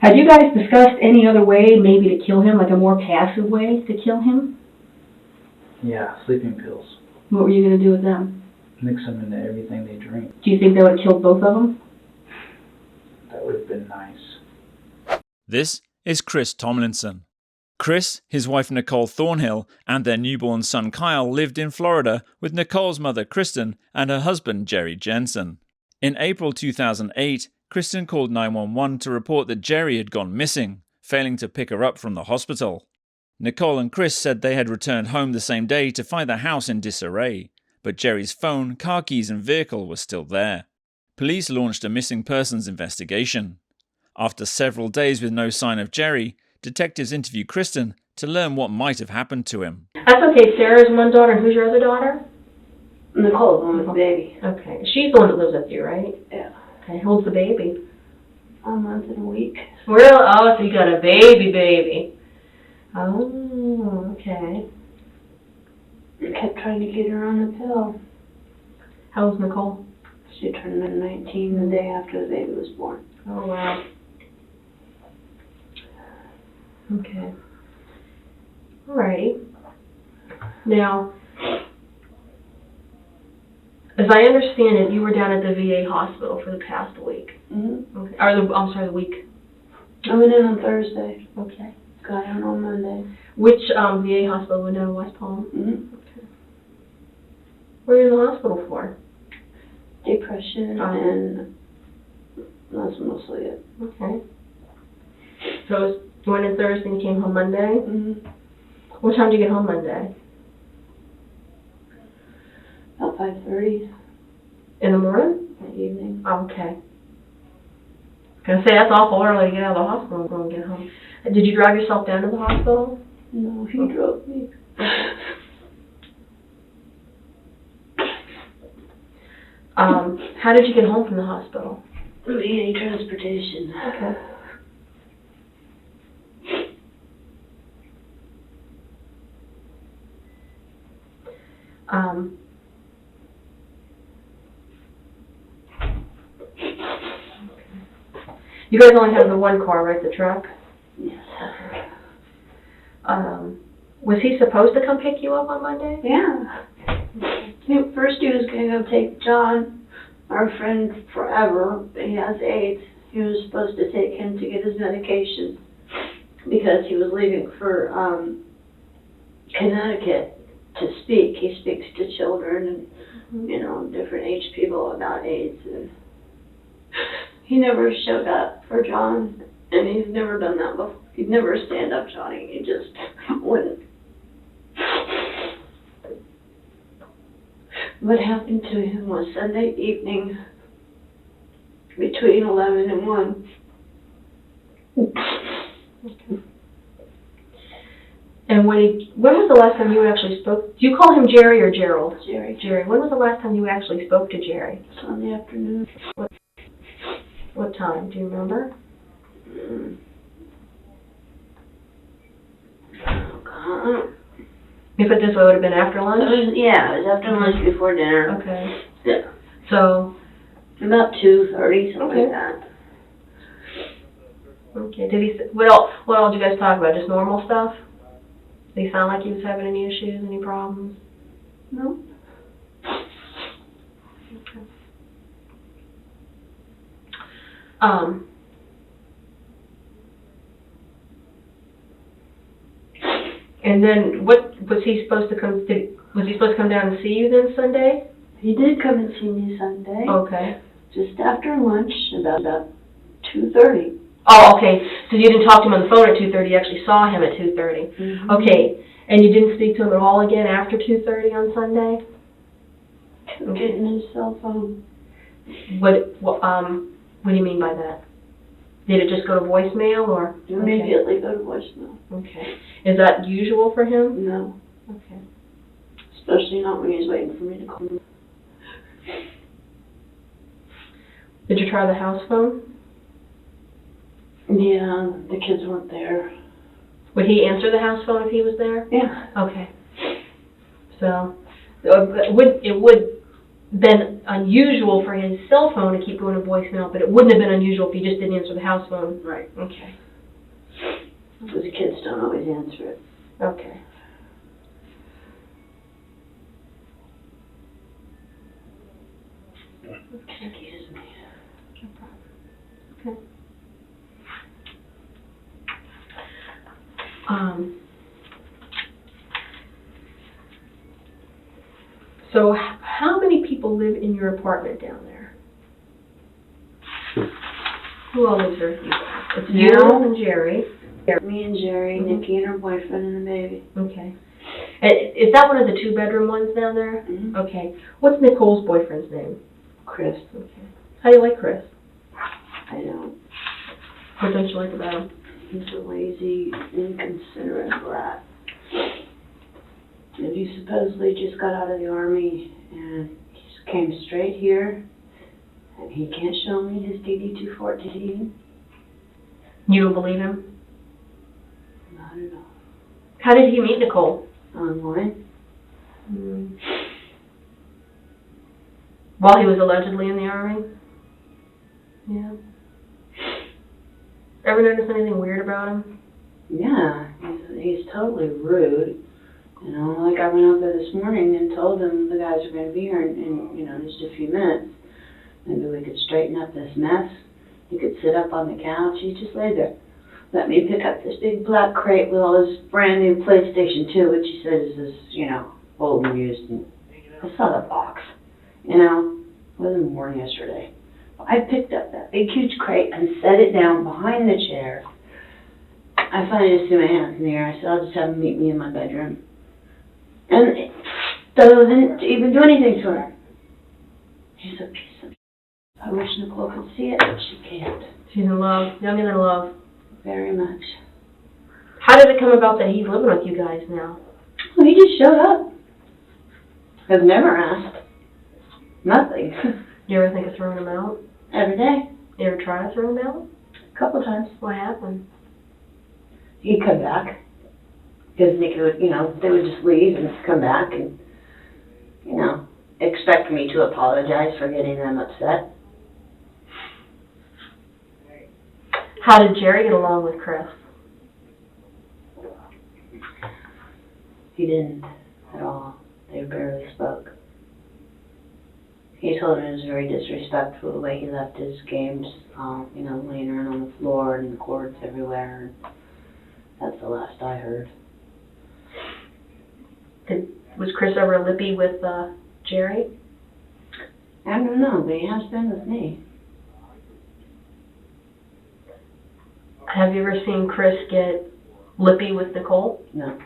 Had you guys discussed any other way maybe to kill him, like a more passive way to kill him? Yeah, sleeping pills. What were you going to do with them? Mix them into everything they drink. Do you think they would have killed both of them? That would have been nice. This is Chris Tomlinson. Chris, his wife Nicole Thornhill, and their newborn son Kyle lived in Florida with Nicole's mother Kristan and her husband Gerry Jensen. In April 2008, Kristan called 911 to report that Gerry had gone missing, failing to pick her up from the hospital. Nicole and Chris said they had returned home the same day to find the house in disarray, but Gerry's phone, car keys and vehicle were still there. Police launched a missing persons investigation. After several days with no sign of Gerry, detectives interviewed Kristan to learn what might have happened to him. That's okay. Sarah's one daughter, and who's your other daughter? Nicole's the one with the baby. Okay. She's the one that lives with you, right? Yeah. Okay. How old's the baby? A month and a week. Real? Oh, so you got a baby. Oh, okay. I kept trying to get her on the pill. How old's Nicole? She turned 19 the day after the baby was born. Oh, wow. Okay. Alrighty. Now, as I understand it, you were down at the VA hospital for the past week. Mm-hmm. Okay. Or the week. I went in on Thursday. Okay. Got out on Monday. Which VA hospital went down in West Palm? Mm-hmm. Okay. What are you in the hospital for? Depression and that's mostly it. Okay. So you went in Thursday and came home Monday? Mm-hmm. What time did you get home Monday? About 5:30 In the morning? in the evening. Okay. I was gonna say, that's awful early to get out of the hospital and go and get home. Did you drive yourself down to the hospital? No, he drove me. How did you get home from the hospital? VA transportation. Okay. You guys only have the one car, right? The truck? Yes. Was he supposed to come pick you up on Monday? Yeah. First he was going to go take John, our friend forever. He has AIDS. He was supposed to take him to get his medication because he was leaving for Connecticut to speak. He speaks to children and, you know, different age people about AIDS. And he never showed up for John, and he's never done that before. He'd never stand up Johnny. He just wouldn't. What happened to him was Sunday evening between 11 and 1. Okay. And when was the last time you actually spoke? Do you call him Gerry or Gerald? Gerry. Gerry. When was the last time you actually spoke to Gerry? Sunday afternoon. What time? Do you remember? Oh, God. You put this way, it would have been after lunch? It was after lunch before dinner. Okay. Yeah. So, About 2:30, something Okay. like that. okay. Did he? What else did you guys talk about? Just normal stuff? Did he sound like he was having any issues, any problems? No. Okay. And then what was he supposed to come? Was he supposed to come down and see you then Sunday? He did come and see me Sunday. Okay. Just after lunch, about 2:30. Oh, okay. So you didn't talk to him on the phone at 2:30. You actually saw him at 2:30. Mm-hmm. Okay. And you didn't speak to him at all again after 2:30 on Sunday? Getting his cell phone. What do you mean by that? Did it just go to voicemail or? Immediately go to voicemail. Okay. Is that usual for him? No. Okay. Especially not when he's waiting for me to call him. Did you try the house phone? Yeah, the kids weren't there. Would he answer the house phone if he was there? Yeah. Okay. So, it would been unusual for his cell phone to keep going to voicemail, but it wouldn't have been unusual if he just didn't answer the house phone. Right. Okay. Because the kids don't always answer it. Okay. Excuse me. Okay. So how many people live in your apartment down there? Who all lives there? It's you Now? and Jerry. Me and Gerry, Mhm. Nikki and her boyfriend and the baby. Okay. Is that one of the 2-bedroom ones down there? Mm-hmm. Okay. What's Nicole's boyfriend's name? Chris, Okay. How do you like Chris? I don't. What don't you like about him? He's a lazy, inconsiderate brat. And he supposedly just got out of the army and he just came straight here. And he can't show me his DD-214. You don't believe him? Not at all. How did he meet Nicole? Online? While he was allegedly in the army? Yeah. Ever notice anything weird about him? Yeah, he's totally rude. You know, like I went out there this morning and told him the guys are going to be here in just a few minutes. Maybe we could straighten up this mess. He could sit up on the couch. He just laid there. Let me pick up this big black crate with all his brand new PlayStation 2, which he says is, old and used. And I saw the box. It wasn't worn yesterday. I picked up that big huge crate and set it down behind the chair. I finally just threw my hands in the air. I said, I'll just have him meet me in my bedroom. And it doesn't even do anything to her. She's a piece of... I wish Nicole could see it, but she can't. She's in love. Young and in love. Very much. How did it come about that he's living with you guys now? Well, he just showed up. I've never asked. Nothing. You ever think of throwing him out? Every day. You ever try to throw him out? A couple times. What happened? He'd come back. Because Nikki would, they would just leave and come back and, expect me to apologize for getting them upset. How did Jerry get along with Chris? He didn't at all. They barely spoke. He told him it was very disrespectful the way he left his games, laying around on the floor and the cords everywhere. That's the last I heard. Was Chris ever lippy with Jerry? I don't know, but he has been with me. Have you ever seen Chris get lippy with Nicole? No,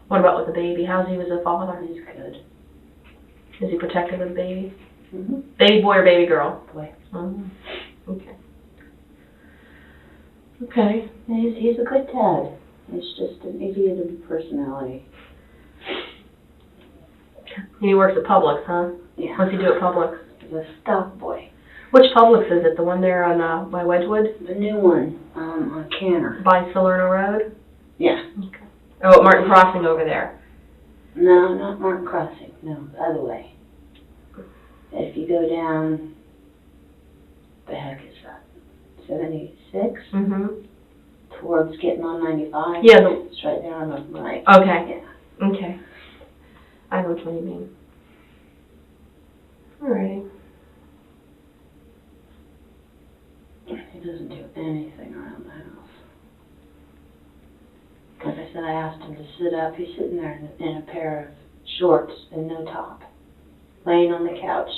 What about with the baby? How's he as a father? he's good. Is he protective of the baby? Mm-hmm. Baby boy or baby girl? Boy. Oh, okay. Okay. He's a good dad. He's just an idiot of a personality. And he works at Publix, huh? Yeah. What's he do at Publix? He's a stock boy. Which Publix is it? The one there on by Wedgwood? The new one, on Canner. By Salerno Road? Yeah. Okay. Oh, at Martin Crossing over there. No, not Martin Crossing. No, the other way. If you go down, the heck is that? 76? Mm-hmm. Towards getting on 95. Yeah. It's right there on the right. Okay. Yeah. Okay. I know which one you mean. Alrighty. He doesn't do anything around the house. Like I said, I asked him to sit up. He's sitting there in a pair of shorts and no top, laying on the couch.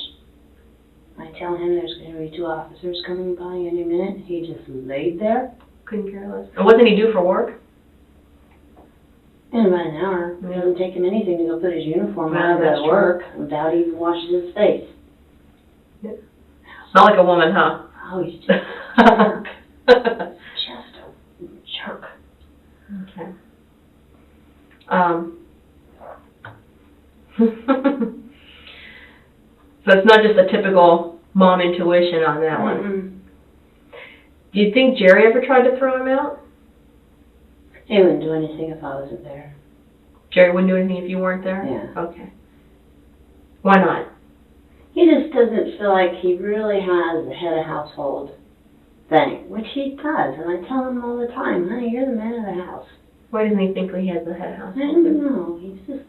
I tell him there's going to be 2 officers coming by any minute. He just laid there. Couldn't care less. And what did he do for work? In about an hour. It doesn't take him anything to go put his uniform on and go that's to work without even washing his face. Not like a woman, huh? Oh, he's just a jerk. Just a jerk. Okay. So it's not just a typical mom intuition on that one. Mm-mm. Do you think Jerry ever tried to throw him out? He wouldn't do anything if I wasn't there. Jerry wouldn't do anything if you weren't there? Yeah. Okay. Why not? he just doesn't feel like he really has a head of household thing, which he does. And I tell him all the time, honey, you're the man of the house. Why doesn't he think he has the head of I household? don't know.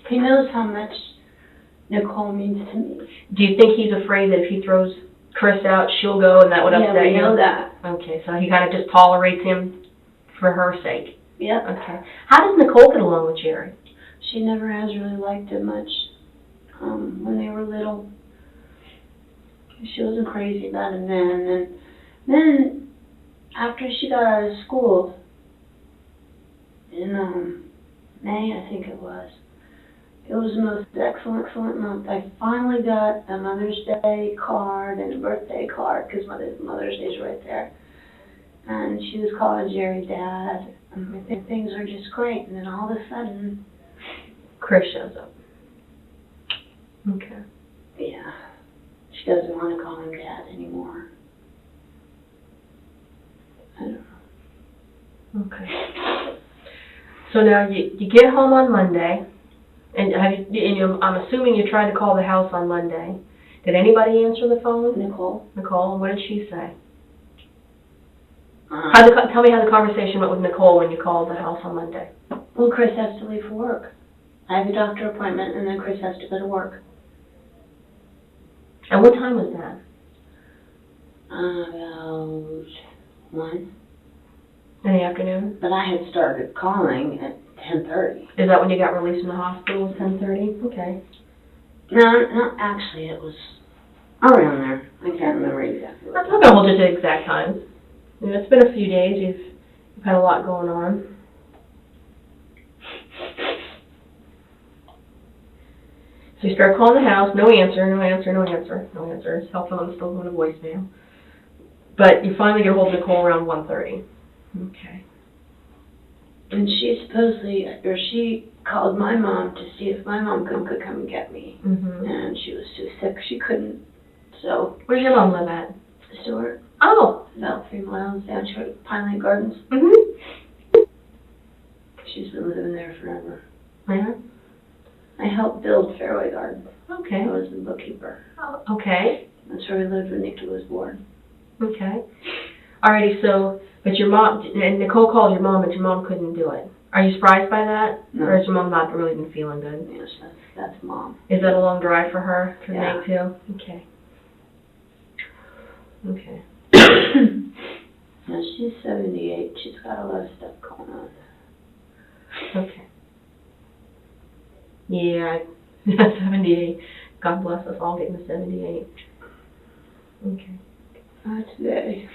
He knows how much Nicole means to me. Do you think he's afraid that if he throws Chris out, she'll go and that would upset Yeah, we you? know that. Okay, so he kind of just tolerates him for her sake. Yep. Okay. How does Nicole get along with Gerry? She never has really liked him much when they were little. She wasn't crazy about him then. And then, after she got out of school, in May, I think it was the most excellent month. I finally got a Mother's Day card and a birthday card, because Mother's Day's right there. And she was calling Gerry Dad, and things were just great. And then all of a sudden, Chris shows up. Okay. yeah, she doesn't want to call him Dad anymore. I don't know. Okay. So now you get home on Monday, and I'm assuming you tried to call the house on Monday. Did anybody answer the phone? Nicole? Nicole, what did she say? Tell me how the conversation went with Nicole when you called the house on Monday. Well, Chris has to leave for work. I have a doctor appointment, and then Chris has to go to work. And what time was that? About 1. In the afternoon? But I had started calling at 10:30. Is that when you got released from the hospital? Was 10:30? Okay. No, actually, it was around there. I can't remember exactly. I'm not gonna hold you to exact times. You know, it's been a few days. You've had a lot going on. So you start calling the house. No answer. His cell phone's still going to voicemail. But you finally get a hold of Nicole around 1:30. Okay. And she called my mom to see if my mom could come and get me. Mhm. And she was too sick. She couldn't. So, Where's your mom live at? Stuart, Oh. about 3 miles down toward Pine Lake Gardens. Mhm. She's been living there forever. Yeah. I helped build Fairway Gardens. Okay. I was the bookkeeper. Oh, okay. That's where we lived when Nikki was born. Okay. Alrighty. So, but your mom and Nicole called your mom, but your mom couldn't do it. Are you surprised by that? No. Or has your mom not really been feeling good? Yes, that's Mom. Is that a long drive for her to Yeah. make too? Okay. Okay. Now, she's 78. She's got a lot of stuff going on. Okay. Yeah, 78. God bless us all getting to 78. Okay. Not today.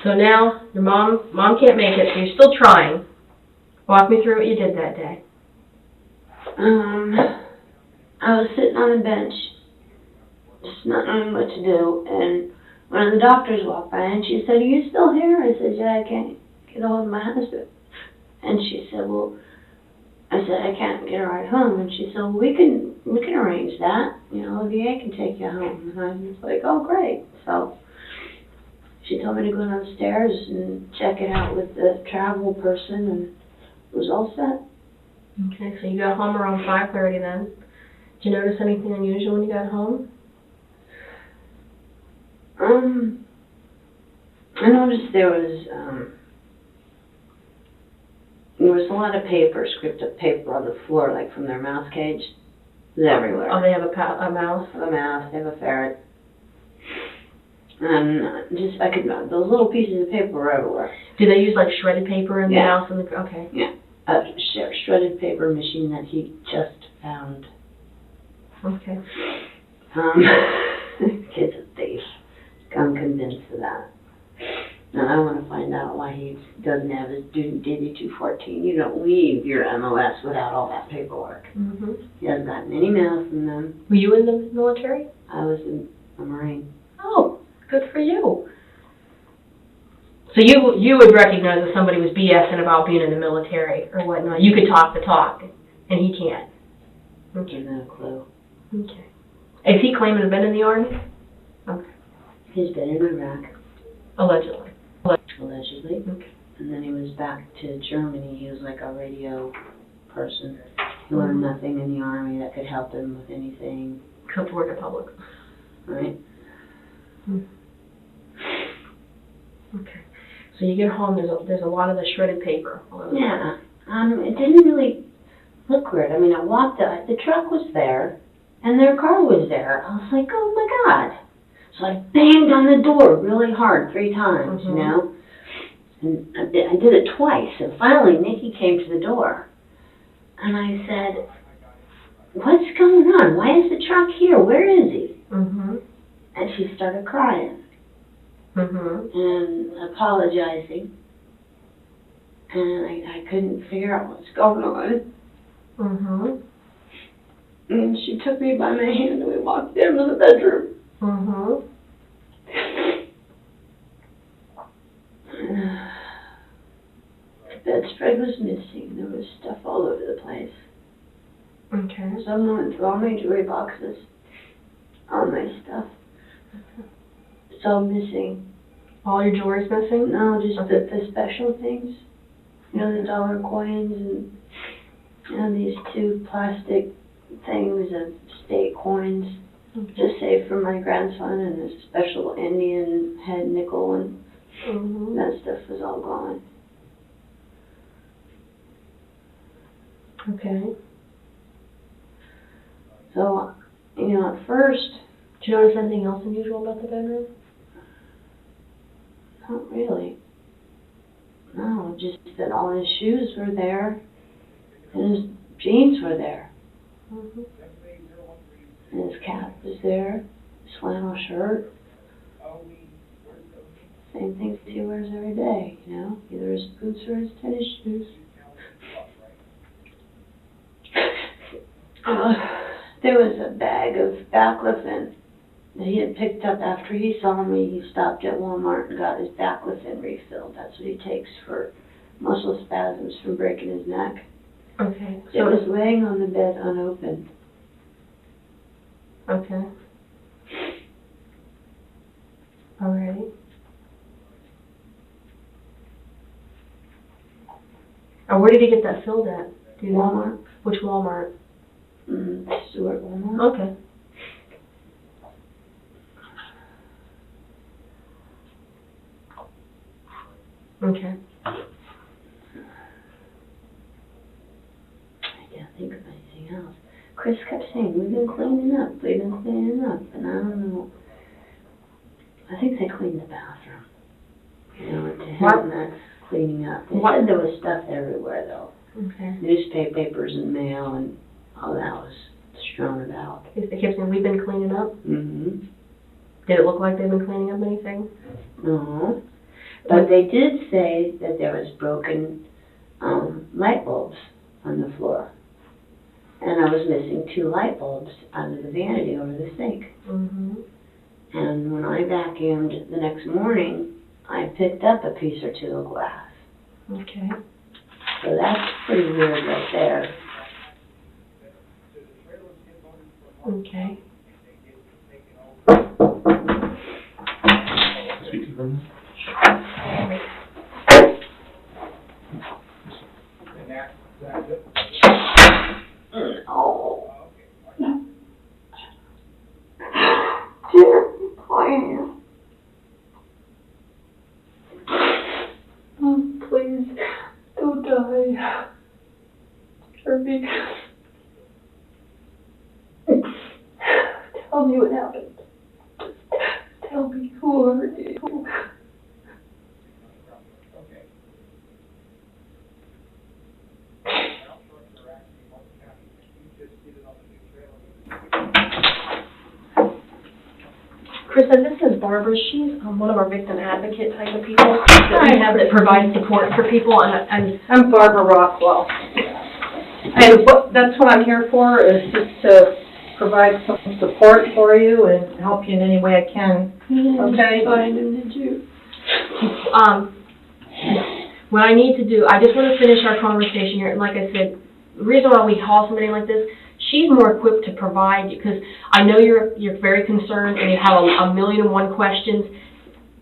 So now your mom can't make it, so you're still trying. Walk me through what you did that day. I was sitting on the bench, just not knowing what to do, and one of the doctors walked by and she said, "Are you still here?" I said, "Yeah, I can't get a hold of my husband." And she said, "Well," I said, "I can't get a ride home." And she said, "Well, we can arrange that. You know, the VA can take you home." And I was like, "Oh, great." So she told me to go downstairs and check it out with the travel person, and it was all set. Okay, so you got home around 5:30 then. Did you notice anything unusual when you got home? I noticed there was a lot of paper, scripted paper on the floor, like from their mouse cage. It was everywhere. Oh, they have a mouse? A mouse, they have a ferret. And those little pieces of paper were everywhere. Do they use like shredded paper in the Yeah. mouse? Okay. Yeah. A shredded paper machine that he just found. Okay. Kid's a thief. I'm convinced of that. And I want to find out why he doesn't have his DD 214. You don't leave your MOS without all that paperwork. Mhm. He hasn't gotten any mail from them. Were you in the military? I was a Marine. Oh, good for you. So you would recognize if somebody was BSing about being in the military or whatnot. You could talk the talk, and he can't. Okay. No clue. Okay. Is he claiming to have been in the Army? Okay. He's been in Iraq, Allegedly. allegedly. Okay. And then he was back to Germany. He was like a radio person. He learned nothing in the Army that could help him with anything, Come to work in public. right? Okay. So you get home, there's a lot of the shredded paper all over the place. Yeah, it didn't really look weird. I mean, I walked out, the truck was there, and their car was there. I was like, oh my God. So I banged on the door really hard 3 times, you know? And I did it twice, and finally Nikki came to the door. And I said, what's going on? Why is the truck here? Where is he? And she started crying and apologizing. And I couldn't figure out what's going on. And she took me by my hand and we walked into the bedroom. The bedspread was missing. There was stuff all over the place. Okay. Someone went through all my jewelry boxes, all my stuff. It's all missing. All your jewelry's missing? No, just the special things. You know, the dollar coins and these 2 plastic things of state coins. Just saved for my grandson, and a special Indian head nickel, and that stuff was all gone. Okay. So, you know, at first, Did you notice anything else unusual about the bedroom? not really. No, just that all his shoes were there, and his jeans were there, and his cap was there, his flannel shirt. Same things he wears every day, you know, either his boots or his tennis shoes. There was a bag of baclofen that he had picked up after he saw me. He stopped at Walmart and got his baclofen refilled. That's what he takes for muscle spasms from breaking his neck. Okay. It was laying on the bed unopened. Okay. Alrighty. And where did he get that filled at? Do you know? Walmart. Which Walmart? Stewart Walmart. Okay. Okay. I can't think of anything else. Chris kept saying, we've been cleaning up, and I don't know. I think they cleaned the bathroom. You know, to him, that's cleaning up. They said there was stuff everywhere, though. Okay. Newspapers and mail and all that was strewn about. They kept saying, we've been cleaning up. Mm-hmm. Did it look like they've been cleaning up anything? No. But they did say that there was broken light bulbs on the floor. And I was missing 2 light bulbs out of the vanity over the sink. And when I vacuumed the next morning, I picked up a piece or 2 of glass. Okay. So that's pretty weird right there. Okay. Speakerphone. Oh. Dear, please. Oh, please, don't die. Jerry. Tell me what happened. Just tell me who hurt you. Kristan, this is Barbara. She's one of our victim advocate type of people that we have that provide support for people. And I'm Barbara Rockwell. And that's what I'm here for, is just to provide some support for you and help you in any way I can. Okay? Find him, did you? what I need to do, I just want to finish our conversation here. And like I said, the reason why we call somebody like this, she's more equipped to provide you, because I know you're very concerned and you have a million and one questions,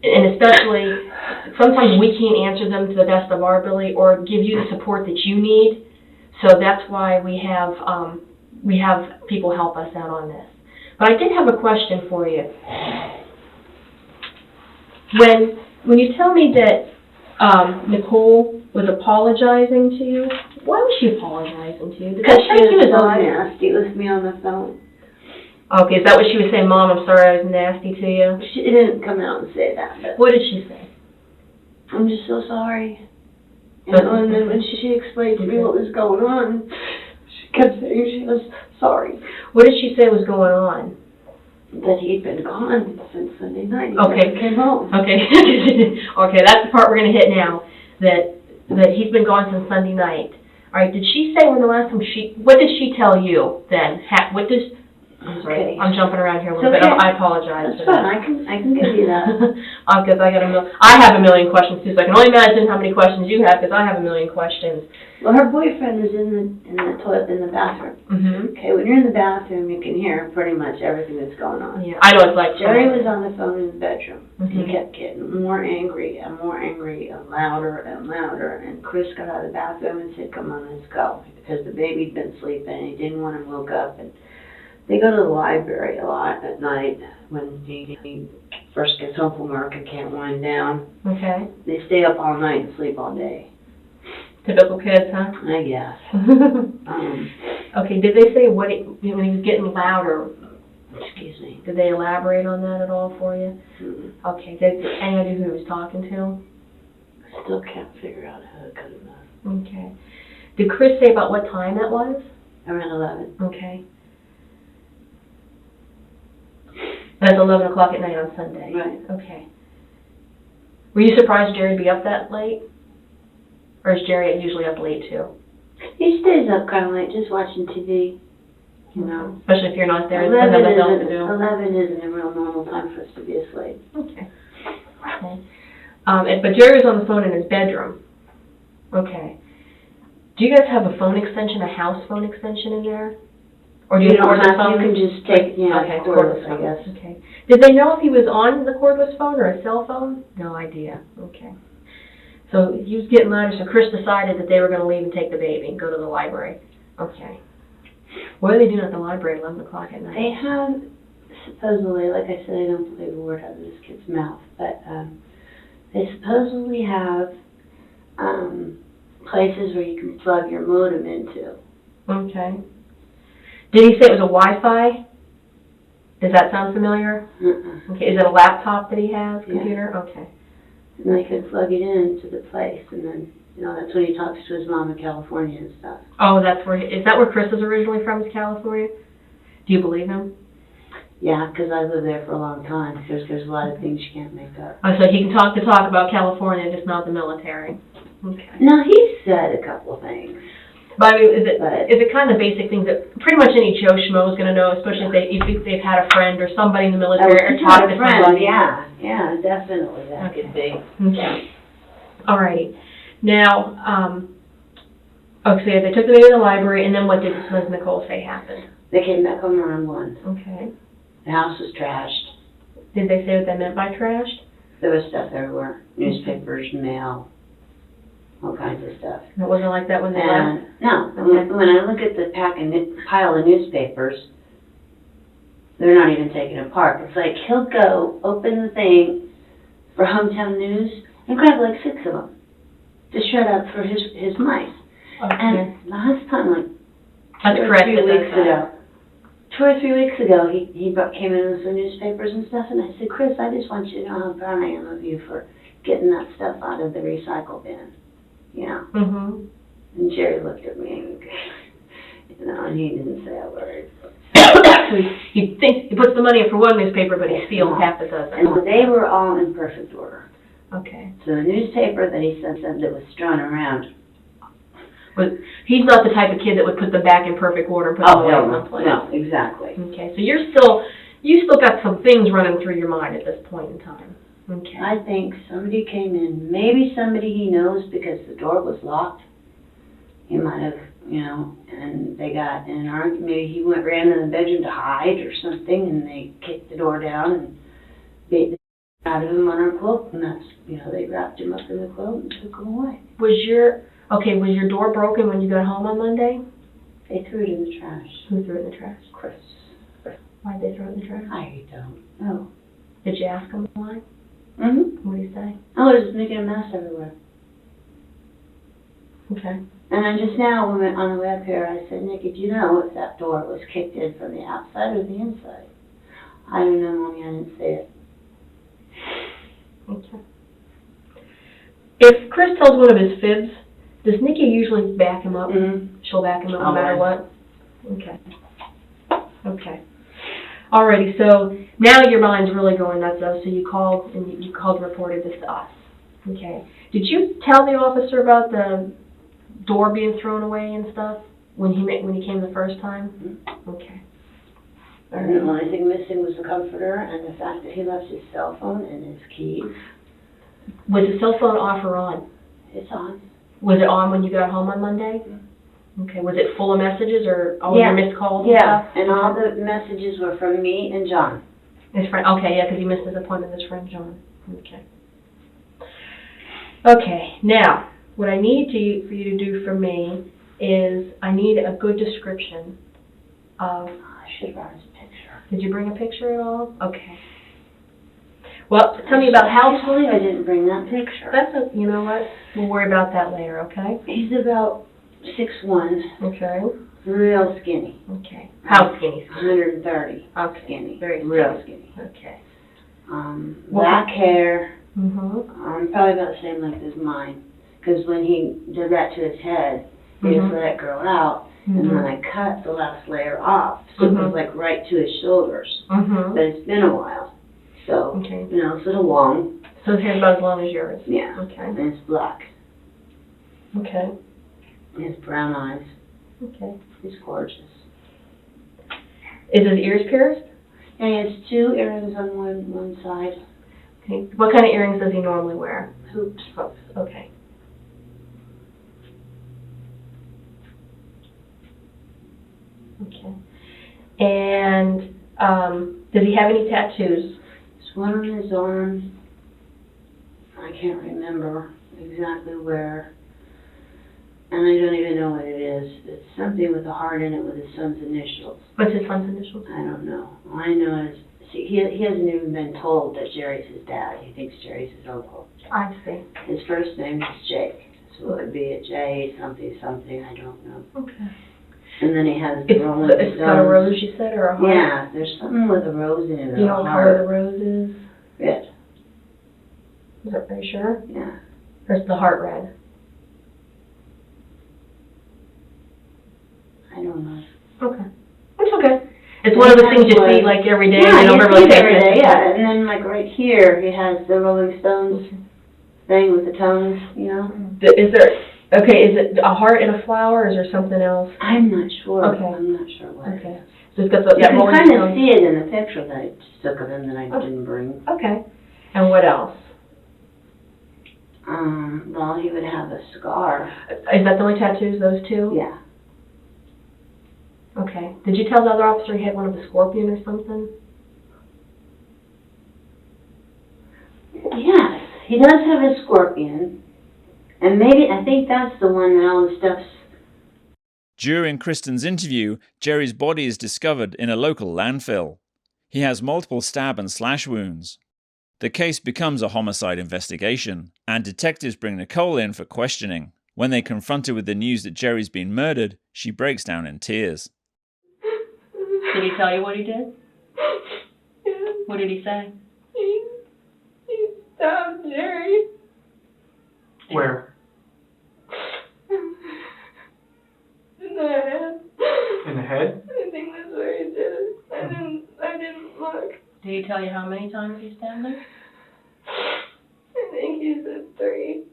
and especially sometimes we can't answer them to the best of our ability or give you the support that you need. So that's why we have people help us out on this. But I did have a question for you. When you tell me that Nicole was apologizing to you, why was she apologizing to you? Because she was so lying. nasty with me on the phone. Okay, is that what she was saying? Mom, I'm sorry I was nasty to you? She didn't come out and say that, but What did she say? I'm just so sorry. You know, and then when she explained to me what was going on, she kept saying she was sorry. What did she say was going on? That he'd been gone since Sunday night. He Okay. never came home. Okay. Okay, that's the part we're gonna hit now, that he's been gone since Sunday night. All right, did she say when the last time what did she tell you then? I'm sorry, Okay. I'm jumping around here a little It's bit, okay. I apologize That's for fine, that. I can give you that. Because I have a million questions too, so I can only imagine how many questions you have, because I have a million questions. Well, her boyfriend was in the toilet, in the bathroom. Mm-hmm. Okay, when you're in the bathroom, you can hear pretty much everything that's going on. Yeah, I know it's like. Gerry was on the phone in the bedroom. Mhm. He kept getting more angry and louder and louder. And Chris got out of the bathroom and said, "Come on, let's go," because the baby'd been sleeping and he didn't want him woke up. And they go to the library a lot at night when he first gets home from work and can't wind down. Okay. They stay up all night and sleep all day. Typical kids, huh? I guess. Okay, did they say when he was getting louder, Excuse me. did they elaborate on that at all for you? Mm-mm. Okay, did any idea who he was talking to? Still can't figure out how to cut him off. Okay. Did Chris say about what time that was? Around 11. Okay. That's 11 o'clock at night on Sunday? Right. Okay. Were you surprised Gerry'd be up that late? Or is Gerry usually up late too? He stays up kind of late, just watching TV. You know. Especially if you're not there, and have nothing else to do. 11 isn't a real normal time for us to be asleep. Okay. Okay. But Gerry was on the phone in his bedroom. Okay. Do you guys have a phone extension, a house phone extension in there? Or do you don't cordless have, phone? you can just take, Okay, cordless, I phone. guess. Okay. Did they know if he was on the cordless phone or a cell phone? No idea. Okay. So he was getting louder, so Chris decided that they were going to leave and take the baby and go to the library. Okay. What are they doing at the library at 11 o'clock at night? They have, supposedly, like I said, I don't believe a word out of this kid's mouth, but they supposedly have places where you can plug your modem into. Okay. Did he say it was a Wi-Fi? Does that sound familiar? Okay. Is it a laptop that he has, computer? Yeah. Okay. And they could plug it into the place, and then, that's when he talks to his mom in California and stuff. Oh, is that where Chris is originally from, is California? Do you believe him? Yeah, because I lived there for a long time. There's a lot of things you can't make up. Oh, so he can talk about California, just not the military. Okay. No, he said a couple of things. But I mean, is it kind of basic things that pretty much any Joe Schmo is going to know, especially if they've had a friend or somebody in the military or talked to somebody? Yeah, definitely that could be. Okay. Alrighty. Now, okay, they took the baby to the library, and then what did Nicole say happened? They came back home around 1. Okay. The house was trashed. Did they say what they meant by trashed? There was stuff everywhere. Newspapers, mail, all kinds of stuff. It wasn't like that when they left? No. Okay. When I look at the pile of newspapers, they're not even taken apart. It's like he'll go open the thing for Hometown News and grab like 6 of them to shred up for his mice. Okay. And last time, like That's 2 or correct. 3 weeks ago, 2 or 3 weeks ago, he came in with some newspapers and stuff, and I said, Chris, I just want you to know how proud I am of you for getting that stuff out of the recycle bin. Mm-hmm. And Gerry looked at me, and he didn't say a word. So he puts the money in for one newspaper, but he steals half a dozen. And they were all in perfect order. Okay. So the newspaper that he sent them that was strewn around. But he's not the type of kid that would put them back in perfect order and put them away in one place. No, exactly. Okay, so you still got some things running through your mind at this point in time. Okay. I think somebody came in, maybe somebody he knows because the door was locked. He might have, and they got in an argument. Maybe he ran in the bedroom to hide or something, and they kicked the door down and beat the out of him on our quilt, and that's, they wrapped him up in the quilt and took him away. Okay, was your door broken when you got home on Monday? They threw it in the trash. Who threw it in the trash? Chris. Why'd they throw it in the trash? I don't know. Did you ask him why? Mm-hmm. What did he say? Oh, it was making a mess everywhere. Okay. And then just now, when we went on the way up here, I said, Nick, did you know if that door was kicked in from the outside or the inside? I don't know, Mommy, I didn't see it. Okay. If Chris tells one of his fibs, does Nikki usually back him up? Mm-hmm. She'll back him up no matter Always. what? Okay. Okay. Alrighty, so now your mind's really going nuts though, so you called and you called and reported this to us. Okay. Did you tell the officer about the door being thrown away and stuff when he came the first time? Okay. And the only thing missing was the comforter and the fact that he left his cell phone and his keys. Was the cell phone off or on? It's on. Was it on when you got home on Monday? Okay. Was it full of messages or all Yeah. your missed calls? Yeah, And and all the messages were from me and John. his friend. Okay, yeah, because he missed his appointment with his friend John. Okay. Okay. Now, what I need for you to do for me is I need a good description of. I should have brought his picture. Did you bring a picture at all? Okay. Well, tell me about how. I can't believe I didn't bring that picture. That's a, you know what? We'll worry about that later. Okay. He's about 6'1", Okay. real skinny. Okay. How skinny? 130. Okay. Skinny. Very real skinny. Okay. Black hair. Mhm. Probably about the same length as mine. Because when he did that to his head, he just Mhm. let it grow out. And then Mhm. I cut the last layer off. So it was like right to his shoulders. Mhm. But it's been a while. So, Okay. you know, sort of long. So his hair's about as long as yours. Yeah. Okay. And it's black. Okay. He has brown eyes. Okay. He's gorgeous. Is his ears pierced? And he has 2 earrings on one side. Okay. What kind of earrings does he normally wear? Hoops. Hoops. Okay. Okay. And does he have any tattoos? There's one on his arm. I can't remember exactly where. And I don't even know what it is. It's something with a heart in it with his son's initials. What's his son's initials? I don't know. All I know is, see, he hasn't even been told that Jerry's his dad. He thinks Jerry's his uncle. I see. His first name is Jake. So it could be a J something something, I don't know. Okay. And then he has the Rolling It's got a Stones. rose, you said, or a heart? Yeah, there's something with a rose in it. Do you know what color the rose is? Red. Are you sure? Yeah. Or is the heart red? I don't know. Okay. It's okay. It's one of the things you see like every day. Yeah, you don't you really see it pay every day, attention. yeah. And then like right here, he has the Rolling Stones thing with the tones, you know? Is there, okay, is it a heart and a flower, or is there something else? I'm not sure. Okay. I'm not sure what. Okay. So it's got the, You that can Rolling kind of Stone. see it in the picture that I took of him that I didn't bring. Okay. And what else? Well, he would have a scar. Is that the only tattoos, those two? Yeah. Okay. Did you tell the other officer he had one of the scorpion or something? Yes, he does have a scorpion. And maybe, I think that's the one that all the stuff's... During Kristan's interview, Gerry's body is discovered in a local landfill. He has multiple stab and slash wounds. The case becomes a homicide investigation, and detectives bring Nicole in for questioning. When they confront her with the news that Gerry's been murdered, she breaks down in tears. Did he tell you what he did? What did he say? He stabbed Jerry. Where? In the head. In the head? I think that's where he did it. I didn't look. Did he tell you how many times he stabbed her? I think he said 3.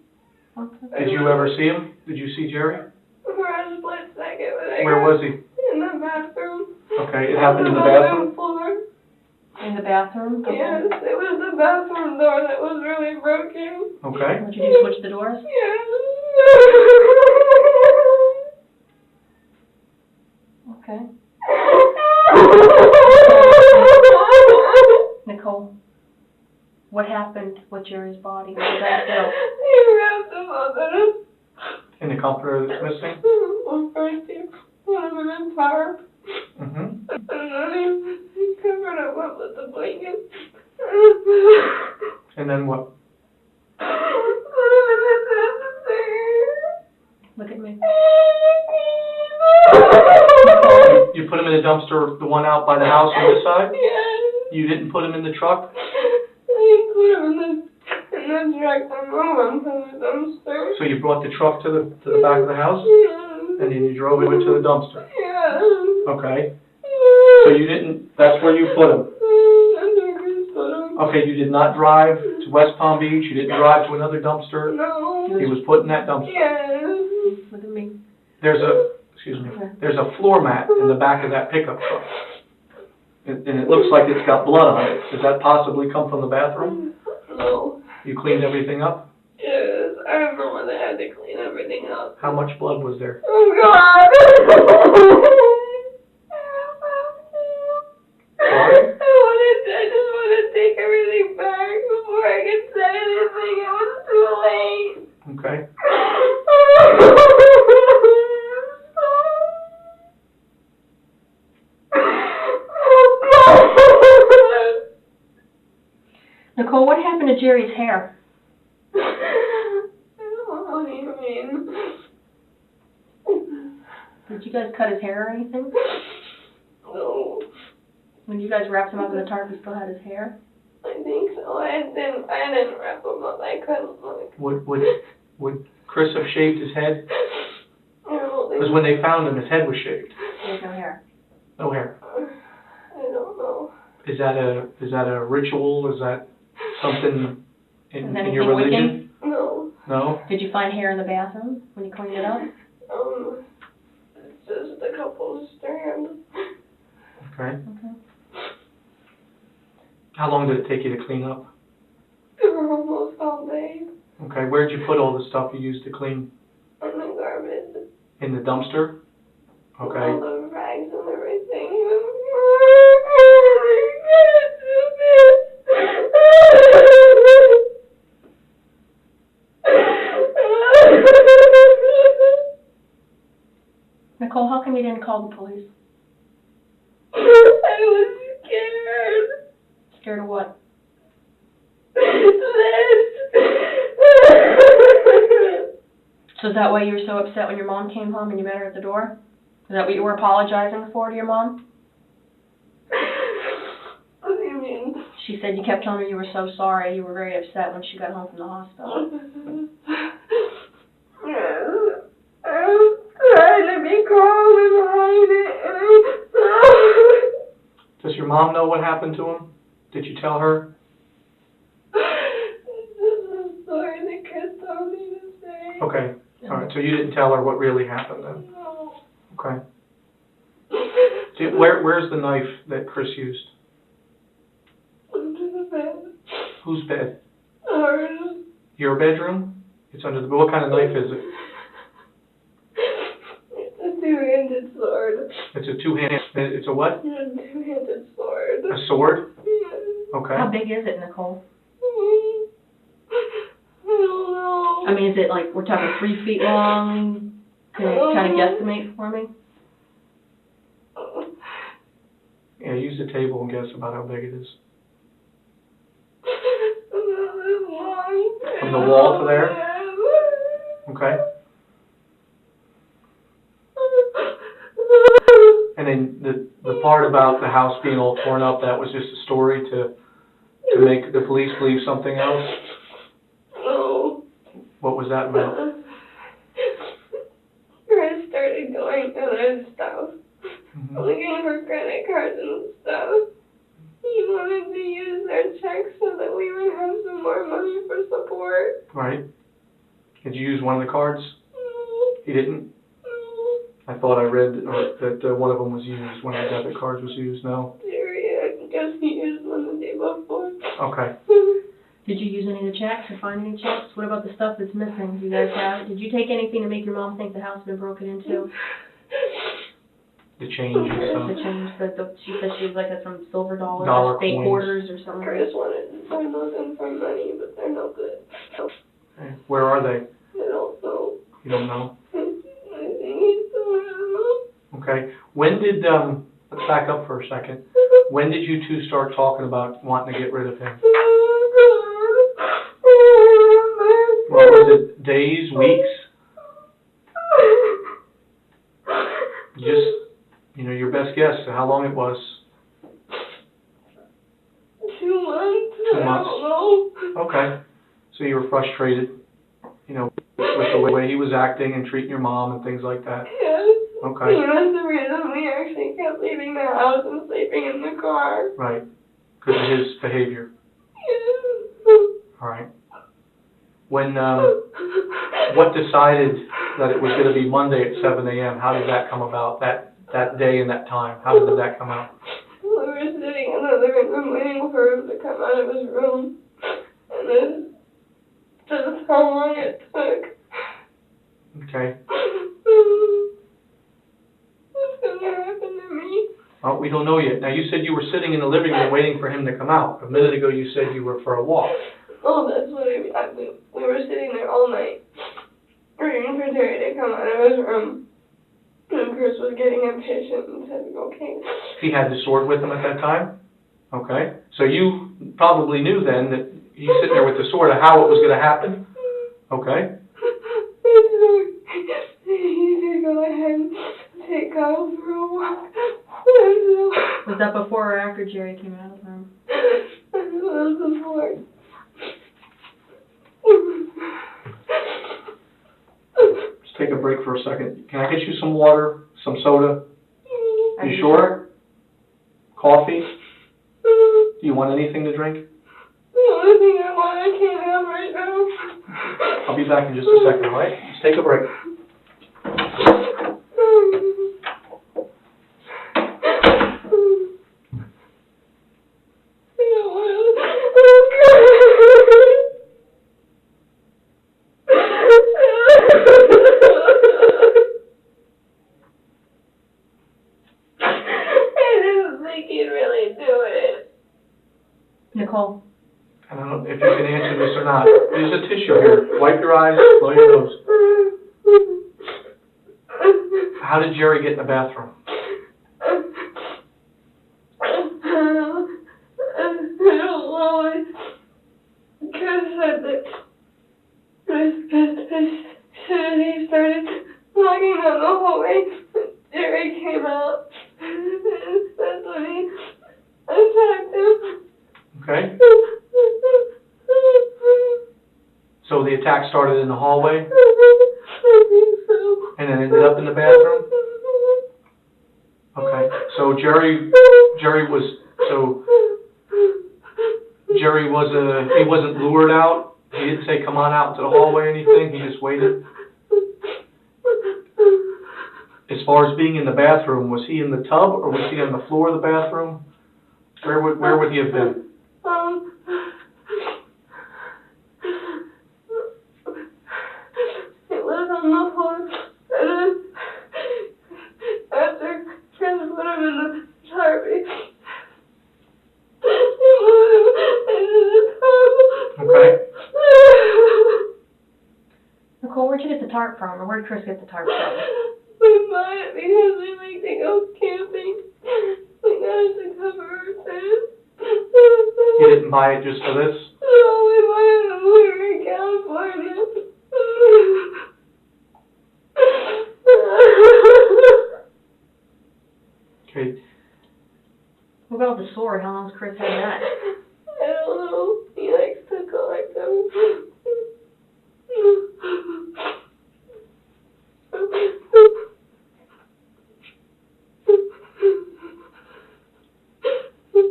Did you ever see him? Did you see Jerry? For a split second, but Where was he? in the bathroom. Okay, it happened in the On bathroom? floor. In the bathroom? Yes, it was the bathroom door that was really broken. Okay. Did you switch the doors? Yes. Okay. Nicole, what happened with Jerry's body? What did that do? He wrapped him up in a In the comforter that's missing? Well, first he put him in a tarp, Mm-hmm. and then he covered him up with the blanket. And then what? Put him in the dumpster. Look at me. You put him in the dumpster, the one out by the house on this side? Yeah. You didn't put him in the truck? I put him in the truck and Mom put him in the dumpster. So you brought the truck to the back of the house? Yeah. And then you drove it to the dumpster? Yeah. Okay. So you didn't, that's where you put him? Okay, you did not drive to West Palm Beach, you didn't drive to another dumpster? No. He was put in that dumpster? Yes. Look at me. There's a floor mat in the back of that pickup truck. And it looks like it's got blood on it. Does that possibly come from the bathroom? No. You cleaned everything up? Yes. I remember they had to clean everything up. How much blood was there? Oh, God. Sorry? I just want to take everything back before I can say anything. It was too late. Okay. Nicole, what happened to Jerry's hair? I don't know what you mean. Did you guys cut his hair or anything? No, When you guys wrapped him up in the tarp, he still had his hair? I think so. I didn't wrap him up. I couldn't look. Would Chris have shaved his head? I don't think. Because when they found him, his head was shaved. He has no hair. No hair. I don't know. Is that a ritual? Is that something Is in anything your religion? No. No? Did you find hair in the bathroom when you cleaned it up? It's just a couple of strands. Okay. Okay. How long did it take you to clean up? For almost all day. Okay, where'd you put all the stuff you used to clean? In the garbage. In the dumpster? All Okay. the rags and everything. Nicole, how come you didn't call the police? I was scared. Scared of what? So is that why you were so upset when your mom came home and you met her at the door? Is that what you were apologizing for to your mom? What do you mean? She said you kept telling her you were so sorry. You were very upset when she got home from the hospital. I was trying to be calm and hide it. Does your mom know what happened to him? Did you tell her? This is a story that Chris told me to say. Okay. All right, so you didn't tell her what really happened then? No. Okay. Where's the knife that Chris used? Under the bed. Whose bed? Ours. Your bedroom? It's under the bed. What kind of knife is it? It's a two-handed sword. It's a two-handed, it's a what? It's a two-handed sword. A sword? Yes. Okay. How big is it, Nicole? I don't know. I mean, is it like, we're talking 3 feet long? Can you kind of guesstimate for me? Yeah, use the table and guess about how big it is. From the wall to there? Okay. And then the part about the house being all torn up, that was just a story to make the police believe something else? No. What was that about? Chris started going through their stuff, Mhm. looking for credit cards and stuff. He wanted to use their checks so that we would have some more money for support. Right. Did you use one of the cards? No. He didn't? No. I thought I read that one of them was used, one of the debit cards was used. No? Jerry, I guess he used one the day before. Okay. Did you use any of the checks or find any checks? What about the stuff that's missing? Do you guys have? Did you take anything to make your mom think the house had been broken into? The change and The stuff. change, she said she was like had some silver dollars, Dollar or state coins. quarters or something. Chris wanted to find those in for money, but they're no good. Okay. Where are they? I don't know. You You don't know? I think he's still around. Okay. When did, let's back up for a second. When did you two start talking about wanting to get rid of him? What was it, days, weeks? Just, your best guess of how long it was. 2 months. 2 months. I don't know. Okay. So you were frustrated, with the way he was acting and treating your mom and things like that. Yes. Okay. He was the reason we actually kept leaving the house and sleeping in the car. Right. Because of his behavior. Yes. All right. When, what decided that it was going to be Monday at 7 a.m.? How did that come about, that day and that time? How did that come out? We were sitting in the living room waiting for him to come out of his room. And then, just how long it took. Okay. What's gonna happen to me? Oh, we don't know yet. Now, you said you were sitting in the living room waiting for him to come out. A minute ago, you said you were for a walk. Oh, that's what we were sitting there all night, waiting for Terry to come out of his room. And Chris was getting impatient and said, okay. He had the sword with him at that time? Okay. So you probably knew then that he's sitting there with the sword of how it was going to happen? Okay. He said, go ahead and take Kyle for a walk. Was that before or after Jerry came out of the room? That was before. Let's take a break for a second. Can I get you some water, some soda? You sure? Coffee? Do you want anything to drink? The only thing I want, I can't have right now. I'll be back in just a second, all right? Let's take a break. Nicole? I don't know if you can answer this or not. There's a tissue here. Wipe your eyes, blow your nose. How did Jerry get in the bathroom? Chris said that as soon as he started walking down the hallway, Jerry came out. And that's when he attacked him. Okay. So the attack started in the hallway and then ended up in the bathroom? Okay. So Jerry he wasn't lured out? He didn't say, come on out into the hallway or anything? He just waited? As far as being in the bathroom, was he in the tub or was he on the floor of the bathroom? Where would he have been? It was on the floor, and then after Chris put him in the tarp, he moved him into the tub. Okay. Nicole, where'd you get the tarp from, or where'd Chris get the tarp from? We bought it because we like to go camping. We got it to cover our tent. You didn't buy it just for this? No, we bought it when we were in California. Okay. What about the sword? How long's Chris had that? I don't know. He likes to collect them.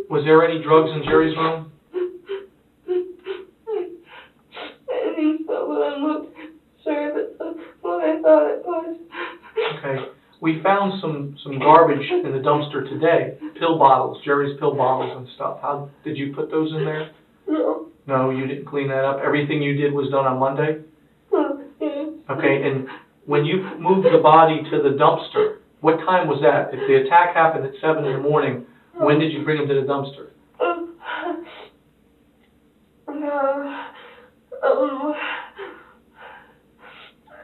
Was there any drugs in Jerry's room? I think so, but I'm not sure if it's what I thought it was. Okay. We found some garbage in the dumpster today. Pill bottles, Jerry's pill bottles and stuff. How did you put those in there? No. No, you didn't clean that up. Everything you did was done on Monday? Yeah. Okay, and when you moved the body to the dumpster, what time was that? If the attack happened at 7 in the morning, when did you bring him to the dumpster?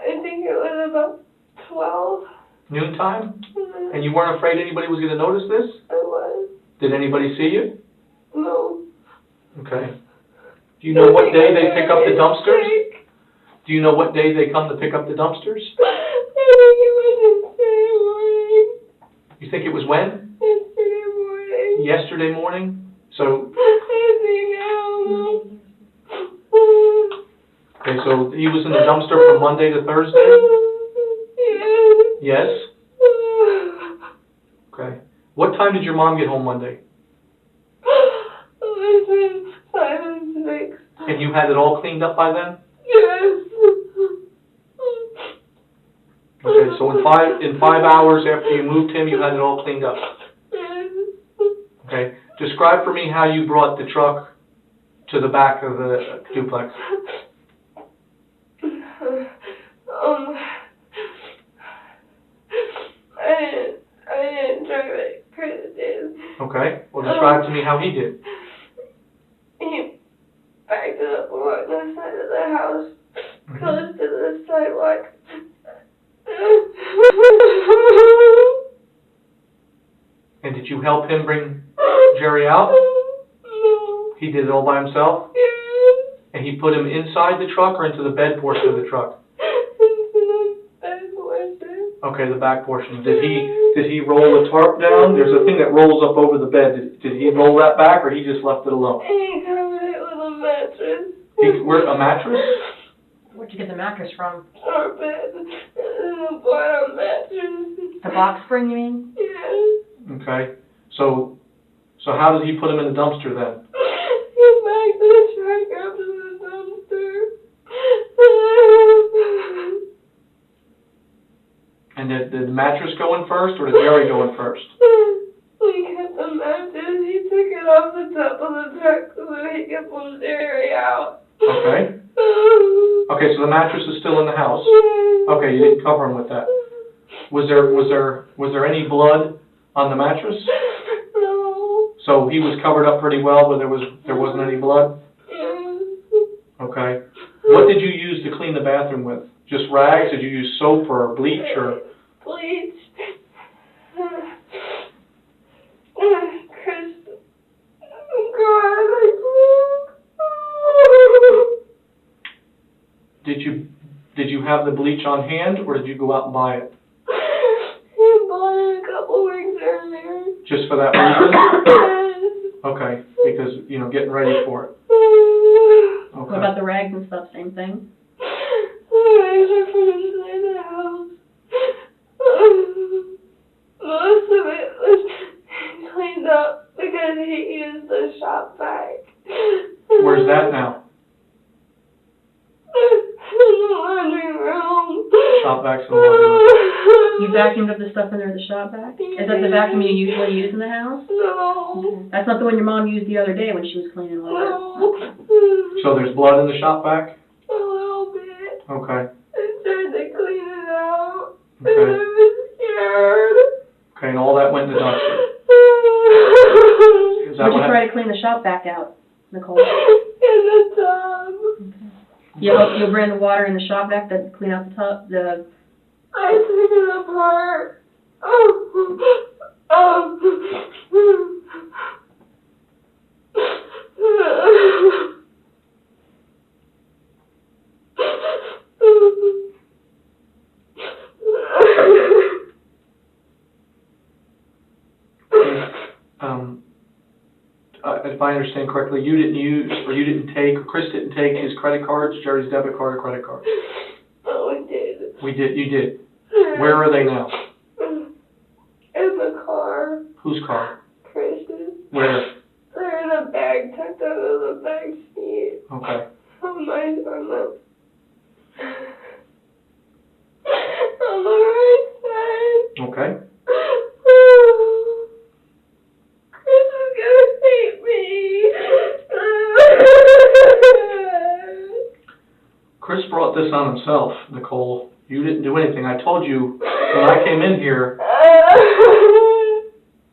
I think it was Noontime? And you weren't afraid anybody was gonna notice this? I was. Did anybody see you? No. Okay. Do you know what day they pick up the dumpsters? Do you know what day they come to pick up the dumpsters? I think it was yesterday morning. You think it was when? Yesterday morning. Yesterday morning? So, I think now. okay, so he was in the dumpster from Monday to Thursday? Yes. Yes? Okay. What time did your mom get home Monday? Between 5 and 6. And you had it all cleaned up by then? Yes. Okay, so in 5 hours after you moved him, you had it all cleaned up. Yes. Okay. Describe for me how you brought the truck to the back of the duplex. I didn't drive it. Chris did. Okay. Well, describe to me how he did. He backed it up along the side of the house, close to the sidewalk. And did you help him bring Gerry out? No. He did it all by himself? Yes. And he put him inside the truck or into the bed portion of the truck? Into the bed portion. Okay, the back portion. Did he roll the tarp down? There's a thing that rolls up over the bed. Did he roll that back or he just left it alone? He covered it with a mattress. A mattress? Where'd you get the mattress from? Our bed. The bottom mattress. The box spring, you mean? Yes. Okay. So how did he put him in the dumpster then? He backed the truck up to the dumpster. And did the mattress go in first or did Gerry go in first? We got the mattress. He took it off the top of the truck so he could pull Gerry out. Okay. Okay, so the mattress is still in the house. Okay, you didn't cover him with that. Was there any blood on the mattress? No. So he was covered up pretty well, but there wasn't any blood? Yes. Okay. What did you use to clean the bathroom with? Just rags? Did you use soap or bleach or? Bleach. Chris. God, Did you have the bleach on hand or did you go out and buy it? He bought it a couple weeks earlier. Just for that reason? Yes. Okay, because, getting ready for it. What Okay. about the rags and stuff, same thing? Rags are from inside the house. Most of it was cleaned up because he used the shop vac. Where's that now? In the laundry room. Shop vacs in the laundry room. You vacuumed up the stuff in there in the shop vac? Is that the vacuum you usually use in the house? No. That's not the one your mom used the other day when she was cleaning over. No. So there's blood in the shop vac? A little bit. Okay. I tried to clean it out. And Okay. I was scared. Okay, and all that went in the dumpster. Is that Would you what try to clean the shop vac out, Nicole? In the tub. You'll bring the water in the shop vac to clean out the tub, I took it apart. If I understand correctly, you didn't use, or you didn't take, or Chris didn't take his credit cards, Gerry's debit card or credit card? Oh, I did. You did. Where are they now? In the car. Whose car? Chris's. Where? They're in a bag tucked under the back seat. Okay. On the right side. Okay. Chris is gonna hate me. Chris brought this on himself, Nicole. You didn't do anything. I told you when I came in here,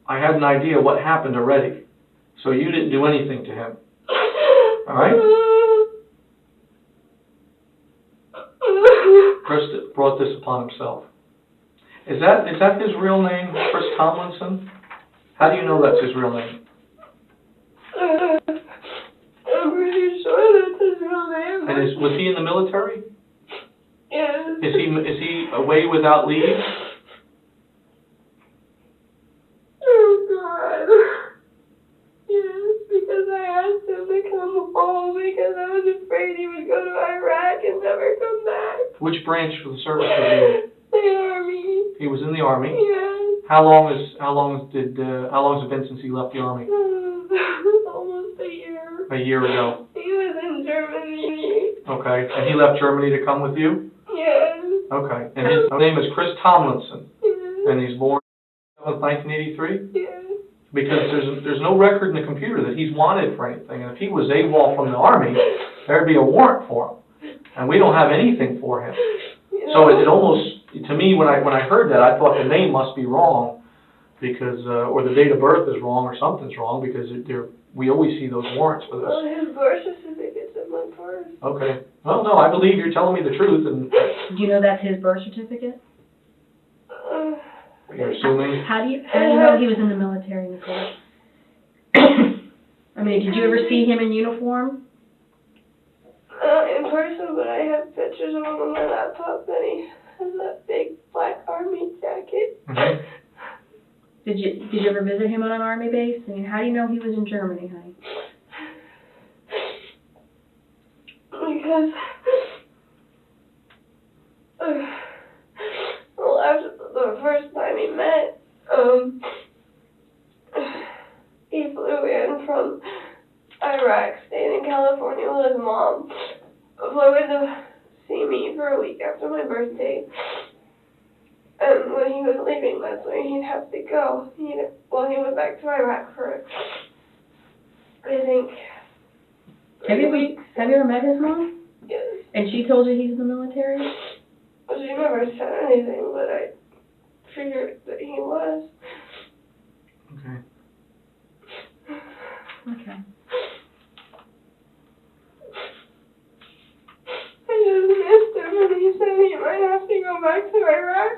I had an idea what happened already. So you didn't do anything to him. All right? Chris brought this upon himself. Is that his real name, Chris Tomlinson? How do you know that's his real name? I'm pretty sure that's his real name. And was he in the military? Yes. Is he away without leave? Oh, God. Yes, because I asked him to come home because I was afraid he would go to Iraq and never come back. Which branch of the service was he in? The Army. He was in the Army. Yes. How long has it been since he left the Army? Almost a year. A year ago. He was in Germany. Okay. And he left Germany to come with you? Yes. Okay. And his name is Chris Tomlinson. Yes. And he's born in 1983? Yes. Because there's no record in the computer that he's wanted for anything. And if he was AWOL from the Army, there'd be a warrant for him. And we don't have anything for him. So it almost, to me, when I heard that, I thought the name must be wrong, because, or the date of birth is wrong, or something's wrong, because we always see those warrants for Well, this. his birth certificate's in my purse. Okay. Well, no, I believe you're telling me the truth, and Do you know that's his birth certificate? you're assuming. How do you know he was in the military, Nicole? I mean, did you ever see him in uniform? In person, but I have pictures of him on my laptop, and he has that big black army jacket. Mhm. Did you ever visit him on an army base? I mean, how do you know he was in Germany, honey? Because, well, after the first time we met, he flew in from Iraq, stayed in California with his mom, flew in to see me for a week after my birthday. And when he was leaving, that's when he'd have to go. He went back to Iraq for, I think, Have you 3 weeks. ever met his mom? Yes. And she told you he's in the military? Well, she never said anything, but I figured that he was. Okay. Okay. I just missed him when he said he might have to go back to Iraq.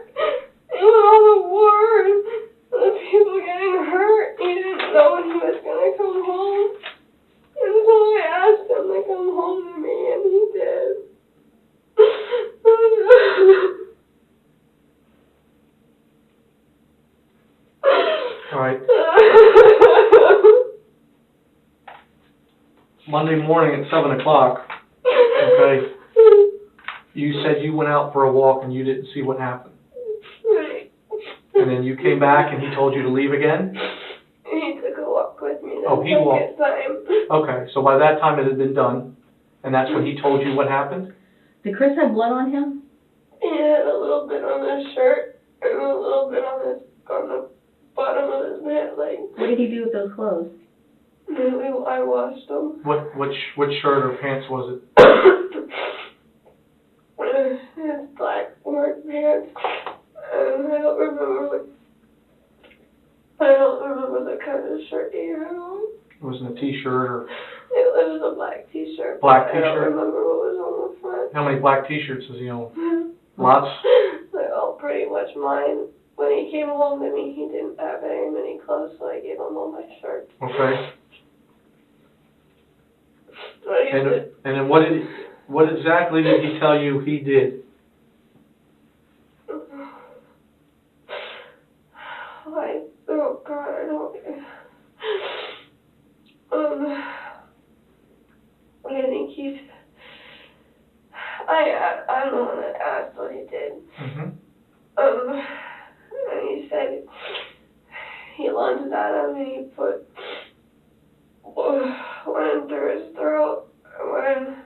And with all the war and the people getting hurt, he didn't know when he was going to come home. And so I asked him to come home to me, and he did. All right. Monday morning at 7 o'clock, okay, you said you went out for a walk and you didn't see what happened. Right. And then you came back and he told you to leave again? He took a walk with me Oh, the he walked. second time. Okay, so by that time it had been done, and that's when he told you what happened? Did Chris have blood on him? He had a little bit on his shirt and a little bit on the bottom of his pant leg. What did he do with those clothes? I washed them. Which shirt or pants was it? His black work pants. And I don't remember the kind of shirt he had on. It wasn't a t-shirt or... It was a black t-shirt. Black I don't t-shirt? remember what was on the front. How many black t-shirts does he own? Lots? They're all pretty much mine. When he came home to me, he didn't have very many clothes, so I gave him all my shirts. Okay. But he And then what exactly did he tell you he did? Oh God, I don't. I think he's. I'm the one that asked what he did. Mm-hmm. And he said he lunged at him and he put one through his throat and one.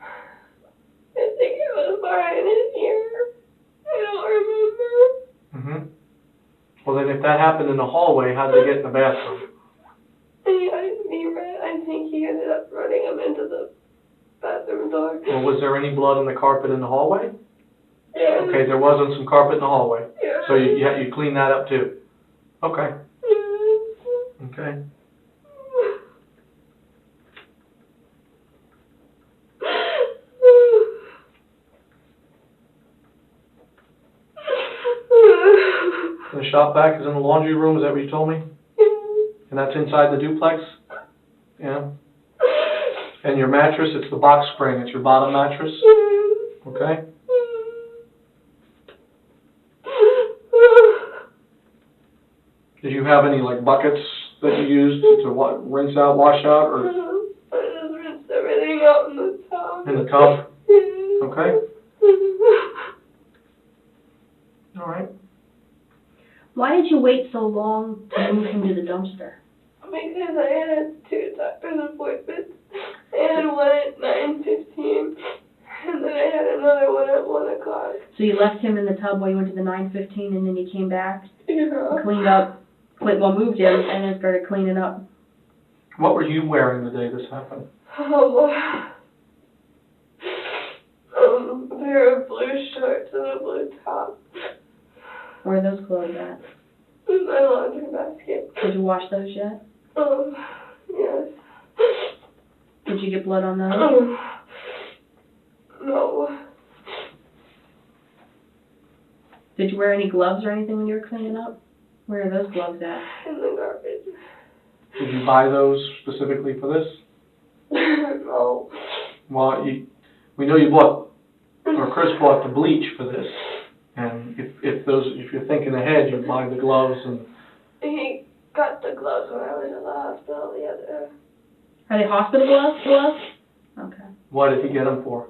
I think it was behind his ear. I don't remember. Mm-hmm. Well, then if that happened in the hallway, how did they get in the bathroom? I think he ended up running him into the bathroom door. Well, was there any blood on the carpet in the hallway? Yeah. Okay, there was on some carpet in the hallway. Yeah. So you cleaned that up too? Okay. Okay. the shop vac is in the laundry room, is that what you told me? And that's inside the duplex? Yeah? And your mattress, it's the box spring, it's your bottom mattress? Okay? Did you have any, like, buckets that you used to rinse out, wash out, or? I just rinsed everything out in the tub. In the tub? Okay. All right. Why did you wait so long to move him to the dumpster? Because I had 2 doctor's appointments. I had one at 9:15, and then I had another one at 1 o'clock. So you left him in the tub while you went to the 9:15, and then you came back, Yeah. cleaned up, moved him, and then started cleaning up. What were you wearing the day this happened? A pair of blue shorts and a blue top. Where are those clothes at? In my laundry basket. Did you wash those yet? Yes. Did you get blood on those? No. Did you wear any gloves or anything when you were cleaning up? Where are those gloves at? In the garbage. Did you buy those specifically for this? No. Well, we know you bought, or Chris bought the bleach for this. And if you're thinking ahead, you buy the gloves and. He got the gloves when I was in the hospital the other. Are they hospital gloves? Okay. What did he get them for?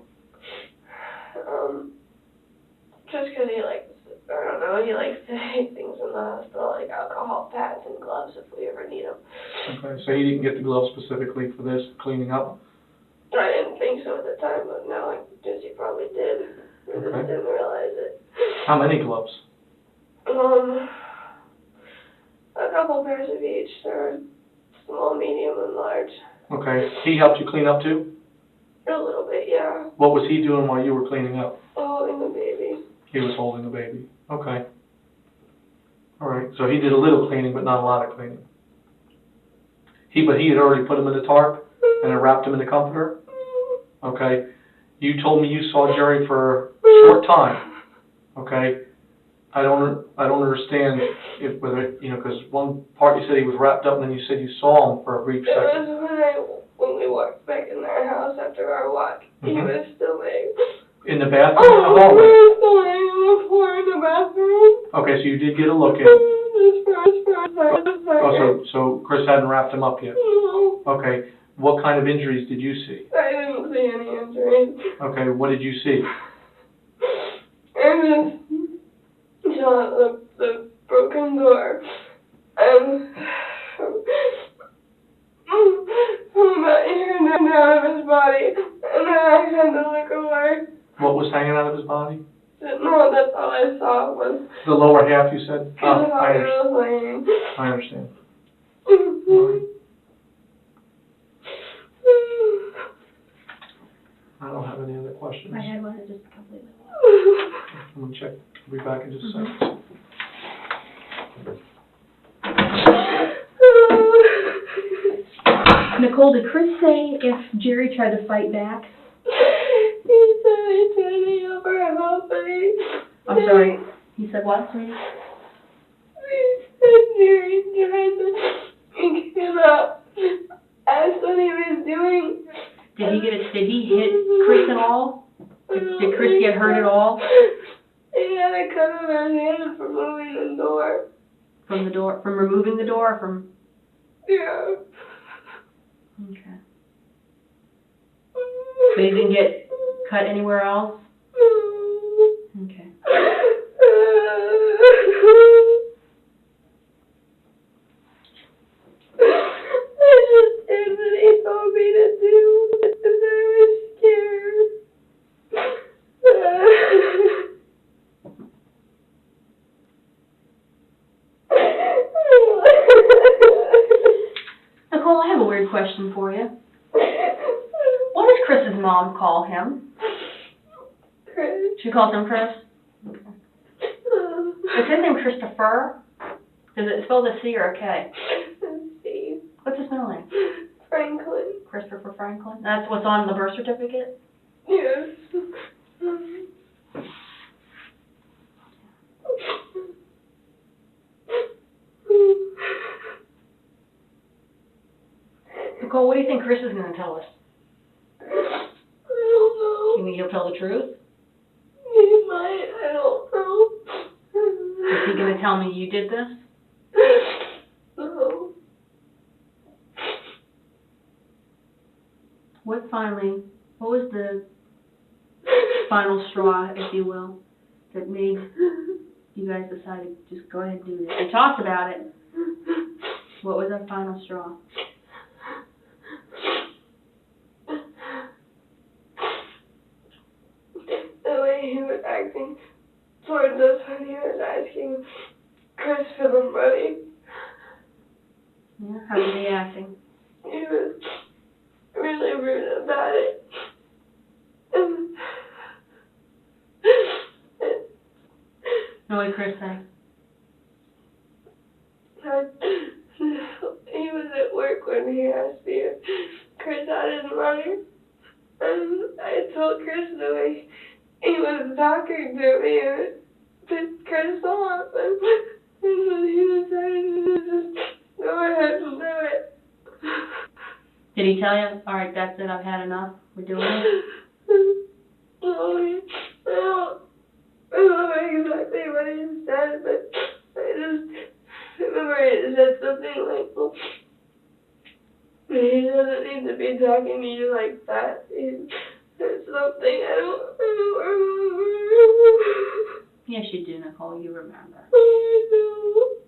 Just because he likes, I don't know, he likes to take things in the hospital, like alcohol pads and gloves if we ever need them. Okay, so he didn't get the gloves specifically for this, cleaning up? I didn't think so at the time, but now I guess he probably did. I just Okay. didn't realize it. How many gloves? A couple pairs of each. They're small, medium, and large. Okay, he helped you clean up too? A little bit, yeah. What was he doing while you were cleaning up? Holding the baby. He was holding the baby. Okay. All right, so he did a little cleaning, but not a lot of cleaning. But he had already put him in the tarp and had wrapped him in the comforter? Okay. You told me you saw Gerry for a short time. Okay. I don't understand whether, because one part you said he was wrapped up and then you said you saw him for a brief It second. was when we walked back in their house after our walk. He was still laying. In the bathroom or in the He hallway? was still laying on the floor in the bathroom. Okay, so you did get a look in. Just for a second. Oh, so Chris hadn't wrapped him up yet? No. Okay. What kind of injuries did you see? I didn't see any injuries. Okay, what did you see? I just saw the broken door. And about here and then out of his body. And then I had to look away. What was hanging out of his body? No, that's all I saw was The lower half, you said? how he was laying. I understand. I don't have any other questions. I had one that just completely. I'm gonna check. I'll be back in just a second. Nicole, did Chris say if Gerry tried to fight back? He said he tried to help her help me. I'm sorry. He said what, sweetie? He said Gerry tried to get up. Asked what he was doing. Did he hit Chris at all? Did Chris get hurt at all? He had a cut on his hand from moving the door. From removing the door, or from? Yeah. Okay. So he didn't get cut anywhere else? Okay. I just did what he told me to do, and I was scared. Nicole, I have a weird question for you. What does Chris's mom call him? Chris. She calls him Chris? Is his name Christopher? Does it spell a C or a K? Steve. What's his middle name? Franklin. Christopher Franklin? That's what's on the birth certificate? Yes. Nicole, what do you think Chris is going to tell us? I don't know. You think he'll tell the truth? He might, I don't know. Is he going to tell me you did this? No. What was the final straw, if you will, that made you guys decide to just go ahead and do this? We talked about it. What was that final straw? The way he was acting towards us when he was asking Chris for the money. Yeah, how was he acting? He was really rude about it. No, what did Chris say? He was at work when he asked me if Chris had his money. And I told Chris the way he was talking to me, and it pissed Chris off. And he decided to just go ahead and do it. Did he tell you, all right, that's it, I've had enough, we're doing it? No, I don't know exactly what he said, but I just remember he said something like, well, he doesn't need to be talking to you like that. He said something, I don't remember. Yes, you do, Nicole, you remember. I know.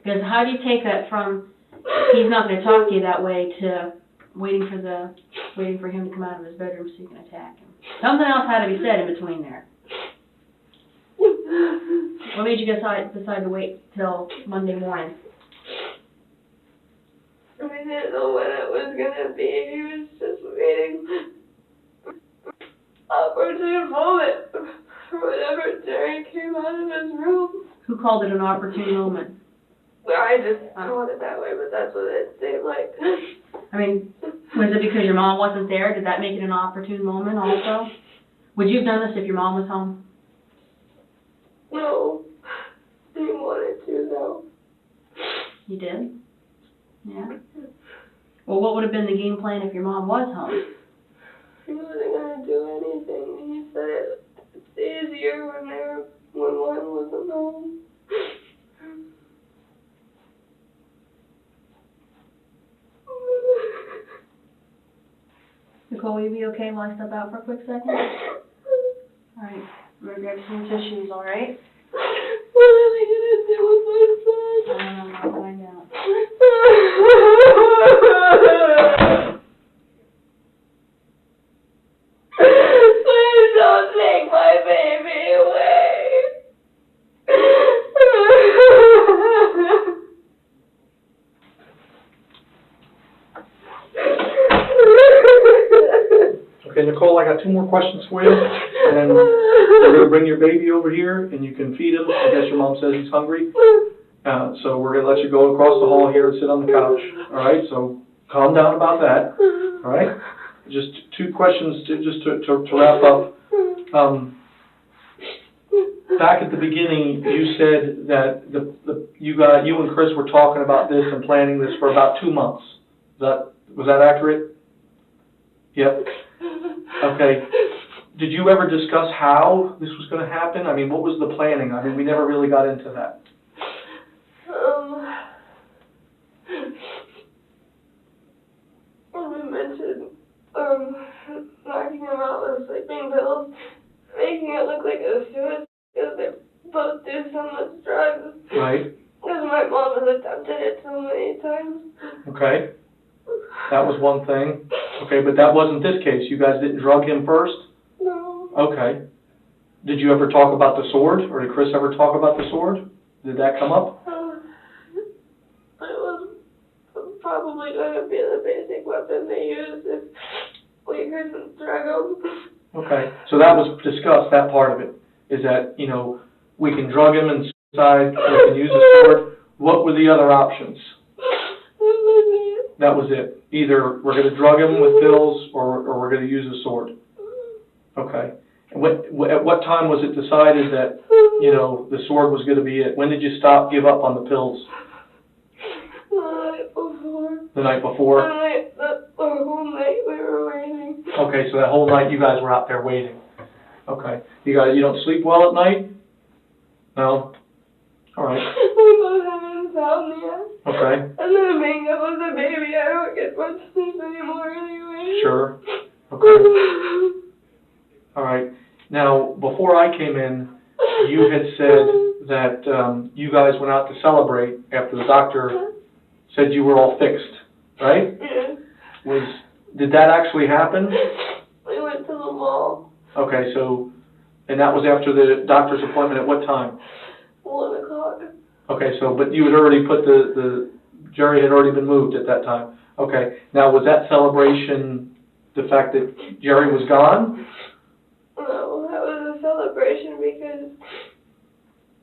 Because how do you take that from, he's not going to talk to you that way, to waiting for him to come out of his bedroom so you can attack him? Something else had to be said in between there. What made you decide to wait till Monday morning? I didn't know when it was gonna be. He was just waiting for opportune moment for whenever Gerry came out of his room. Who called it an opportune moment? I just called it that way, but that's what it seemed like. I mean, was it because your mom wasn't there? Did that make it an opportune moment also? Would you have done this if your mom was home? No, he wanted to though. You did? Yeah. Well, what would have been the game plan if your mom was home? He wasn't gonna do anything. He said it's easier when one wasn't home. Nicole, will you be okay while I step out for a quick second? Alright, I'm gonna grab some tissues, alright? What are they gonna do with my son? I don't know, I'll find out. Please don't take my baby away. Okay, Nicole, I got 2 more questions for you, and we're gonna bring your baby over here, and you can feed him. I guess your mom says he's hungry. So we're gonna let you go across the hall here and sit on the couch, all right? So calm down about that, all right? Just 2 questions to wrap up. Back at the beginning, you said that you and Chris were talking about this and planning this for about 2 months. Was that accurate? Yep. Okay. Did you ever discuss how this was going to happen? I mean, what was the planning? I mean, we never really got into that. We mentioned knocking him out with sleeping pills, making it look like a suicide because they both do so much drugs. Right. Because my mom has attempted it so many times. Okay. That was one thing. Okay, but that wasn't this case. You guys didn't drug him first? No. Okay. Did you ever talk about the sword, or did Chris ever talk about the sword? Did that come up? It was probably going to be the basic weapon they used if we couldn't drug him. Okay, so that was discussed, that part of it, is that, you know, we can drug him and suicide, we can use a sword. What were the other options? That was it. Either we're going to drug him with pills, or we're going to use a sword. Okay. And at what time was it decided that, you know, the sword was going to be it? When did you give up on the pills? The night before. The The night before? The whole night we were waiting. Okay, so that whole night you guys were out there waiting. Okay. You don't sleep well at night? No? All right. We both have insomnia. Okay. And then being up with the baby, I don't get much sleep anymore anyway. Sure. Okay. All right. Now, before I came in, you had said that you guys went out to celebrate after the doctor said you were all fixed, right? Yeah. Did that actually happen? We went to the mall. Okay, so, and that was after the doctor's appointment at what time? 1 o'clock. Okay, so, but you had already put Gerry had already been moved at that time. Okay, now was that celebration the fact that Gerry was gone? No, that was a celebration because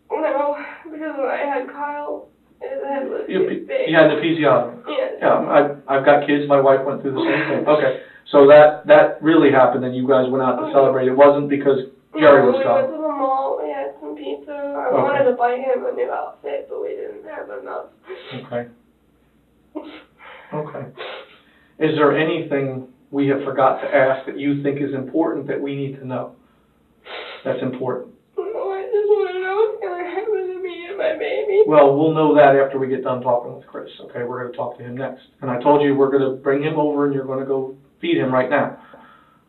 when I had Kyle, his head was too big. You had an episiotomy? Yes. Yeah, I've got kids, my wife went through the same thing. Okay, so that really happened and you guys went out to celebrate. It wasn't because Gerry was We gone? went to the mall, we had some pizza. I wanted to buy him a new outfit, but we didn't have enough. Okay. Okay. Is there anything we have forgot to ask that you think is important that we need to know? That's important. No, I just want to know what's going to happen to me and my baby. Well, we'll know that after we get done talking with Chris, okay? We're going to talk to him next. And I told you we're going to bring him over and you're going to go feed him right now,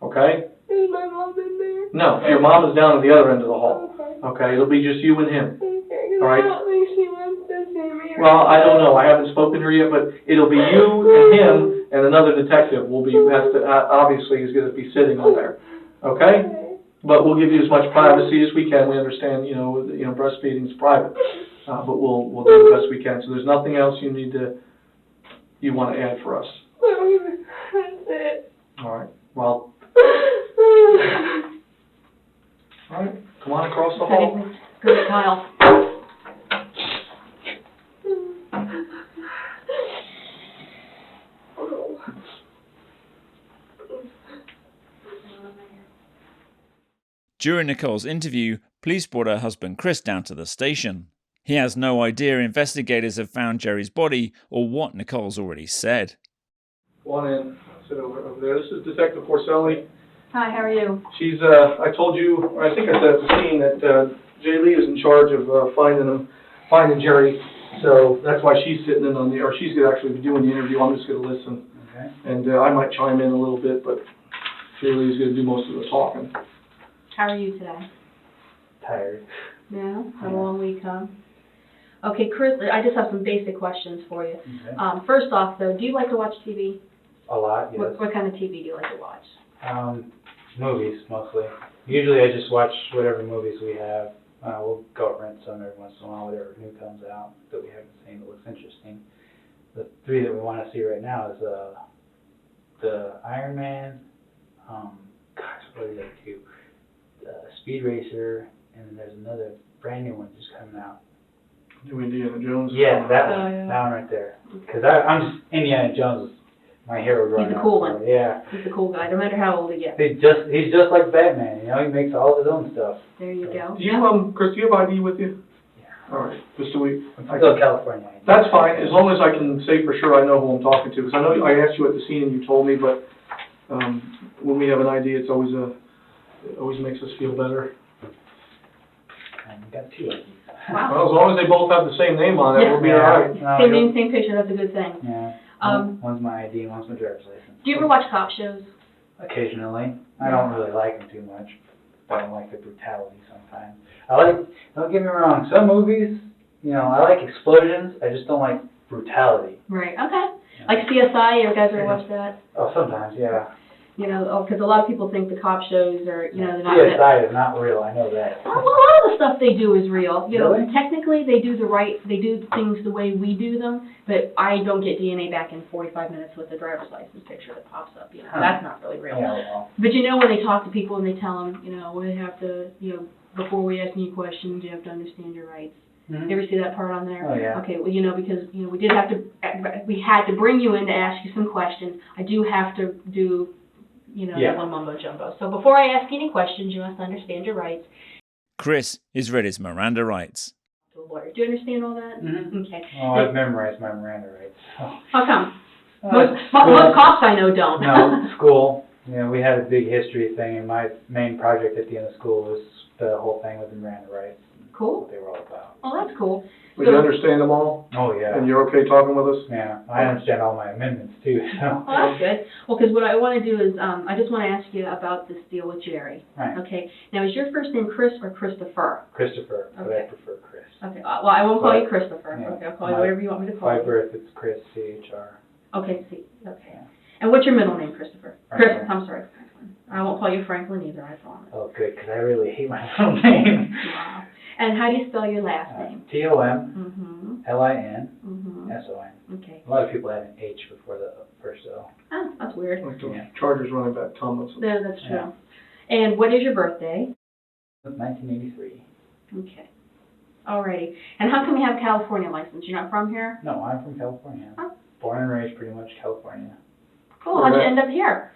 okay? Is my mom in there? No, your mom is down at the other end of the hall, Okay. okay? It'll be just you and him. Okay, All right. I don't think she wants to see me. Well, I don't know. I haven't spoken to her yet, but it'll be you and him and another detective obviously is going to be sitting on there, okay? But we'll give you as much privacy as we can. We understand, breastfeeding is private, but we'll do the best we can. So there's nothing else you want to add for us. That's it. All right. Well, all right. Come on across the hall. Go to Kyle. During Nicole's interview, police brought her husband Chris down to the station. He has no idea investigators have found Gerry's body or what Nicole's already said. Go on in. Sit over there. This is Detective Porcelli. Hi, how are you? She's, I told you, or I think I said at the scene that Jay Lee is in charge of finding Gerry. So that's why she's sitting in on or she's going to actually be doing the interview. I'm just going to listen. Okay. And I might chime in a little bit, but Jay Lee is going to do most of the talking. How are you today? Tired. Yeah? Had a long week, huh? Okay, Chris, I just have some basic questions for you. Okay. First off, though, do you like to watch TV? A lot, yes. What kind of TV do you like to watch? Movies, mostly. Usually I just watch whatever movies we have. We'll go rent some every once in a while, whatever new comes out that we haven't seen that looks interesting. The 3 that we want to see right now is the Iron Man, what are the other 2? The Speed Racer, and then there's another brand new one just coming out. New Indiana Jones. Yeah, that one. Oh, yeah. That one right there. Because I'm just, Indiana Jones is my hero growing up. He's a cool one. Yeah. He's a cool guy, no matter how old he gets. He's just like Batman, he makes all his own stuff. There you go. Do you, Chris, do you have ID with you? Yeah. All right, just so we... I'm still California. That's fine, as long as I can say for sure I know who I'm talking to, because I know I asked you at the scene and you told me, but when we have an ID, it always makes us feel better. And we got 2 IDs. Wow. Well, as long as they both have the same name on it, we'll be all right. Same name, same picture, that's a good thing. Yeah. One's my ID and one's my driver's license. Do you ever watch cop shows? Occasionally. I don't really like them too much. I don't like the brutality sometimes. Don't get me wrong, some movies, I like explosions, I just don't like brutality. Right, okay. Like CSI, you guys ever watch that? Oh, sometimes, yeah. Because a lot of people think the cop shows are, they're not... CSI is not real, I know that. Well, a lot of the stuff they do is real. Really? Technically, they do things the way we do them, but I don't get DNA back in 45 minutes with a driver's license picture that pops up. That's not really real. Yeah, well. But when they talk to people and they tell them, we have to, before we ask you questions, you have to understand your rights. Mm-hmm. You ever see that part on there? Oh, yeah. Okay, well, because, we had to bring you in to ask you some questions. I do have to do, that one mumbo jumbo. So before I ask any questions, you must understand your rights. Chris is read his Miranda rights. To a lawyer. Do you understand all that? Mm-hmm. Okay. Well, I've memorized my Miranda rights. So. How come? Most School. cops I know don't. No, school. You know, we had a big history thing, and my main project at the end of school was the whole thing with the Miranda rights. Cool. What they were all about. Oh, that's cool. Would you understand them all? Oh, yeah. And you're okay talking with us? Yeah, I understand all my amendments too, so. Oh, that's good. Well, because what I want to do is, I just want to ask you about this deal with Gerry. Right. Okay. Now, is your first name Chris or Christopher? Christopher, but I Okay. prefer Chris. Okay. Well, I won't call But- you Christopher. yeah. Okay. I'll call you whatever you want me to call By you. birth, it's Chris, C-H-R. Okay. See. Okay. Yeah. And what's your middle name, Christopher? Chris. Franklin. I'm sorry, Franklin. I won't call you Franklin either. I promise. Oh, good, because I really hate my middle name. Wow. And how do you spell your last name? T-O-M-L-I-N-S-O-N. Mm-hmm. Okay. A lot of people have an H before the first O. Oh, that's weird. Like the Yeah. Chargers running back Tomlinson. No, that's true. Yeah. And what is your birthday? 1983. Okay. Alrighty. And how come you have a California license? You're not from here? No, I'm from California. Oh. Born and raised pretty much California. Cool. How'd you end up here?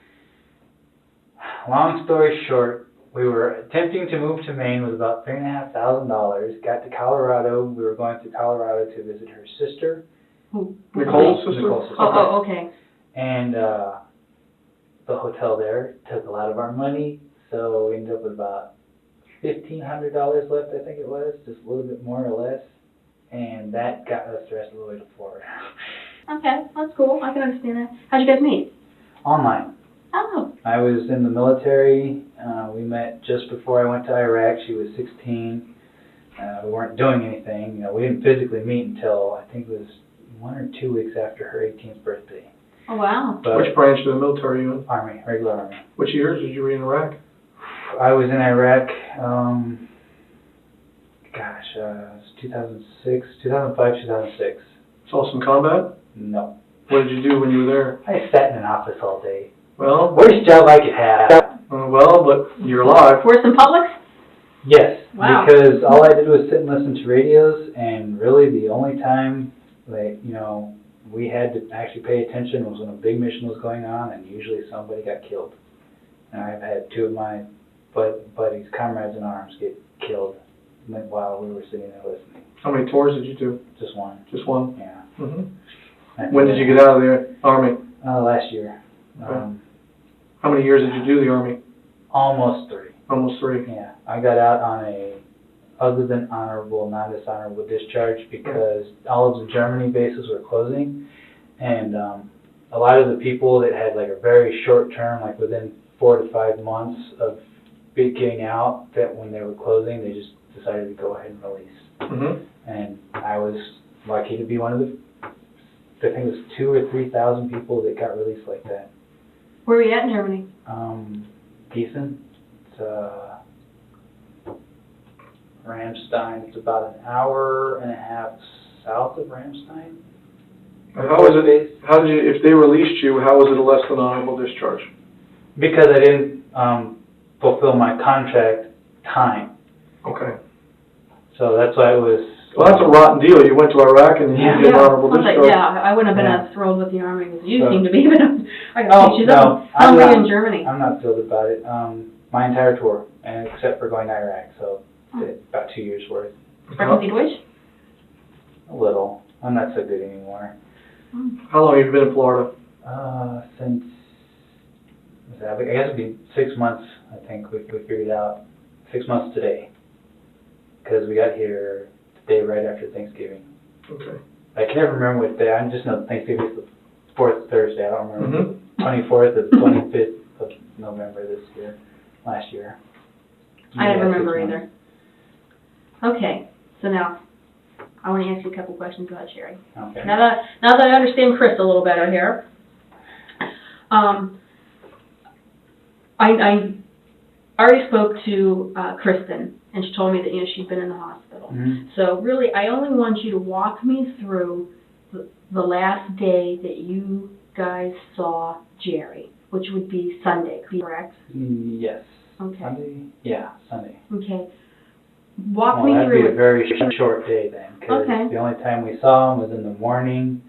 Long story short, we were attempting to move to Maine with about $3,500. Got to Colorado. We were going through Colorado to visit her sister. Who? Nicole's sister? Nicole's sister. Oh, okay. And the hotel there took a lot of our money, so we ended up with about $1,500 left, I think it was, just a little bit more or less. And that got us the rest of the way to Florida. Okay, that's cool. I can understand that. How'd you guys meet? Online. Oh, I was in the military. We met just before I went to Iraq. She was 16. We weren't doing anything. You know, we didn't physically meet until I think it was 1 or 2 weeks after her 18th birthday. oh wow. But Which branch of the military are you in? Army, regular Army. Which years did you read in Iraq? I was in Iraq, it was 2006, 2005, 2006. Saw some combat? No. What did you do when you were there? I sat in an office all day. Well, Worst job I could have. but you're alive. Worse than Publix? Yes, Wow. because all I did was sit and listen to radios, and really the only time that, you know, we had to actually pay attention was when a big mission was going on, and usually somebody got killed. And I've had 2 of my buddies, comrades in arms, get killed while we were sitting there listening. How many tours did you do? Just one. Just one? Yeah. Mm-hmm. When did you get out of the Army? Last year. Okay. How many years did you do the Army? Almost 3. Almost 3. Yeah. I got out on a other than honorable, non-dishonorable discharge because all of the Germany bases were closing, and a lot of the people that had like a very short term, like within 4 to 5 months of getting out, that when they were closing, they just decided to go ahead and release. Mm-hmm. And I was lucky to be one of the, I think it was 2,000 or 3,000 people that got released like that. Where were you at in Germany? Gießen. It's Ramstein. It's about an hour and a half south of Ramstein. How was it? How did you? If they released you, how was it a less than honorable discharge? Because I didn't fulfill my contract time. Okay. So that's why it was. Well, that's a rotten deal. You went to Iraq and you didn't get an honorable I was like, discharge. yeah, I wouldn't have been Yeah. as thrilled with the Army as you So- seem to be, but I got Oh, to teach you no, something. How I'm long were you not- in Germany? I'm not thrilled about it. My entire tour, and except for going to Iraq, so about 2 years worth. Sprechen Sie Deutsch? A little. I'm not so good anymore. How long have you been in Florida? Since, I guess it'd be 6 months, I think we figured out. 6 months today. Because we got here the day right after Thanksgiving. Okay. I can never remember what day, I just know Thanksgiving is the 4th Thursday, I don't remember. Mm-hmm. 24th or 25th of November last year. I don't Yeah, remember 6 either. Okay, so now, I want to ask you a couple questions about Gerry. months. Okay. Now that I understand Chris a little better here, I already spoke to Kristan, and she told me that, you know, she'd been in the hospital. Mhm. So really, I only want you to walk me through the last day that you guys saw Gerry, which would be Sunday, correct? Yes. Okay. Sunday? Yeah, Sunday. Okay. Walk Well, me that'd through be a it. very short day then, because Okay. the only time we saw him was in the morning.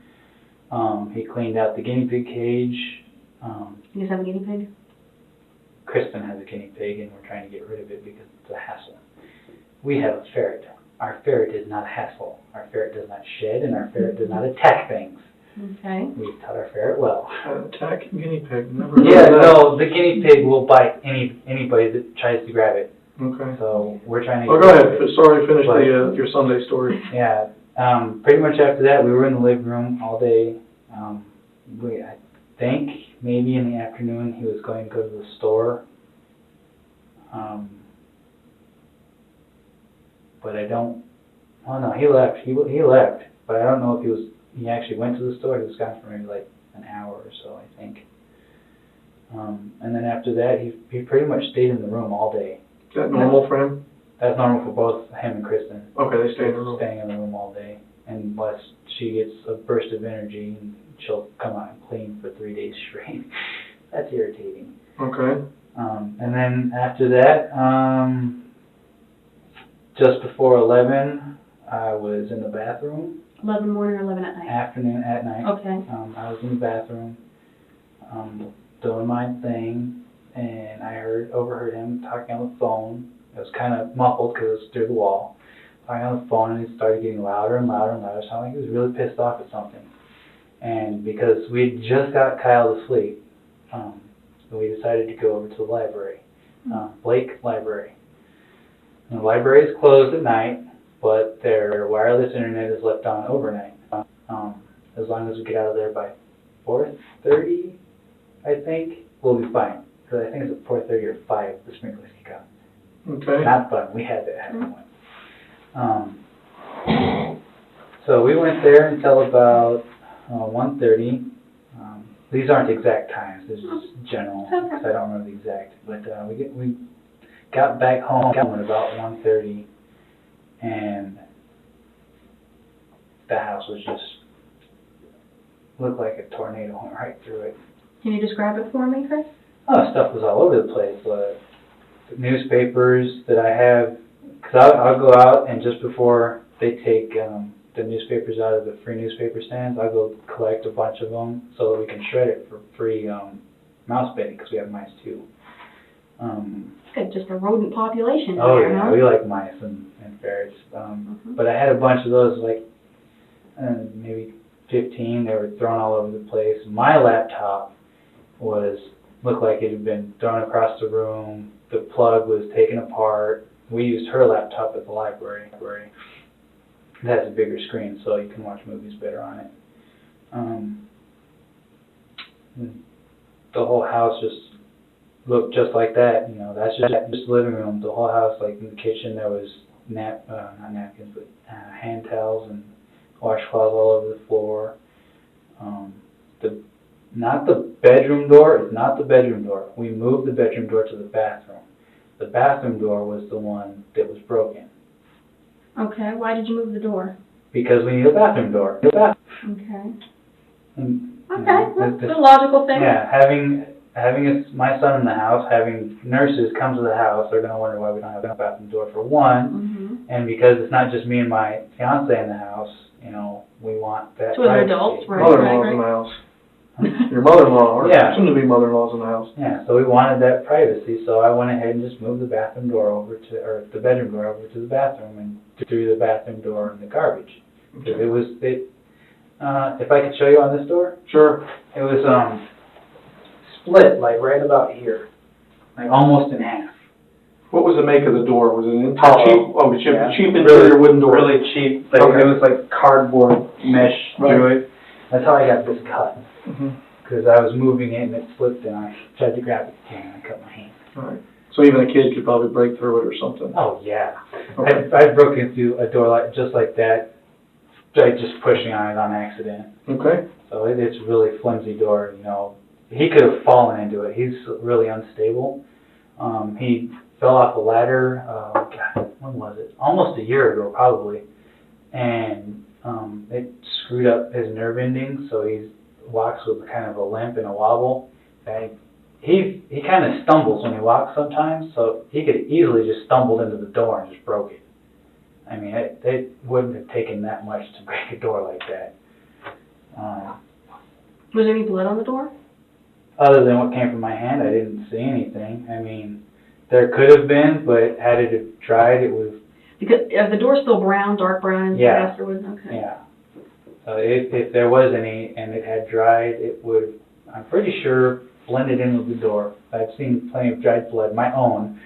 He cleaned out the guinea pig cage. You guys have a guinea pig? Kristan has a guinea pig, and we're trying to get rid of it because it's a hassle. We have a ferret. Our ferret is not a hassle. Our ferret does not shed, and our ferret does not attack things. Okay. We taught our ferret well. Attacking guinea pig, never Yeah, heard of that. no, the guinea pig will bite anybody that tries to grab it. Okay. So we're trying to. Oh, go ahead, sorry, finish your Sunday story. Yeah, pretty much after that, we were in the living room all day. I think maybe in the afternoon he was going to go to the store. But I don't, oh no, he left. He left, but I don't know if he actually went to the store. He was gone for maybe like an hour or so, I think. And then after that, he pretty much stayed in the room all day. Is that normal for him? That's normal for both him and Kristan. Okay, they stay in the room. Staying in the room all day, unless she gets a burst of energy and she'll come out and clean for 3 days straight. That's irritating. Okay. And then after that, just before 11, I was in the bathroom. 11 morning or 11 at night? Afternoon, at night. Okay. I was in the bathroom, doing my thing, and I overheard him talking on the phone. It was kind of muffled because it was through the wall. Talking on the phone, and he started getting louder and louder and louder, sounding like he was really pissed off at something. And because we just got Kyle to sleep, we decided to go over to the library, Blake Library. And the library is closed at night, but their wireless internet is left on overnight. As long as we get out of there by 4:30, I think, we'll be fine. Because I think it's at 4:30 or 5 the sprinklers kick on. Okay. Not fun. We had to have one. So we went there until about 1:30. These aren't exact times. This is just general. Okay. So I don't remember the exact. But we got back home at about 1:30, and the house was just looked like a tornado went right through it. Can you describe it for me, Chris? Oh, stuff was all over the place. The newspapers that I have, because I'll go out and just before they take the newspapers out of the free newspaper stands, I'll go collect a bunch of them so that we can shred it for free mouse bedding, because we have mice too. Good, just a rodent population Oh there, yeah, huh? we like mice and ferrets. But I had a bunch of those, like maybe 15. They were thrown all over the place. My laptop looked like it had been thrown across the room. The plug was taken apart. We used her laptop at the library. It has a bigger screen, so you can watch movies better on it. The whole house just looked just like that. You know, that's just the living room. The whole house, like in the kitchen, there was not napkins, but hand towels and washcloths all over the floor. Not the bedroom door. It's not the bedroom door. We moved the bedroom door to the bathroom. The bathroom door was the one that was broken. Okay, why did you move the door? Because we need a bathroom door. Okay. And, Okay, that's a logical thing. Yeah, having my son in the house, having nurses come to the house, they're going to wonder why we don't have a bathroom door for one. And because it's not just me and my fiance in the house, you know, we want that. Two other adults, right? Mother-in-law's in the house. Your mother-in-law, or Yeah. soon to be mother-in-law's in the house. Yeah, so we wanted that privacy, so I went ahead and just moved the bathroom door over to, or the bedroom door over to the bathroom and threw the bathroom door in the garbage. Because if I could show you on this door, Sure. it was split like right about here, like almost in half. What was the make of the door? Was it an Hollow. cheap interior wooden door? Really cheap, like Okay. it was like cardboard mesh through Right. it. That's how I got this cut. Mm-hmm. Because I was moving it and it slipped and I tried to grab it and I cut my hand. All right. So even a kid could probably break through it or something. Oh yeah, Okay. I've broken through a door just like that, like just pushing on it on accident. Okay. So it's a really flimsy door. You know, he could have fallen into it. He's really unstable. He fell off a ladder. God, when was it? Almost a year ago, probably, and it screwed up his nerve endings. So he walks with kind of a limp and a wobble. And he kind of stumbles when he walks sometimes, so he could easily just stumbled into the door and just broke it. I mean, it wouldn't have taken that much to break a door like that. Was there any blood on the door? Other than what came from my hand, I didn't see anything. I mean, there could have been, but had it have tried, it would have... Because the door's still brown, dark brown, Yeah. afterwards? Okay. Yeah. If there was any and it had dried, it would, I'm pretty sure, blended in with the door. I've seen plenty of dried blood, my own,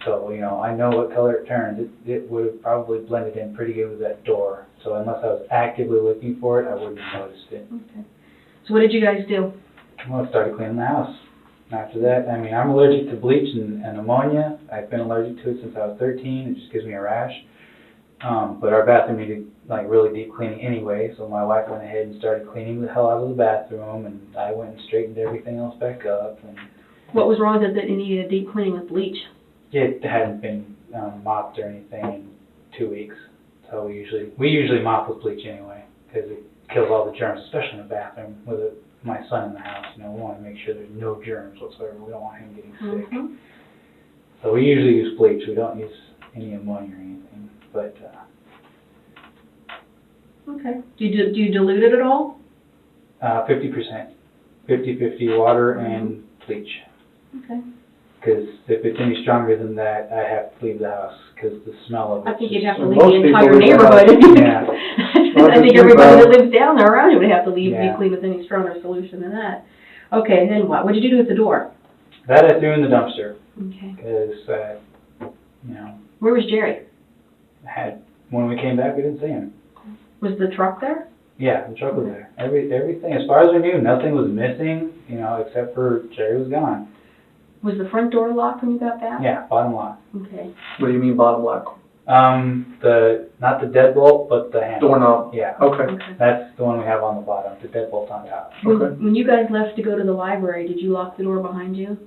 so, you know, I know what color it turns. It would have probably blended in pretty good with that door. So unless I was actively looking for it, I wouldn't have noticed it. Okay. So what did you guys do? Well, I started cleaning the house. After that, I mean, I'm allergic to bleach and ammonia. I've been allergic to it since I was 13. It just gives me a rash. But our bathroom needed, like, really deep cleaning anyway, so my wife went ahead and started cleaning the hell out of the bathroom, and I went and straightened everything else back up. And What was wrong with it that it needed a deep cleaning with bleach? it hadn't been mopped or anything in 2 weeks. So we usually mop with bleach anyway, because it kills all the germs, especially in the bathroom with my son in the house. You know, we want to make sure there's no germs whatsoever. We don't want him getting sick. So we usually use bleach. We don't use any ammonia or anything. But Okay. Do you dilute it at all? 50%, 50-50 water and bleach. Okay. Because if it's any stronger than that, I have to leave the house because the smell of it. I think you'd have to So leave most the people entire leave the neighborhood. Yeah. I think everybody that lives down there around you would have to leave Yeah. deep clean with any stronger solution than that. Okay, and then what? What did you do with the door? That I threw in the dumpster Okay. because, you know, Where was Jerry? when we came back, we didn't see him. Was the truck there? Yeah, the truck was there. Everything, as far as we knew, nothing was missing, you know, except for Jerry was gone. Was the front door locked when you got back? Yeah, bottom lock. Okay. What do you mean bottom lock? Not the deadbolt, but the handle. Doorknob? Yeah, Okay. Okay. that's the one we have on the bottom, the deadbolt's on top. Okay. When you guys left to go to the library, did you lock the door behind you?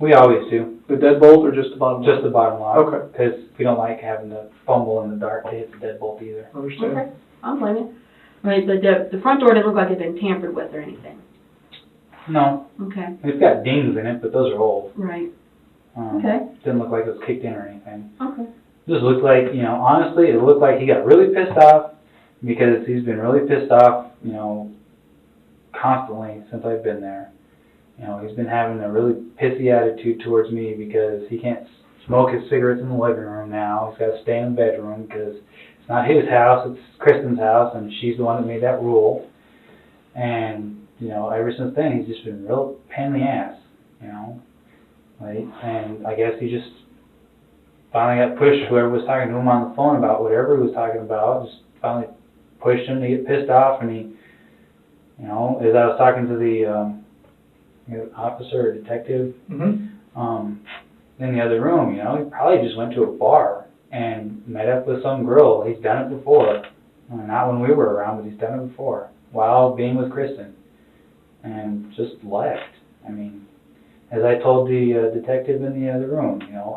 We always do, The deadbolt or just the bottom lock? just the bottom lock. Okay. Because we don't like having to fumble in the dark to hit the deadbolt either. Understand. Okay, I'll blame you. Right, but the front door didn't look like it had been tampered with or anything. No, Okay, it's got dings in it, but those are old. right, Okay. Didn't look like it was kicked in or anything. okay. Just looked like, you know, honestly, it looked like he got really pissed off because he's been really pissed off, you know, constantly since I've been there. You know, he's been having a really pissy attitude towards me because he can't smoke his cigarettes in the living room now. He's got to stay in the bedroom because it's not his house, it's Kristen's house, and she's the one that made that rule. And, you know, ever since then, he's just been real pain in the ass, you know. Like, and I guess he just finally got pushed. Whoever was talking to him on the phone about whatever he was talking about, just finally pushed him to get pissed off. And he, you know, as I was talking to the officer or detective in the other room, you know, he probably just went to a bar and met up with some girl. He's done it before. Not when we were around, but he's done it before while being with Kristen. And just left. I mean, as I told the detective in the other room, you know,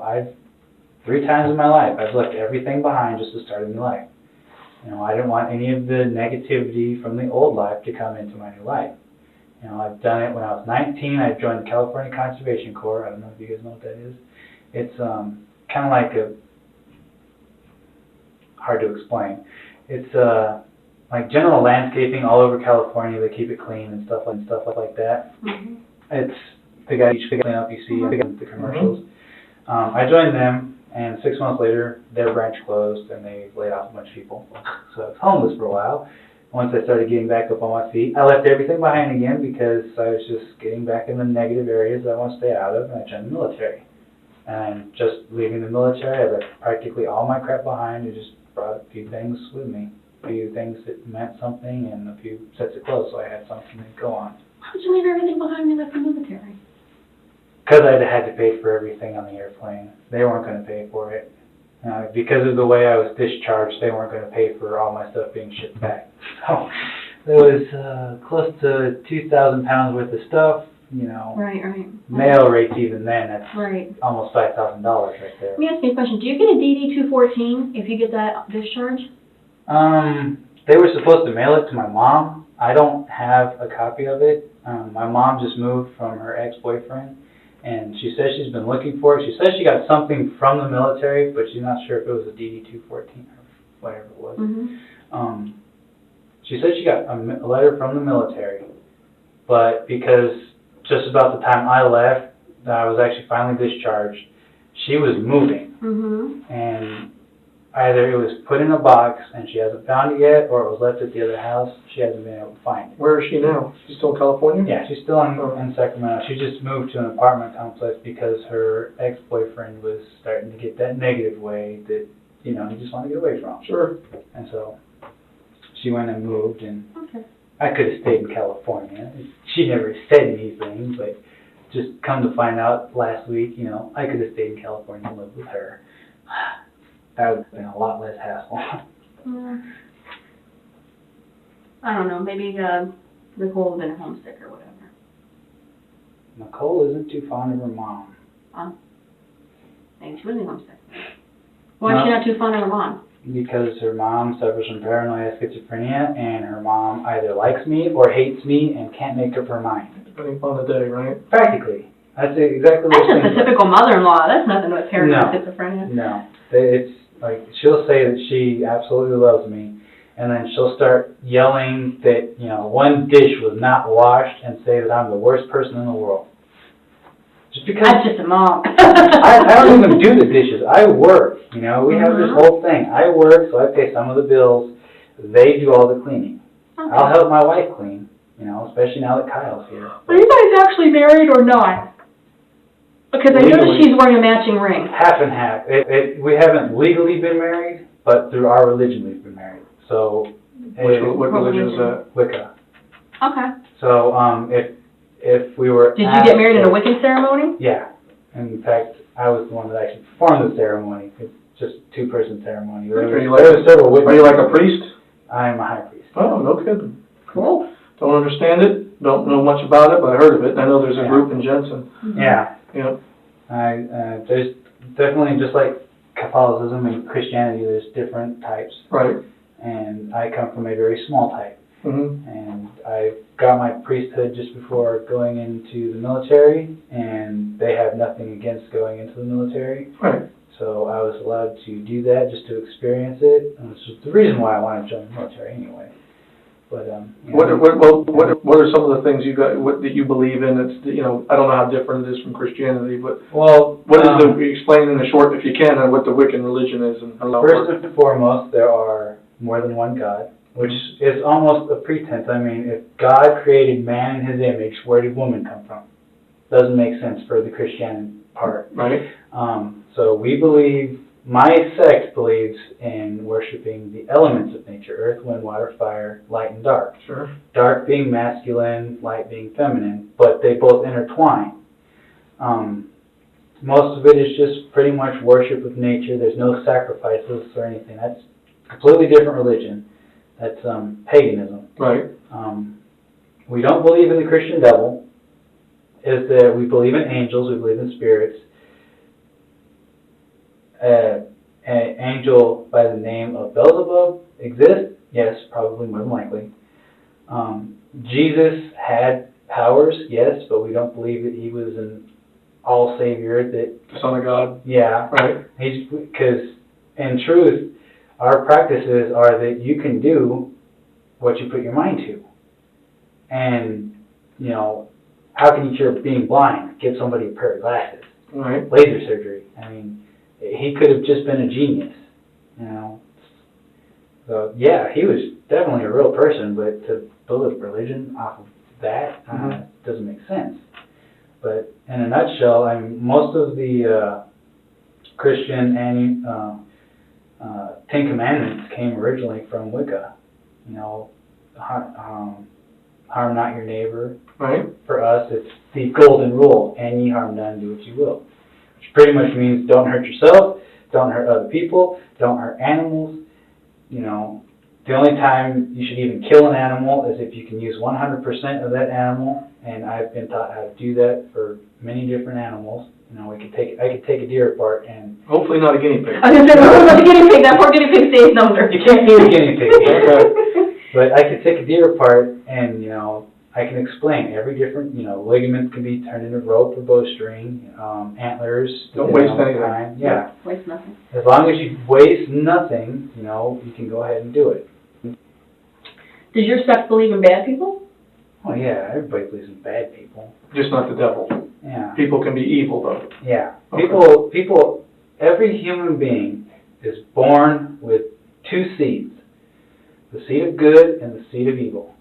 3 times in my life, I've left everything behind just to start a new life. You know, I didn't want any of the negativity from the old life to come into my new life. You know, I've done it when I was 19. I joined the California Conservation Corps. I don't know if you guys know what that is. It's kind of like hard to explain. It's like general landscaping all over California. They keep it clean and stuff like that. It's the guy each clean up you see in the commercials. I joined them, and 6 months later, their branch closed, and they laid off a bunch of people. So I was homeless for a while. Once I started getting back up on my feet, I left everything behind again because I was just getting back in the negative areas I want to stay out of, and I joined the military. And just leaving the military, I left practically all my crap behind and just brought a few things with me. A few things that meant something and a few sets of clothes, so I had something to go on. How did you leave everything behind when you left the military? Because I had to pay for everything on the airplane. They weren't going to pay for it. Because of the way I was discharged, they weren't going to pay for all my stuff being shipped back. So there was close to 2,000 pounds worth of stuff, you know. Right. Mail rates even then, that's Right. almost $5,000 right there. Let me ask you a question. Do you get a DD-214 if you get that discharge? They were supposed to mail it to my mom. I don't have a copy of it. My mom just moved from her ex-boyfriend, and she says she's been looking for it. She says she got something from the military, but she's not sure if it was a DD-214 or whatever it was. She said she got a letter from the military, but because just about the time I left, I was actually finally discharged, she was moving, and either it was put in a box and she hasn't found it yet, or it was left at the other house, she hasn't been able to find it. Where is she now? She's still in California? Yeah, she's still in Sacramento. She just moved to an apartment complex because her ex-boyfriend was starting to get that negative way that, you know, you just want to get away from. Sure. And so she went and moved, and Okay. I could have stayed in California. She never said anything, but just come to find out last week, you know, I could have stayed in California and lived with her. That would have been a lot less hassle. I don't know, maybe, Nicole would have been homesick or whatever. Nicole isn't too fond of her mom. Maybe she wasn't homesick. Why is she not too fond of her mom? Because her mom suffers from paranoia schizophrenia, and her mom either likes me or hates me and can't make up her mind. Depending upon the day, right? Practically. That's exactly what That's it just a seems like. typical mother-in-law, that's nothing but paranoid No. schizophrenia. No. It's like, she'll say that she absolutely loves me, and then she'll start yelling that, you know, one dish was not washed and say that I'm the worst person in the world. Just because That's just a mom. I don't even do the dishes. I work, you know, we have this whole thing. I work, so I pay some of the bills. They do all the cleaning. Okay. I'll help my wife clean, you know, especially now that Kyle's here. Are you guys actually married or not? Because I noticed Legally. she's wearing a matching ring. Half and half. We haven't legally been married, but through our religion we've been married. So, What religion is that? Wicca. Okay. So, if we were Did you get married in a Wiccan ceremony? Yeah. In fact, I was the one that actually performed the ceremony. It's just a two-person ceremony. There Are you was several Are you like a priest? I am a high priest. Oh, no kidding. Cool. Don't understand it, don't know much about it, but I heard of it. I know there's a group in Jensen. Yeah. Yeah. There's definitely, just like Catholicism and Christianity, there's different types. Right. And I come from a very small type. Mm-hmm. And I got my priesthood just before going into the military, and they have nothing against going into the military. Right. So I was allowed to do that just to experience it, and this was the reason why I wanted to join the military anyway. But you know, What are some of the things you got, that you believe in? It's, you know, I don't know how different it is from Christianity, but well, what is explain in a short, if you can, what the Wiccan religion is and how it works. first and foremost, there are more than one God, which is almost a pretense. I mean, if God created man in his image, where did woman come from? Doesn't make sense for the Christian part. Right. So we believe, my sect believes in worshiping the elements of nature: earth, wind, water, fire, light, and dark. Sure. Dark being masculine, light being feminine, but they both intertwine. Most of it is just pretty much worship of nature. There's no sacrifices or anything. That's a completely different religion. That's paganism. Right. We don't believe in the Christian devil. Is that we believe in angels, we believe in spirits. An angel by the name of Beelzebub exists? Yes, probably, more than likely. Jesus had powers, yes, but we don't believe that he was an all-savior. That The Son of God. Yeah, Right. because in truth, our practices are that you can do what you put your mind to. And, you know, how can you cure being blind? Give somebody a pair of glasses. Right. Laser surgery. I mean, he could have just been a genius, you know. So, yeah, he was definitely a real person, but to build a religion off of that doesn't make sense. But in a nutshell, I mean, most of the Christian and Ten Commandments came originally from Wicca. You know, harm not your neighbor. Right. For us, it's the golden rule: and ye harm none, do what you will. Which pretty much means don't hurt yourself, don't hurt other people, don't hurt animals. You know, the only time you should even kill an animal is if you can use 100% of that animal, and I've been taught how to do that for many different animals. You know, I could take a deer apart and... Hopefully not a guinea pig. I was gonna say, what about the guinea pig? That poor guinea pig stays under. You can't eat a guinea pig. But I could take a deer apart and, you know, I can explain every different, you know, ligaments can be turned into rope or bowstring, antlers. Don't waste anything. Kind. Yeah. Waste nothing. As long as you waste nothing, you know, you can go ahead and do it. Does your sect believe in bad people? Oh yeah, everybody believes in bad people. Just not the devil. Yeah. People can be evil though. Yeah. Okay. People, every human being is born with two seeds, the seed of good and the seed of evil.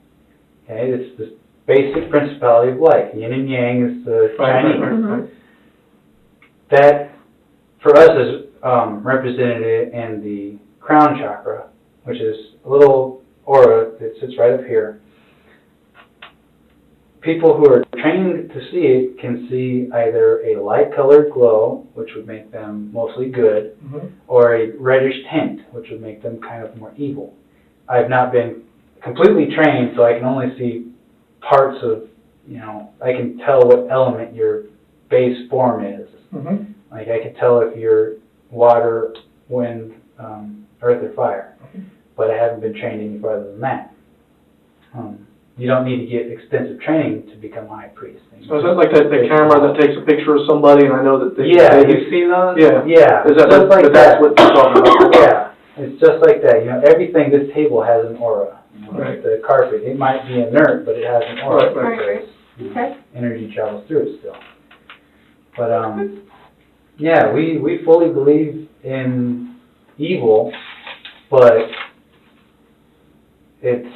Okay, it's the basic principality of life. Yin and yang is the Chinese. Right. That, for us, is represented in the crown chakra, which is a little aura that sits right up here. People who are trained to see it can see either a light-colored glow, which would make them mostly good, or a reddish tint, which would make them kind of more evil. I've not been completely trained, so I can only see parts of, I can tell what element your base form is. Like, I can tell if you're water, wind, earth, or fire, but I haven't been trained any farther than that. You don't need to get extensive training to become a high priest. So is that like the camera that takes a picture of somebody, and I know that they... Yeah, you've seen those? Yeah. Yeah. Is that just like that's what you're talking about? Yeah, it's just like that. Everything, this table has an aura. Right. The carpet, it might be inert, but it has an aura. Right. Okay. Energy travels through it still. But, yeah, we fully believe in evil, but it's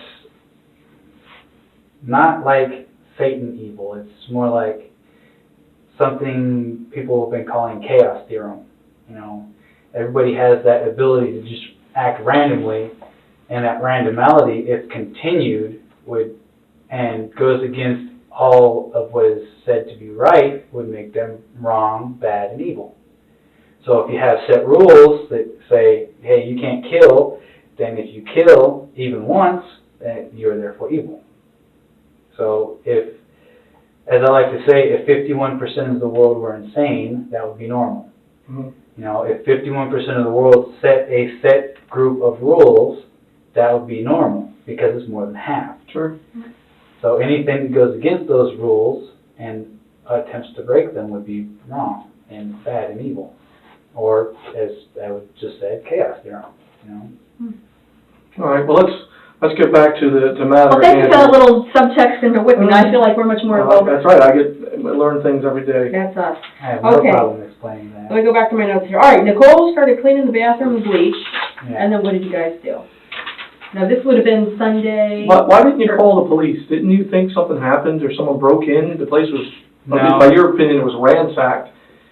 not like Satan evil. It's more like something people have been calling chaos theorem. Everybody has that ability to just act randomly, and that randomality, if continued, and goes against all of what is said to be right, would make them wrong, bad, and evil. So if you have set rules that say, hey, you can't kill, then if you kill even once, then you're therefore evil. So if, as I like to say, if 51% of the world were insane, that would be normal. If 51% of the world set a set group of rules, that would be normal, because it's more than half. Sure. So anything that goes against those rules and attempts to break them would be wrong and bad and evil. Or, as I would just say, chaos theorem. All right, well, let's get back to the matter. Well, thank you for that little subtext into Whitney. I feel like we're much more involved. That's right, I learn things every day. That's us. I have no Okay. problem explaining that. Let me go back to my notes here. All right, Nicole started cleaning the bathroom with bleach, Yeah. and then what did you guys do? Now, this would have been Sunday. Why didn't you call the police? Didn't you think something happened or someone broke in? The place was, No. by your opinion, it was ransacked,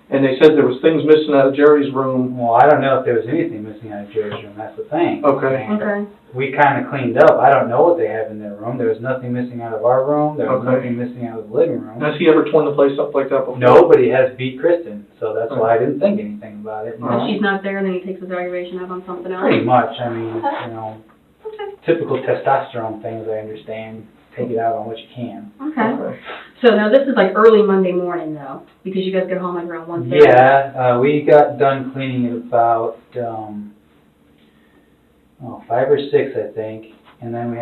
and they said there was things missing out of Jerry's room. Well, I don't know if there was anything missing out of Jerry's room. That's the thing. Okay. Okay. We kind of cleaned up. I don't know what they have in their room. There was nothing missing out of our room. There was Okay. nothing missing out of the living room. Has he ever torn the place up like that before? Nobody has beat Kristan, so that's why I didn't think anything about it. If she's not there, and then he takes his aggravation out on something else. Pretty much. I mean, typical testosterone things, I understand. Take it out on what you can. Okay. So now this is like early Monday morning, though, because you guys get home like around 1:30. Yeah, we got done cleaning at about 5 or 6, I think, and then we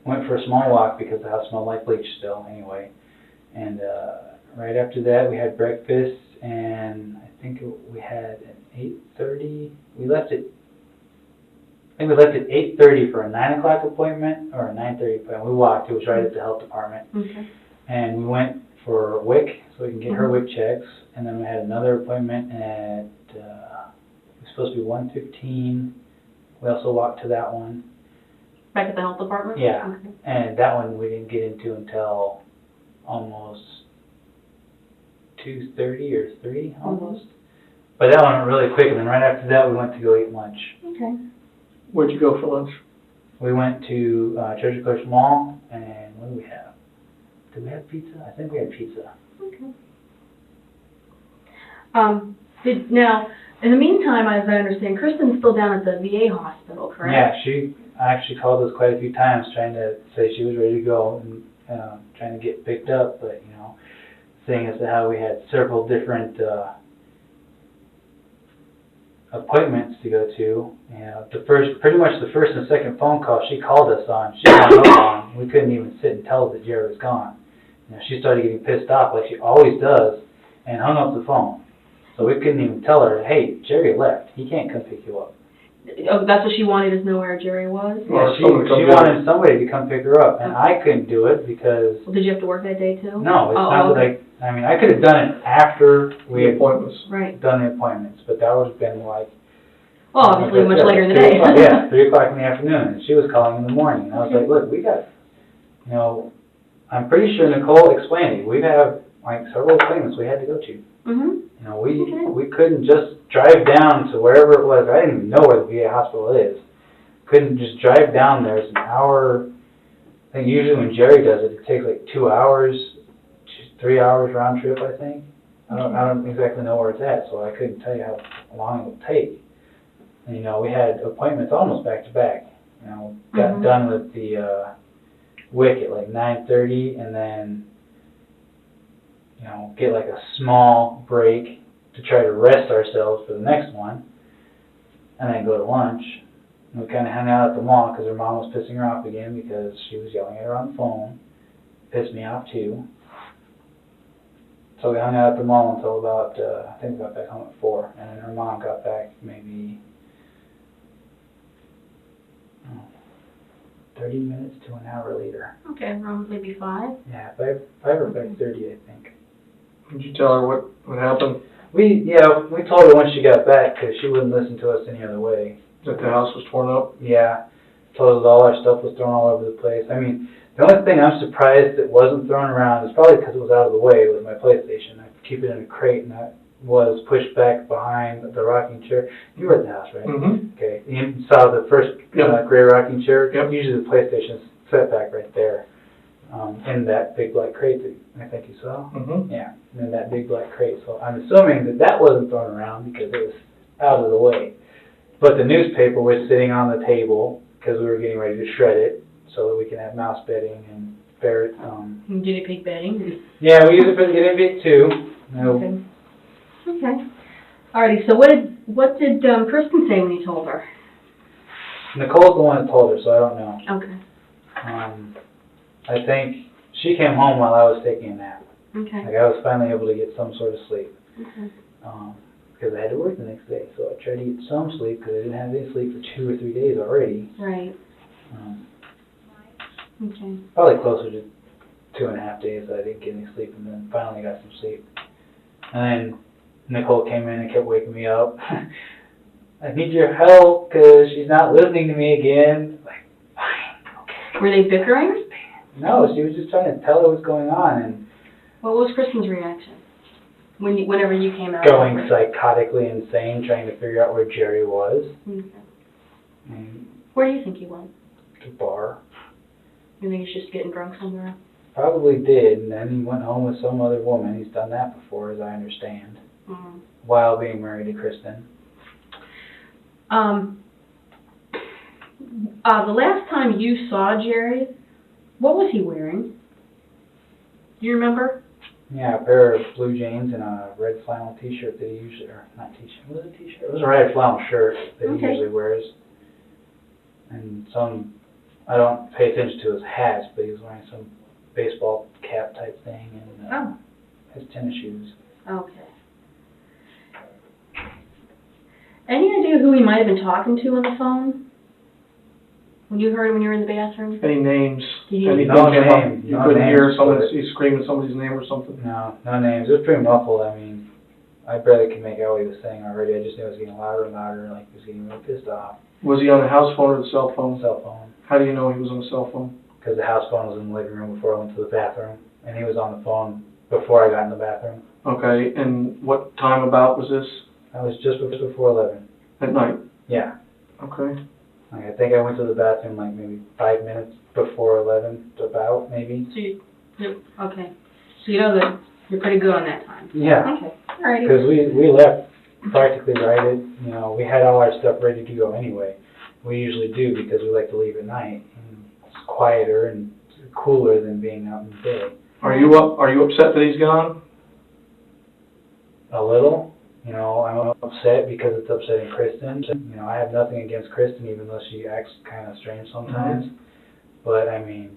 went for a small walk because the house smelled like bleach still, anyway. And right after that, we had breakfast, and I think we had an 8:30. We left at 8:30 for a 9 o'clock appointment, or a 9:30 appointment. We walked. It was right at the health department. Okay. And we went for WIC, so we can get her WIC checks. And then we had another appointment at, it was supposed to be 1:15. We also walked to that one. Back at the health department? Yeah. Okay. And that one we didn't get into until almost 2:30 or 3, almost. But that one went really quick, and then right after that, we went to go eat lunch. Okay. Where'd you go for lunch? We went to Treasure Coast Mall, and what did we have? Did we have pizza? I think we had pizza. Okay. Now, in the meantime, as I understand, Kristen's still down at the VA hospital, correct? Yeah, she actually called us quite a few times trying to say she was ready to go and trying to get picked up, but, seeing as to how we had several different appointments to go to, pretty much the first and second phone call she called us on, she hung up on. We couldn't even sit and tell her that Jerry was gone. She started getting pissed off like she always does and hung up the phone. So we couldn't even tell her, hey, Jerry left. He can't come pick you up. Oh, that's what she wanted, is know where Jerry was? Or Yeah, she someone to come wanted somebody to come pick her up, and I couldn't do it because, Well, did you have to work that day, too? no, it's Oh, not that okay. I could have done it after we The had appointments. Right. done the appointments, but that would have been like Well, obviously much later in the day. 3 o'clock, yeah, 3 o'clock in the afternoon, and she was calling in the morning, and I was like, look, we got, you know, I'm pretty sure Nicole explained it, we have, like, several appointments we had to go to. Mhm. You know, we couldn't just drive down to wherever it was, I didn't even know where the VA hospital is. Couldn't just drive down there, it's an hour, I think usually when Gerry does it, it takes like 2 hours, 3 hours round trip, I think. I don't exactly know where it's at, so I couldn't tell you how long it would take. And, you know, we had appointments almost back to back. You know, got done with the WIC at like 9:30, and then, you know, get like a small break to try to rest ourselves for the next one, and then go to lunch. And we kind of hung out at the mall because her mom was pissing her off again because she was yelling at her on the phone. Pissed me off too. So we hung out at the mall until about, I think we got back home at 4, and then her mom got back maybe 30 minutes to an hour later. Okay, around maybe 5. Yeah, 5 or 5:30, I think. Did you tell her what happened? We told her once she got back because she wouldn't listen to us any other way. That the house was torn up? Yeah, told us all our stuff was thrown all over the place. I mean, the only thing I'm surprised it wasn't thrown around is probably because it was out of the way with my PlayStation. I keep it in a crate, and that was pushed back behind the rocking chair. You were at the house, right? Mm-hmm. Okay. You saw the first gray rocking chair? Yep. Usually the PlayStation's set back right there, in that big black crate that I think you saw. Mm-hmm. Yeah, in that big black crate. So I'm assuming that wasn't thrown around because it was out of the way. But the newspaper was sitting on the table because we were getting ready to shred it so that we can have mouse bedding and ferret. Guinea pig bedding. Yeah, we use it for the guinea pig too. Okay. Okay. Alrighty, so what did Kristan say when you told her? Nicole's the one that told her, so I don't know. Okay. I think she came home while I was taking a nap. Okay. Like I was finally able to get some sort of sleep. Okay. Because I had to work the next day, so I tried to get some sleep because I didn't have any sleep for 2 or 3 days already. Right. Okay. Probably closer to 2.5 days that I didn't get any sleep, and then finally got some sleep. And then Nicole came in and kept waking me up. I need your help because she's not listening to me again. Like, fine, okay. Were they bickering? No, she was just trying to tell her what's going on and What was Kristan's reaction whenever you came out? going psychotically insane, trying to figure out where Gerry was. Okay. And Where do you think he went? the bar. You think he's just getting drunk somewhere? Probably did, and then he went home with some other woman. He's done that before, as I understand, Mm-hmm. while being married to Kristan. The last time you saw Gerry, what was he wearing? Do you remember? Yeah, a pair of blue jeans and a red flannel t-shirt that he usually, or not t-shirt, was it a t-shirt? It was a red flannel shirt that he Okay. usually wears. And I don't pay attention to his hats, but he was wearing some baseball cap type thing and his tennis shoes. Okay. Any idea who he might have been talking to on the phone? When you heard him when you were in the bathroom? Any names? Did Anything No came up? names, You no couldn't hear names, someone, but- he's screaming somebody's name or something? No names. It was pretty muffled. I mean, I barely could make out what he was saying already. I just knew it was getting louder and louder, like he was getting really pissed off. Was he on the house phone or the cell phone? Cell phone. How do you know he was on the cell phone? Because the house phone was in the living room before I went to the bathroom, and he was on the phone before I got in the bathroom. Okay, and what time about was this? I was just before 11. At night? Yeah. Okay. Like, I think I went to the bathroom like maybe 5 minutes before 11, about maybe. Okay. So you know that you're pretty good on that time. Yeah. Okay. Alrighty. Because we left practically right at, you know, we had all our stuff ready to go anyway. We usually do because we like to leave at night. And it's quieter and cooler than being out in the day. Are you upset that he's gone? A little. You know, I'm upset because it's upsetting Kristan. You know, I have nothing against Kristan, even though she acts kind of strange sometimes. But, I mean,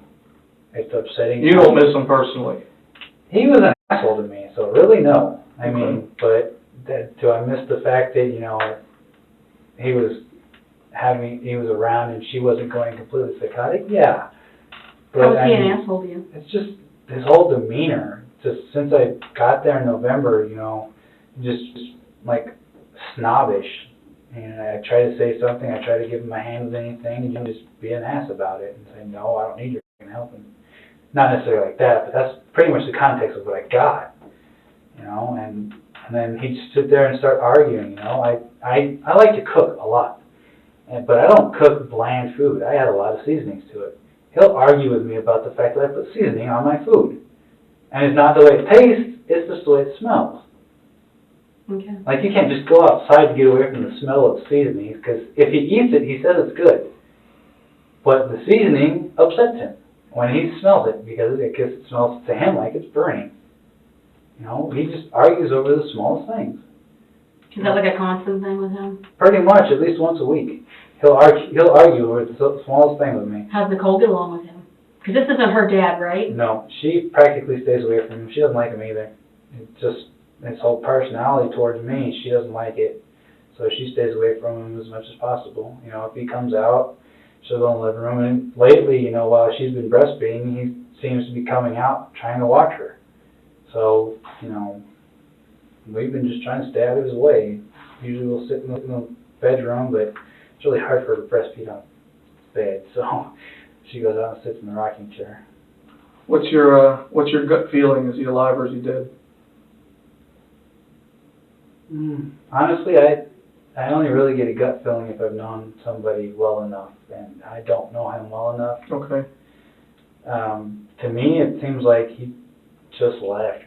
it's upsetting. You don't miss him personally? He was an asshole to me, so really no. I mean, but do I miss the fact that, you know, he was around and she wasn't going completely psychotic? Yeah. But, How was he I mean, an asshole to you? it's just his whole demeanor. Just since I got there in November, you know, just like snobbish, And I try to say something, I try to give him my hand with anything, and you just be an ass about it and say, no, I don't need your fucking help. And not necessarily like that, but that's pretty much the context of what I got, you know. And then he'd sit there and start arguing, you know. I like to cook a lot, but I don't cook bland food. I add a lot of seasonings to it. He'll argue with me about the fact that I put seasoning on my food. And it's not the way it tastes, it's just the way it smells. Okay. Like, you can't just go outside to get away from the smell of seasonings, because if he eats it, he says it's good. But the seasoning upsets him when he smells it, because it smells to him like it's burning. You know, he just argues over the smallest things. Is that like a constant thing with him? Pretty much, at least once a week. He'll argue over the smallest thing with me. How's Nicole get along with him? Because this isn't her dad, right? No, she practically stays away from him. She doesn't like him either. It's just his whole personality towards me, she doesn't like it. So she stays away from him as much as possible. You know, if he comes out, she'll go in the living room. And lately, you know, while she's been breastfeeding, he seems to be coming out trying to watch her. So, you know, we've been just trying to stay out of his way. Usually we'll sit in the bedroom, but it's really hard for her to breastfeed on bed. So she goes out and sits in the rocking chair. What's your gut feeling? Is he alive or is he dead? Honestly, I only really get a gut feeling if I've known somebody well enough, and I don't know him well enough. Okay. To me, it seems like he just left.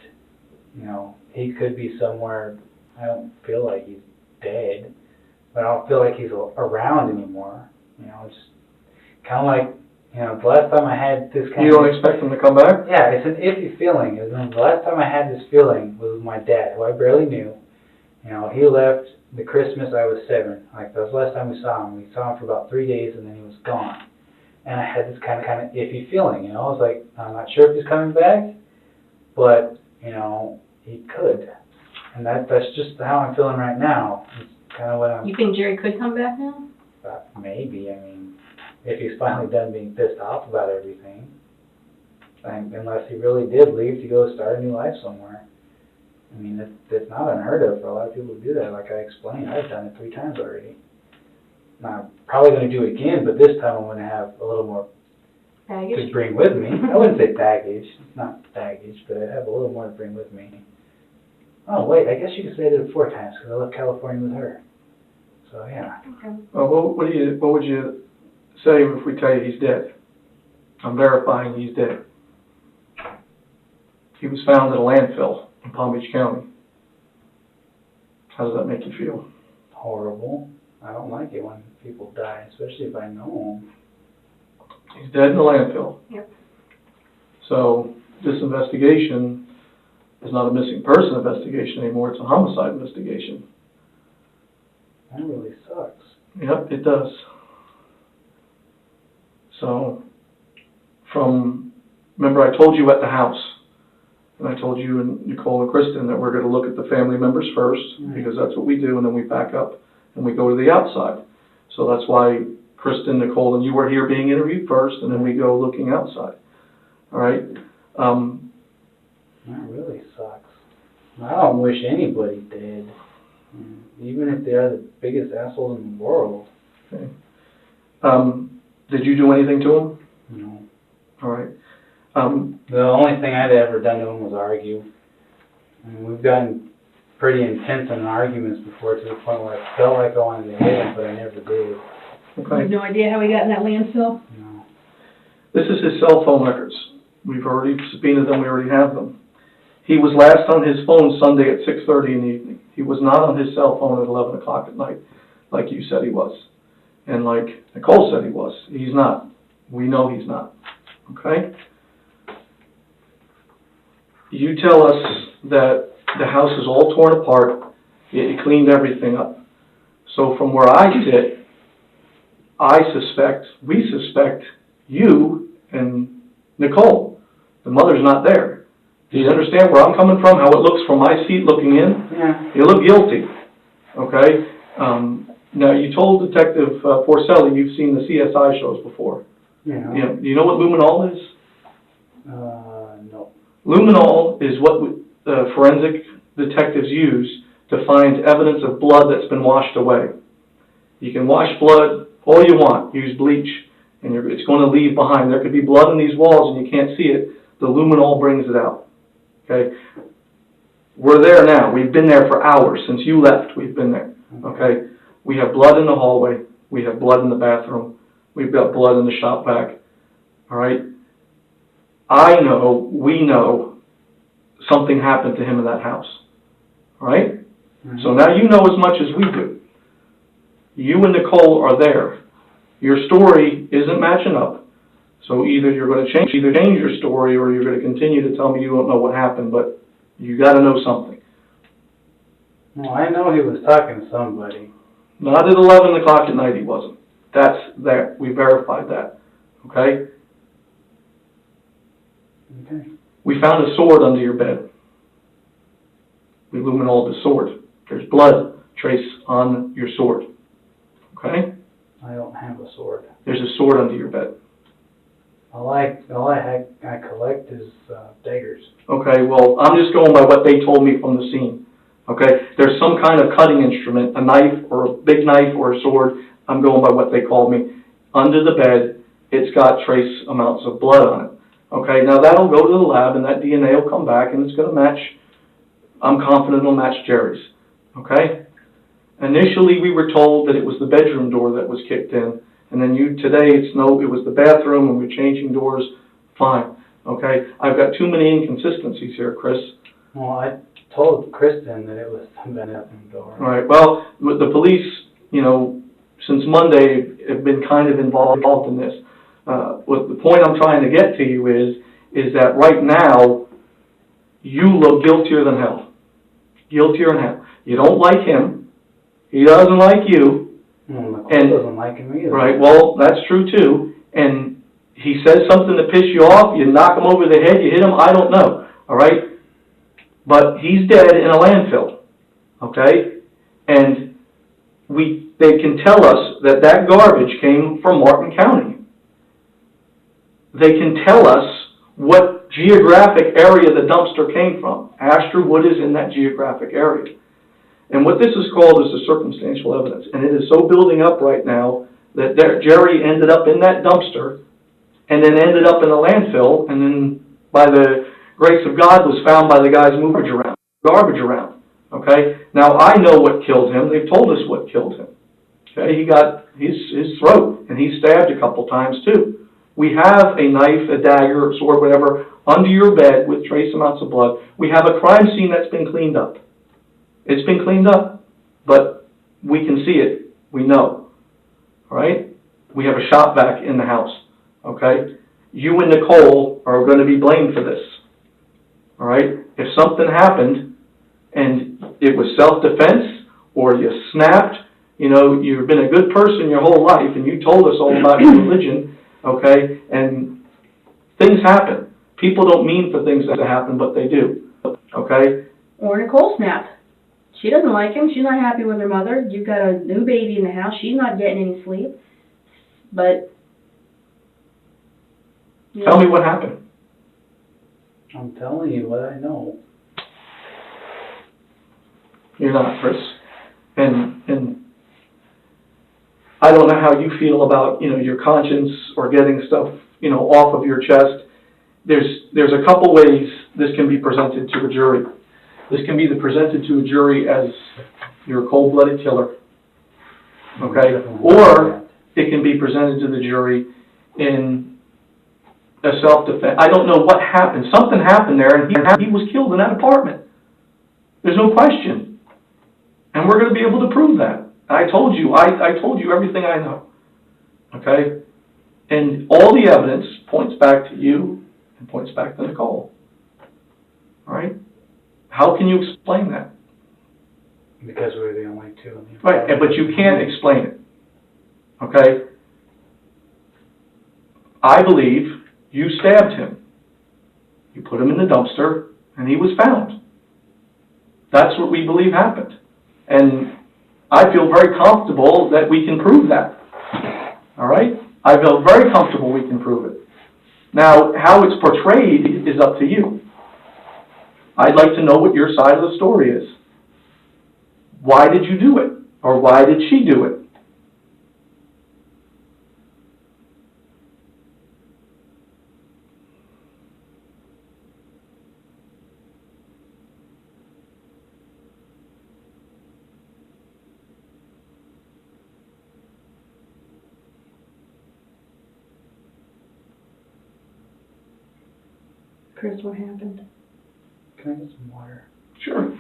You know, he could be somewhere. I don't feel like he's dead, but I don't feel like he's around anymore. You know, it's kind of like, you know, the last time I had this kind You don't expect him to come back? Yeah, it's an iffy feeling. The last time I had this feeling was with my dad, who I barely knew. You know, he left the Christmas I was 7. Like, that was the last time we saw him. We saw him for about 3 days, and then he was gone. And I had this kind of iffy feeling, you know. I was like, I'm not sure if he's coming back, but, you know, he could. And that's just how I'm feeling right now. It's kind of what I'm... You think Gerry could come back now? Maybe. I mean, if he's finally done being pissed off about everything. Unless he really did leave to go start a new life somewhere. I mean, it's not unheard of for a lot of people to do that. Like I explained, I've done it 3 times already. Now, I'm probably going to do it again, but this time I'm going to have a little more Baggage? to bring with me. I wouldn't say baggage. It's not baggage, but I have a little more to bring with me. Oh, wait, I guess you could say I did it 4 times because I left California with her. So, yeah. Okay. Well, what would you say if we tell you he's dead? I'm verifying he's dead. He was found in a landfill in Palm Beach County. How does that make you feel? Horrible. I don't like it when people die, especially if I know them. He's dead in the landfill. Yep. So this investigation is not a missing person investigation anymore, it's a homicide investigation. That really sucks. Yep, it does. So, remember I told you at the house, and I told you and Nicole and Kristan that we're going to look at the family members first, because that's what we do, and then we back up and we go to the outside. So that's why Kristan, Nicole, and you were here being interviewed first, and then we go looking outside. All right? That really sucks. I don't wish anybody dead, even if they're the biggest assholes in the world. Okay. Did you do anything to him? No. All right. The only thing I'd ever done to him was argue. I mean, we've gotten pretty intense in arguments before, to the point where I felt like I wanted to hit him, but I never did. You Okay. have no idea how he got in that landfill? No. This is his cell phone records. We've already subpoenaed them. We already have them. He was last on his phone Sunday at 6:30 in the evening. He was not on his cell phone at 11 o'clock at night, like you said he was. And like Nicole said he was. He's not. We know he's not. Okay? You tell us that the house is all torn apart, yet you cleaned everything up. So from where I sit, we suspect you and Nicole. The mother's not there. Do you understand where I'm coming from, how it looks from my seat looking in? Yeah. You look guilty, okay? Now, you told Detective Porcelli you've seen the CSI shows before. Yeah. Do you know what luminol is? No. Luminol is what forensic detectives use to find evidence of blood that's been washed away. You can wash blood all you want, use bleach, and it's going to leave behind. There could be blood in these walls and you can't see it. The luminol brings it out. Okay? We're there now. We've been there for hours. Since you left, we've been there. Okay? We have blood in the hallway. We have blood in the bathroom. We've got blood in the shop vac. All right? We know something happened to him in that house. All right? Mm-hmm. So now you know as much as we do. You and Nicole are there. Your story isn't matching up. So either you're going to change your story, or you're going to continue to tell me you don't know what happened, but you got to know something. Well, I know he was talking to somebody. Not at 11 o'clock at night he wasn't. That's there. We verified that. Okay? Okay. We found a sword under your bed. We luminoled the sword. There's blood trace on your sword. Okay? I don't have a sword. There's a sword under your bed. All I collect is daggers. Okay, well, I'm just going by what they told me from the scene. Okay? There's some kind of cutting instrument, a knife or a big knife or a sword. I'm going by what they called me. Under the bed, it's got trace amounts of blood on it. Okay, now that'll go to the lab and that DNA will come back and it's going to match. I'm confident it'll match Gerry's. Okay? Initially, we were told that it was the bedroom door that was kicked in, and then today it was the bathroom, and we're changing doors. Fine, okay? I've got too many inconsistencies here, Chris. Well, I told Kristan that it was the bedroom door. All right, well, the police, since Monday, have been kind of involved in this. What the point I'm trying to get to you is that right now, you look guiltier than hell. Guiltier than hell. You don't like him. He doesn't like you. Nicole doesn't like him either. Right, well, that's true too. And he says something to piss you off, you knock him over the head, you hit him, I don't know. All right? But he's dead in a landfill. Okay? And they can tell us that garbage came from Martin County. They can tell us what geographic area the dumpster came from. Astorwood is in that geographic area. And what this is called is the circumstantial evidence. And it is so building up right now that Gerry ended up in that dumpster and then ended up in a landfill, and then by the grace of God was found by the guys moving garbage around. Okay? Now I know what killed him. They've told us what killed him. Okay? He got his throat, and he's stabbed a couple times too. We have a knife, a dagger, a sword, whatever, under your bed with trace amounts of blood. We have a crime scene that's been cleaned up. It's been cleaned up, but we can see it. We know. All right? We have a shop vac in the house. Okay? You and Nicole are going to be blamed for this. All right? If something happened and it was self-defense or you snapped, you've been a good person your whole life and you told us all about your religion, okay? And things happen. People don't mean for things to happen, but they do. Okay? Or Nicole snapped. She doesn't like him. She's not happy with her mother. You've got a new baby in the house. She's not getting any sleep. But... Tell me what happened. I'm telling you what I know. You're not, Chris. And I don't know how you feel about, your conscience or getting stuff, off of your chest. There's a couple ways this can be presented to a jury. This can be presented to a jury as you're a cold-blooded killer, okay? Or it can be presented to the jury in a self-defense. I don't know what happened. Something happened there, and he was killed in that apartment. There's no question. And we're going to be able to prove that. I told you everything I know, okay? And all the evidence points back to you and points back to Nicole, all right? How can you explain that? Because we're the only two in the apartment. Right, but you can't explain it. Okay? I believe you stabbed him. You put him in the dumpster, and he was found. That's what we believe happened. And I feel very comfortable that we can prove that. All right? I feel very comfortable we can prove it. Now, how it's portrayed is up to you. I'd like to know what your side of the story is. Why did you do it? Or why did she do it? Chris, what happened? Can I get some water? Sure.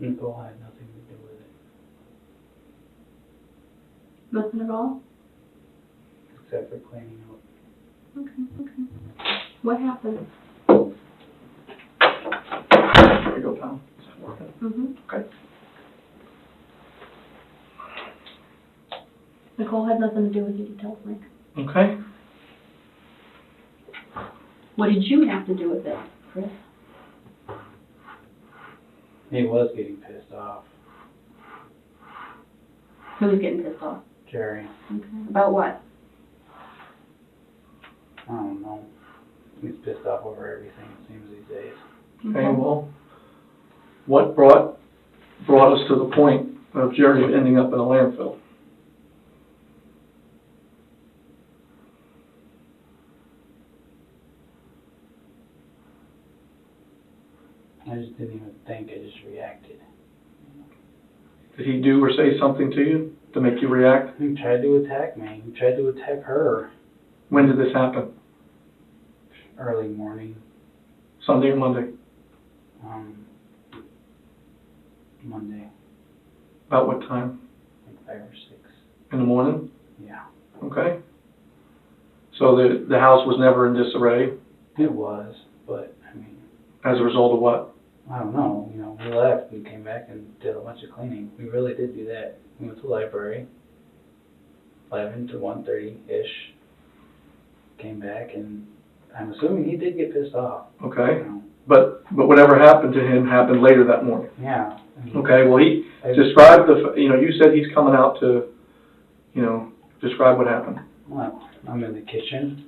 Nicole had nothing to do with it, Nothing at all? except for cleaning up. Okay. What happened? There you go, pal. Is that working? Mm-hmm. Okay. Nicole had nothing to do with it, you told me. Okay. What did you have to do with it, Chris? He was getting pissed off, Who was getting pissed off? Gerry. Okay. About what? I don't know. He's pissed off over everything, it seems, these days. Okay, well, what brought us to the point of Gerry ending up in a landfill? I just didn't even think, I just reacted. Did he do or say something to you to make you react? He tried to attack me, he tried to attack her. When did this happen? Early morning, Sunday or Monday? Monday, About what time? like 5 or 6. In the morning? Yeah. Okay. So the house was never in disarray It was, but, I mean, as a result of what? I don't know, you know, we left, we came back and did a bunch of cleaning. We really did do that. We went to the library, 11 to 1:30-ish. Came back, and I'm assuming he did get pissed off. Okay. You know. But whatever happened to him happened later that morning. Yeah. I mean, Okay, well, he described you said he's coming out to, describe what happened. Well, I'm in the kitchen,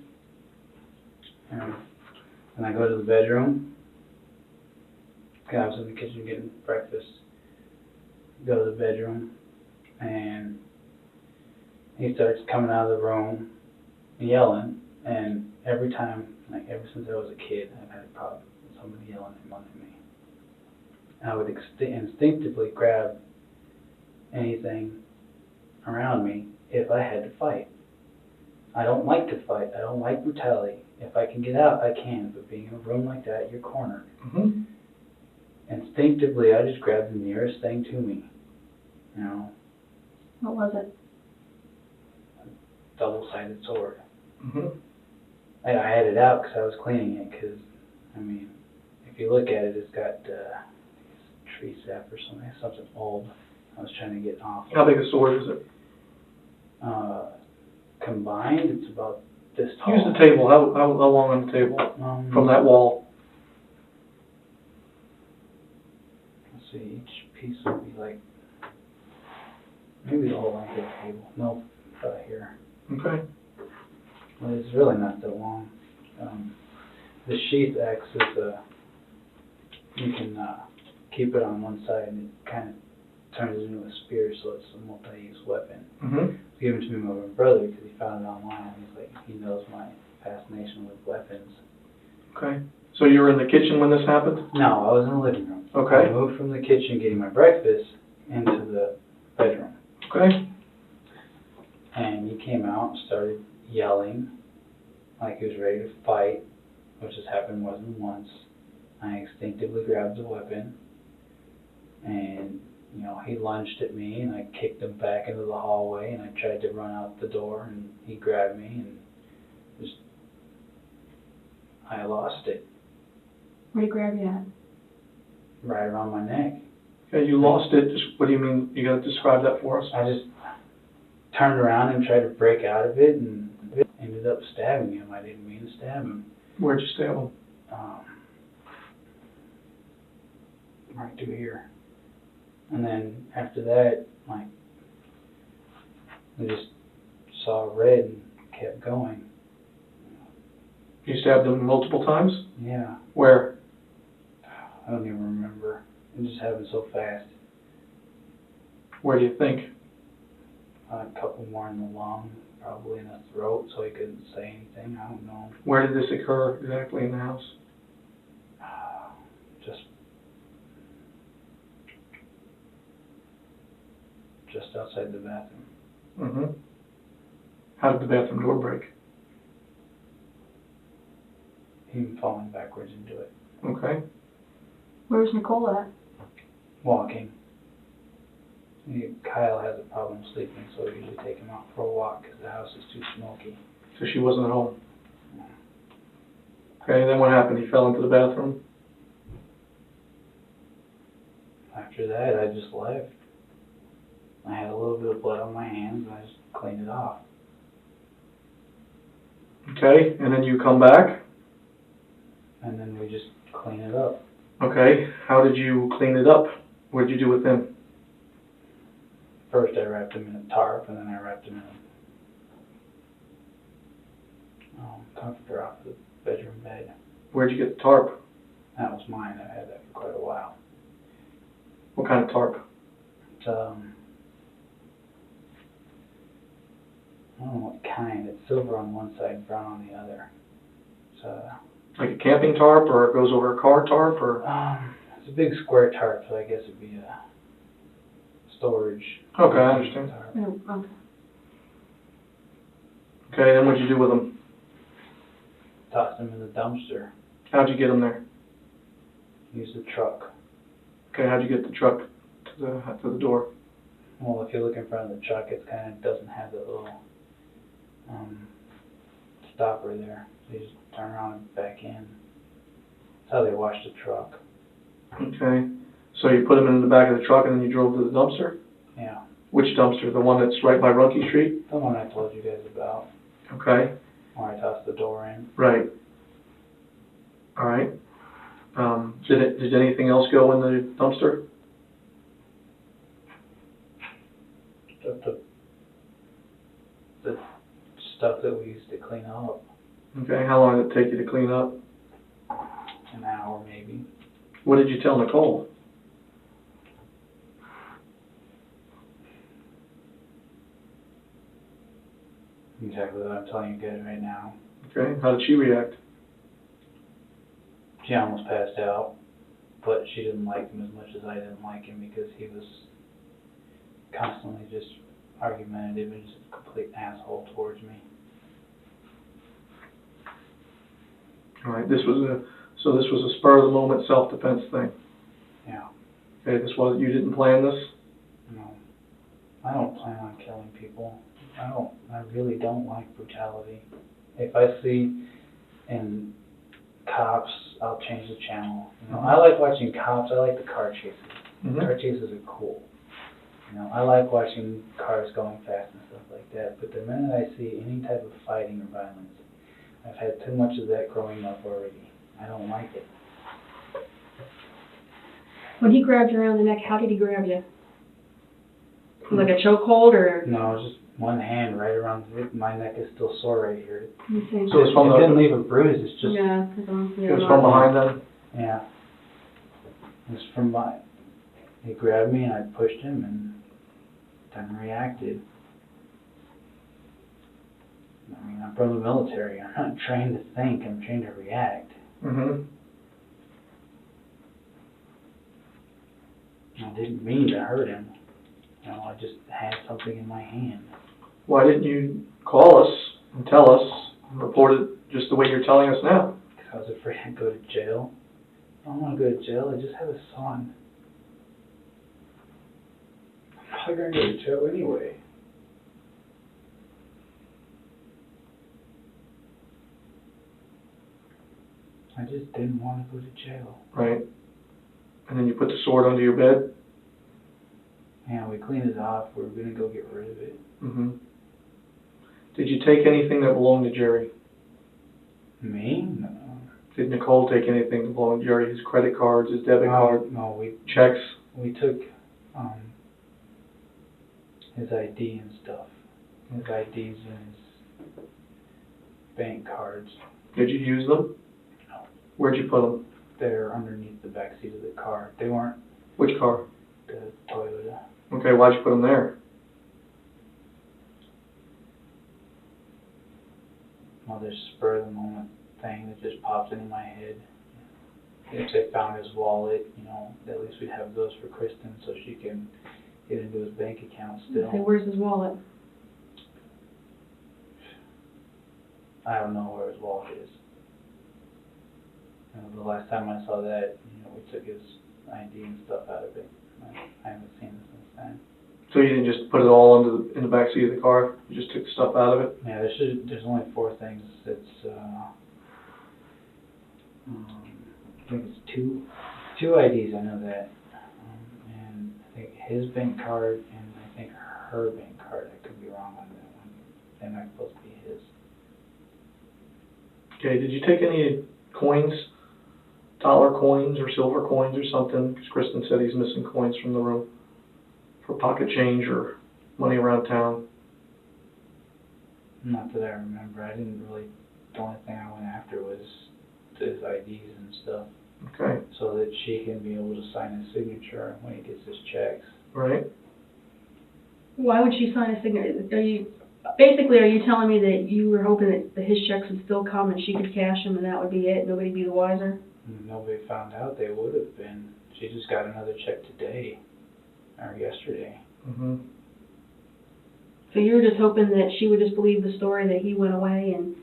and I go to the bedroom. I was in the kitchen getting breakfast. Go to the bedroom, and he starts coming out of the room yelling. And every time, like ever since I was a kid, I've had a problem with somebody yelling at me. I would instinctively grab anything around me if I had to fight. I don't like to fight. I don't like brutality. If I can get out, I can. But being in a room like that, you're cornered. Mm-hmm. Instinctively, I just grabbed the nearest thing to me. You know, What was it? double-sided sword. Mm-hmm. I had it out because I was cleaning it. Because, I mean, if you look at it, it's got tree sap or something old. I was trying to get off. How big a sword is it? Combined, it's about this tall. Use the table. How long on the table? From that wall? Let's see, each piece would be like, maybe the whole length of the table. No, about here. Okay. Well, it's really not that long. The sheath acts as you can keep it on one side and it kind of turns into a spear, so it's a multi-use weapon. Mm-hmm. Given to me by my brother because he found it online. He's like, he knows my fascination with weapons. Okay. So you were in the kitchen when this happened? No, I was in the living room. Okay. I moved from the kitchen getting my breakfast into the bedroom. Okay. And he came out and started yelling like he was ready to fight, which has happened more than once. I instinctively grabbed the weapon and, you know, he lunged at me and I kicked him back into the hallway and I tried to run out the door and he grabbed me and just, I lost it. Where did he grab you at? Right around my neck. Okay, you lost it. What do you mean? You got to describe that for us. I just turned around and tried to break out of it and ended up stabbing him. I didn't mean to stab him. Where'd you stab him? Right through here. And then after that, like, I just saw red and kept going. You stabbed him multiple times? Yeah. Where? I don't even remember. It just happened so fast. Where do you think? A couple more in the lung, probably in the throat, so he couldn't say anything. I don't know. Where did this occur exactly in the house? Just outside the bathroom. Mm-hmm. How did the bathroom door break? him falling backwards into it. Okay. Where's Nicole at? Walking. Kyle has a problem sleeping, so we usually take him out for a walk because the house is too smoky. So she wasn't at home. Okay, then what happened? He fell into the bathroom? After that, I just left. I had a little bit of blood on my hands, and I just cleaned it off. Okay, and then you come back? And then we just clean it up. Okay, how did you clean it up? What did you do with him? First, I wrapped him in a tarp, and then I wrapped him in a comforter off the bedroom bed. Where'd you get the tarp? That was mine. I had that for quite a while. What kind of tarp? It's, I don't know what kind. It's silver on one side, brown on the other. It's, Like a camping tarp, or it goes over a car tarp, or? it's a big square tarp, so I guess it'd be a storage. Okay, I understand. tarp. Oh, okay. Okay, then what'd you do with him? Tossed him in the dumpster. How'd you get him there? Used the truck. Okay, how'd you get the truck to the door? Well, if you look in front of the truck, it kind of doesn't have the little stopper there. So you just turn around and back in. That's how they wash the truck. Okay, so you put him in the back of the truck and then you drove to the dumpster? Yeah, Which dumpster? The one that's right by Runkey Street? the one I told you guys about, Okay, where I tossed the door in. right. All right. Did anything else go in the dumpster? The stuff that we used to clean up, Okay, how long did it take you to clean up? an hour maybe. What did you tell Nicole? Exactly what I'm telling you guys right now. Okay, how did she react? She almost passed out, but she didn't like him as much as I didn't like him because he was constantly just argumentative and just a complete asshole towards me. All right, this was a spur of the moment self-defense thing. Yeah. Okay, you didn't plan this? No, I don't plan on killing people. I really don't like brutality. If I see in cops, I'll change the channel. You know, I like watching cops. I like the car chases. Mm-hmm. Car chases are cool. You know, I like watching cars going fast and stuff like that. But the minute I see any type of fighting or violence, I've had too much of that growing up already. I don't like it. When he grabbed you around the neck, how did he grab you? Like a chokehold or? No, it's just one hand right around my neck is still sore right here. So it's from It didn't the, leave a bruise. It's just Yeah. it was from behind then? yeah. It's from my. He grabbed me and I pushed him and then reacted. I mean, I'm from the military. I'm not trained to think. I'm trained to react. Mm-hmm. I didn't mean to hurt him. You know, I just had something in my hand. Why didn't you call us and tell us and report it just the way you're telling us now? Because I was afraid I'd go to jail. I don't want to go to jail. I just have a son. I'm probably going to go to jail anyway. I just didn't want to go to jail. Right. And then you put the sword under your bed? Yeah, we cleaned it off. We were going to go get rid of it. Mm-hmm. Did you take anything that belonged to Gerry? Me? No. Did Nicole take anything that belonged to Gerry? His credit cards, his debit card, No, checks? we took his ID and stuff. His IDs and his bank cards. Did you use them? No. Where'd you put them? They're underneath the back seat of the car. They weren't Which car? the Toyota. Okay, why'd you put them there? Well, there's a spur of the moment thing that just pops into my head. If they found his wallet, you know, at least we'd have those for Kristan so she can get into his bank account still. Say, where's his wallet? I don't know where his wallet is. The last time I saw that, we took his ID and stuff out of it. I haven't seen it since then. So you didn't just put it all in the back seat of the car? You just took stuff out of it? Yeah, there's only 4 things. It's, I think it's two IDs, I know that. And I think his bank card and I think her bank card. I could be wrong on that one. They're not supposed to be his. Okay, did you take any coins, dollar coins or silver coins or something? Because Kristan said he's missing coins from the room for pocket change or money around town. Not that I remember. I didn't really, the only thing I went after was his IDs and stuff. Okay, So that she can be able to sign his signature when he gets his checks. right? Why would she sign a signature? Are you telling me that you were hoping that his checks would still come and she could cash them and that would be it? Nobody'd be the wiser? And nobody found out they would have been. She just got another check today, or yesterday. Mm-hmm. So you were just hoping that she would just believe the story that he went away and,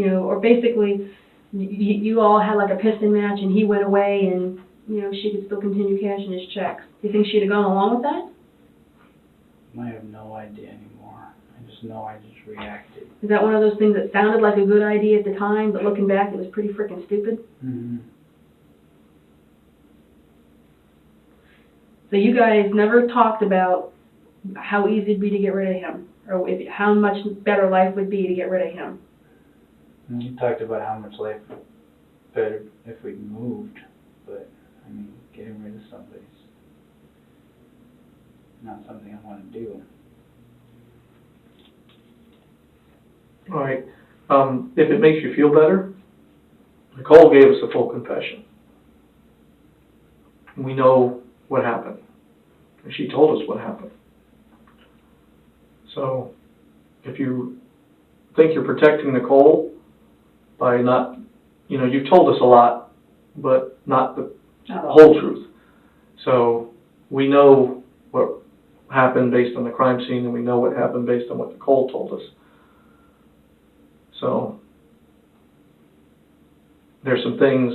or basically you all had like a piston match and he went away and, she could still continue cashing his checks. Do you think she'd have gone along with that? I have no idea anymore. I just know I just reacted. Is that one of those things that sounded like a good idea at the time, but looking back it was pretty freaking stupid? Mm-hmm. So you guys never talked about how easy it'd be to get rid of him, or how much better life would be to get rid of him. And you talked about how much life would be better if we moved, but, getting rid of somebody's not something I want to do. All right, if it makes you feel better, Nicole gave us a full confession. We know what happened, and she told us what happened. So, if you think you're protecting Nicole by not, you've told us a lot, but not the whole truth. So, we know what happened based on the crime scene, and we know what happened based on what Nicole told us. So, there's some things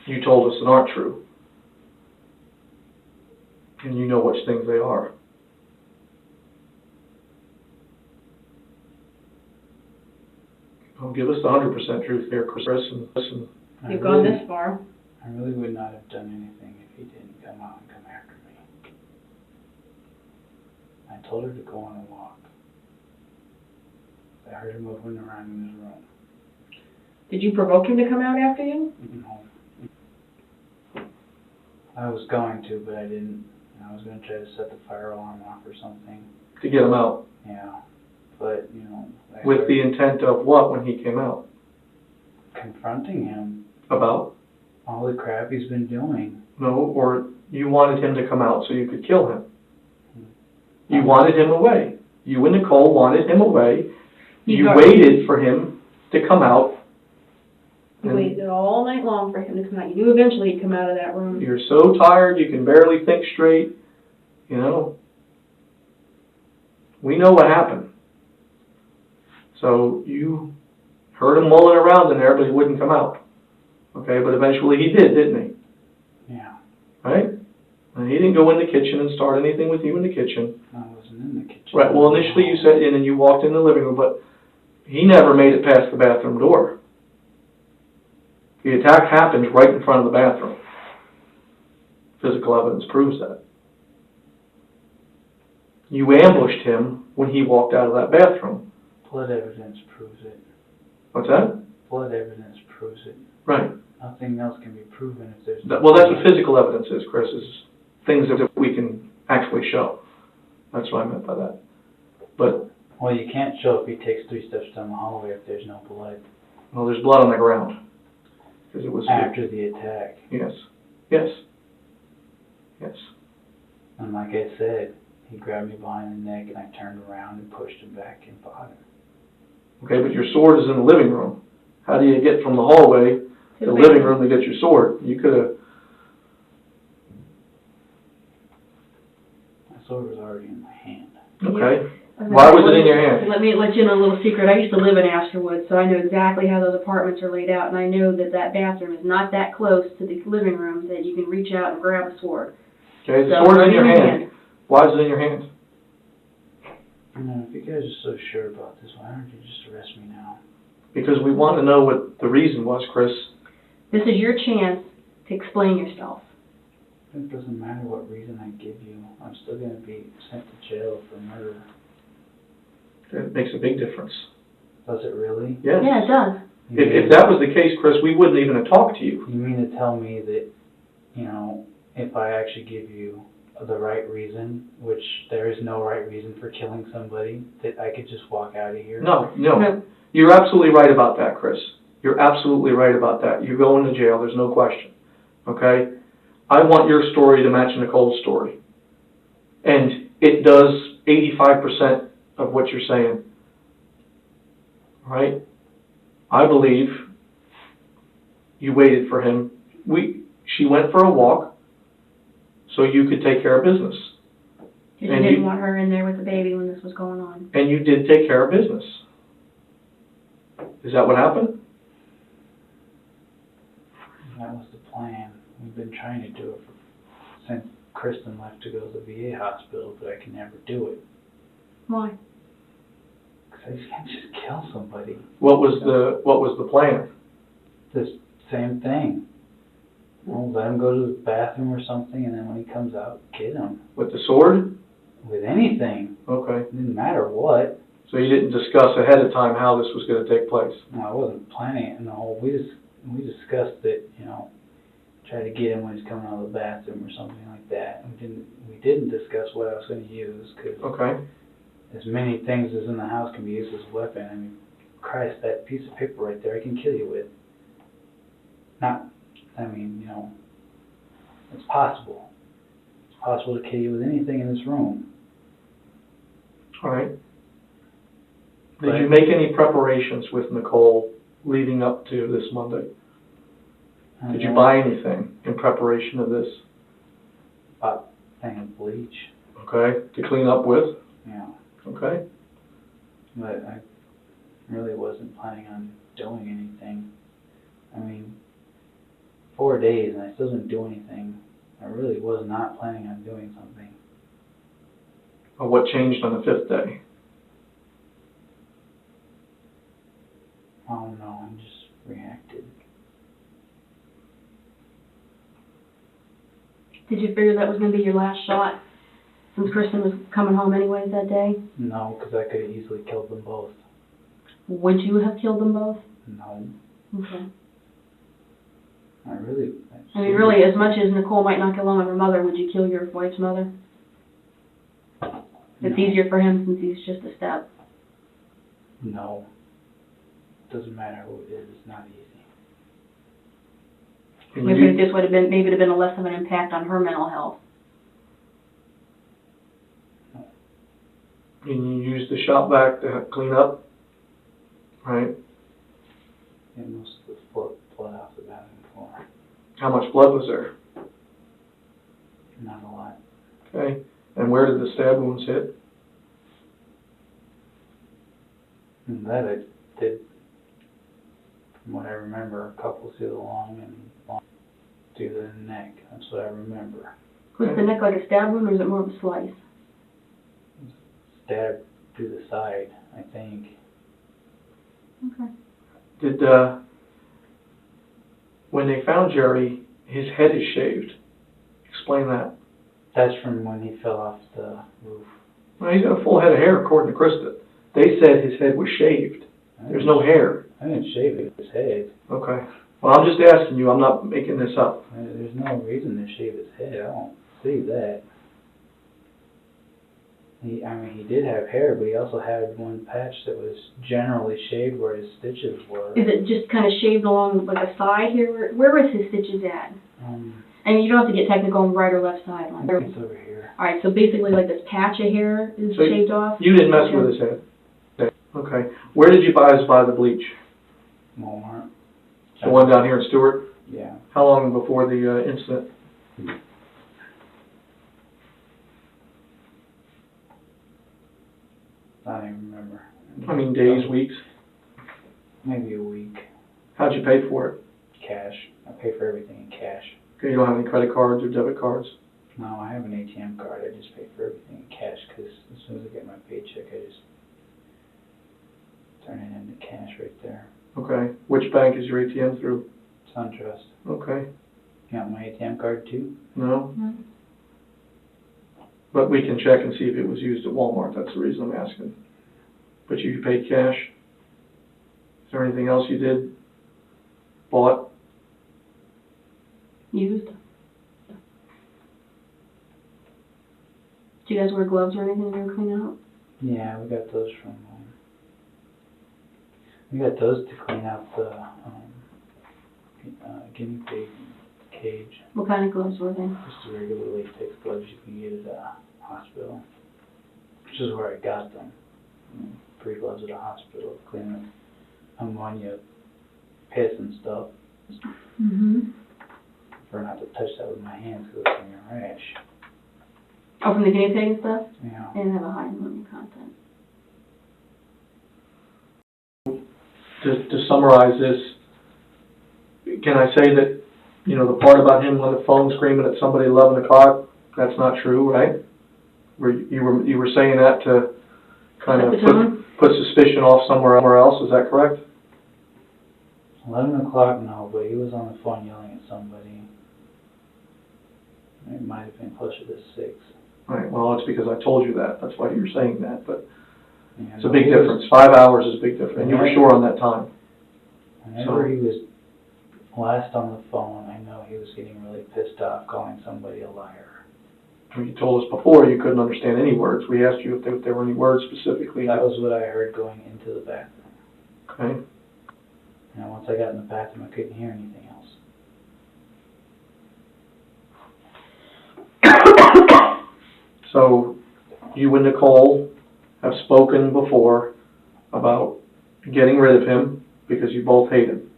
you told us that aren't true. And you know which things they are. Well, give us the 100% truth here, Chris, and listen. You've gone this far. I really would not have done anything if he didn't come out and come after me. I told her to go on a walk. I heard him moving around in his room. Did you provoke him to come out after you? No. I was going to, but I didn't. I was going to try to set the fire alarm off or something. To get him out. Yeah. But, With the intent of what when he came out? confronting him. About? All the crap he's been doing. No, or you wanted him to come out so you could kill him. You wanted him away. You and Nicole wanted him away. You waited for him to come out. You waited all night long for him to come out. You knew eventually he'd come out of that room. You're so tired you can barely think straight. We know what happened. So you heard him mulling around in there, but he wouldn't come out. Okay, but eventually he did, didn't he? Yeah. Right? And he didn't go in the kitchen and start anything with you in the kitchen. I wasn't in the kitchen. Right, well, initially you sat in and you walked in the living room, but he never made it past the bathroom door. The attack happened right in front of the bathroom. Physical evidence proves that. You ambushed him when he walked out of that bathroom. Blood evidence proves it. What's that? Blood evidence proves it. Right. Nothing else can be proven if there's... Well, that's what physical evidence is, Chris, is things that we can actually show. That's what I meant by that. But... Well, you can't show if he takes 3 steps down the hallway if there's no blood. Well, there's blood on the ground. Because it was... After the attack. Yes. Yes. Yes. And like I said, he grabbed me behind the neck and I turned around and pushed him back and fought him. Okay, but your sword is in the living room. How do you get from the hallway to the living room to get your sword? You could have... My sword was already in my hand. Okay. Why was it in your hand? Let me let you in a little secret. I used to live in Astorwood, so I know exactly how those apartments are laid out, and I know that that bathroom is not that close to the living room that you can reach out and grab a sword. Okay, the So, sword's in your hand. Why is it in your hand? If you guys are so sure about this, why don't you just arrest me now? Because we want to know what the reason was, Chris. This is your chance to explain yourself. It doesn't matter what reason I give you. I'm still going to be sent to jail for murder. It makes a big difference. Does it really? Yes. Yeah, it does. If that was the case, Chris, we wouldn't even have talked to you. You mean to tell me that, if I actually give you the right reason, which there is no right reason for killing somebody, that I could just walk out of here? No. You're absolutely right about that, Chris. You're absolutely right about that. You're going to jail, there's no question. Okay? I want your story to match Nicole's story. And it does 85% of what you're saying. All right? I believe you waited for him. She went for a walk so you could take care of business. Because you didn't want her in there with the baby when this was going on. And you did take care of business. Is that what happened? That was the plan. We've been trying to do it since Kristan left to go to the VA hospital, but I can never do it. Why? Because I can't just kill somebody. What was the plan? The same thing. Well, let him go to the bathroom or something, and then when he comes out, get him. With the sword? With anything. Okay. It didn't matter what. So you didn't discuss ahead of time how this was going to take place? No, I wasn't planning it. No, we discussed it, try to get him when he's coming out of the bathroom or something like that. We didn't discuss what I was going to use, because as many things as in the house can be used as a weapon. I mean, Christ, that piece of paper right there I can kill you with. It's possible. It's possible to kill you with anything in this room. All right. Did you make any preparations with Nicole leading up to this Monday? Did you buy anything in preparation of this? Bought a thing of bleach. Okay, to clean up with? Yeah. Okay. But I really wasn't planning on doing anything. 4 days and I still didn't do anything. I really was not planning on doing something. Well, what changed on the 5th day? I don't know, I just reacted. Did you figure that was going to be your last shot since Kristan was coming home anyways that day? No, because I could have easily killed them both. Would you have killed them both? No. Okay. Really, as much as Nicole might not get along with her mother, would you kill your wife's mother? It's easier for him since he's just a step. No. Doesn't matter who it is, it's not easy. Maybe it just would have been, maybe it would have been less of an impact on her mental health. And you used the shop vac to clean up, right? Get most of the blood off the bathroom floor. How much blood was there? Not a lot. Okay. And where did the stab wounds hit? And that I did, from what I remember, a couple through the lung and one through the neck. That's what I remember. Was the neck like a stab wound or was it more of a slice? Stabbed through the side, I think. Okay. Did, when they found Gerry, his head is shaved. Explain that. That's from when he fell off the roof. Well, he's got a full head of hair, according to Krista. They said his head was shaved. There's no hair. I didn't shave his head. Okay. Well, I'm just asking you. I'm not making this up. There's no reason to shave his head. I don't see that. He did have hair, but he also had one patch that was generally shaved where his stitches were. Is it just kind of shaved along like a side here? Where was his stitches at? And you don't have to get technical on right or left side. I think it's over here. All right, so basically like this patch of hair is shaved off? You didn't mess with his head? Okay. Where did you buy the bleach? Walmart. The one down here in Stewart? Yeah. How long before the incident? I don't even remember. I mean, days, weeks? Maybe a week. How'd you pay for it? Cash. I pay for everything in cash. Okay, you don't have any credit cards or debit cards? No, I have an ATM card. I just pay for everything in cash because as soon as I get my paycheck, I just turn it into cash right there. Okay. Which bank is your ATM through? SunTrust. Okay. You want my ATM card too? No? No. But we can check and see if it was used at Walmart. That's the reason I'm asking. But you paid cash? Is there anything else you did? Bought? Used? Do you guys wear gloves or anything when you were cleaning up? Yeah, we got those from. We got those to clean out the guinea pig cage. What kind of gloves were they? Just the regular latex gloves you can get at a hospital, which is where I got them. Free gloves at a hospital, cleaning ammonia, piss and stuff. Mm-hmm. For not to touch that with my hands because it's in a rash. Oh, from the guinea pig and stuff? Yeah. They didn't have a high ammonia content. To summarize this, can I say that, you know, the part about him on the phone screaming at somebody at 11 o'clock, that's not true, right? You were saying that to kind of put suspicion off somewhere else, is that correct? 11 o'clock, no, but he was on the phone yelling at somebody. It might have been closer to 6. Right, well, it's because I told you that, that's why you were saying that, but Yeah, it's a big difference. 5 hours is a big difference, and you were sure on that time. Whenever he was last on the phone, I know he was getting really pissed off, calling somebody a liar. You told us before you couldn't understand any words. We asked you if there were any words specifically. That was what I heard going into the bathroom. Okay. And once I got in the bathroom, I couldn't hear anything else. So, you and Nicole have spoken before about getting rid of him because you both hate him.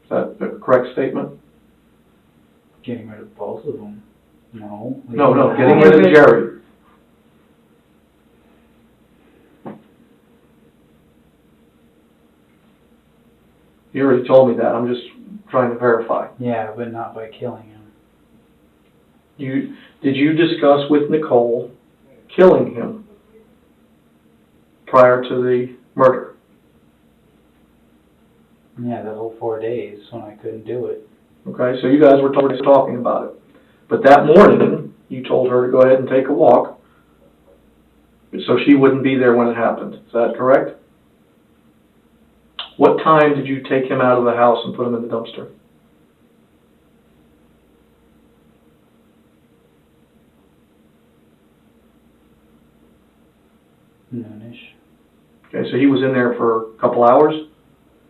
Is that a correct statement? Getting rid of both of them? No. No, getting rid of Gerry. You already told me that, I'm just trying to verify. Yeah, but not by killing him. Did you discuss with Nicole killing him prior to the murder? Yeah, the whole 4 days when I couldn't do it. Okay, so you guys were talking about it. But that morning, you told her to go ahead and take a walk, so she wouldn't be there when it happened. Is that correct? What time did you take him out of the house and put him in the dumpster? Noonish. Okay, so he was in there for a couple hours.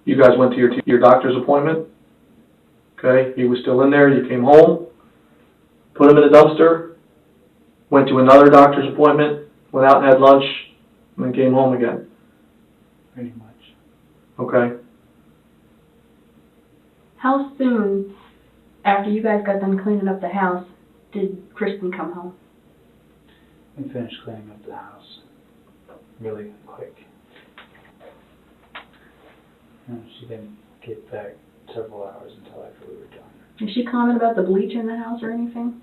You guys went to your doctor's appointment. Okay, he was still in there. You came home, put him in a dumpster, went to another doctor's appointment, went out and had lunch, and then came home again. Pretty much. Okay. How soon after you guys got done cleaning up the house did Kristan come home? We finished cleaning up the house really quick. And she didn't get back several hours until after we were done. Did she comment about the bleach in the house or anything?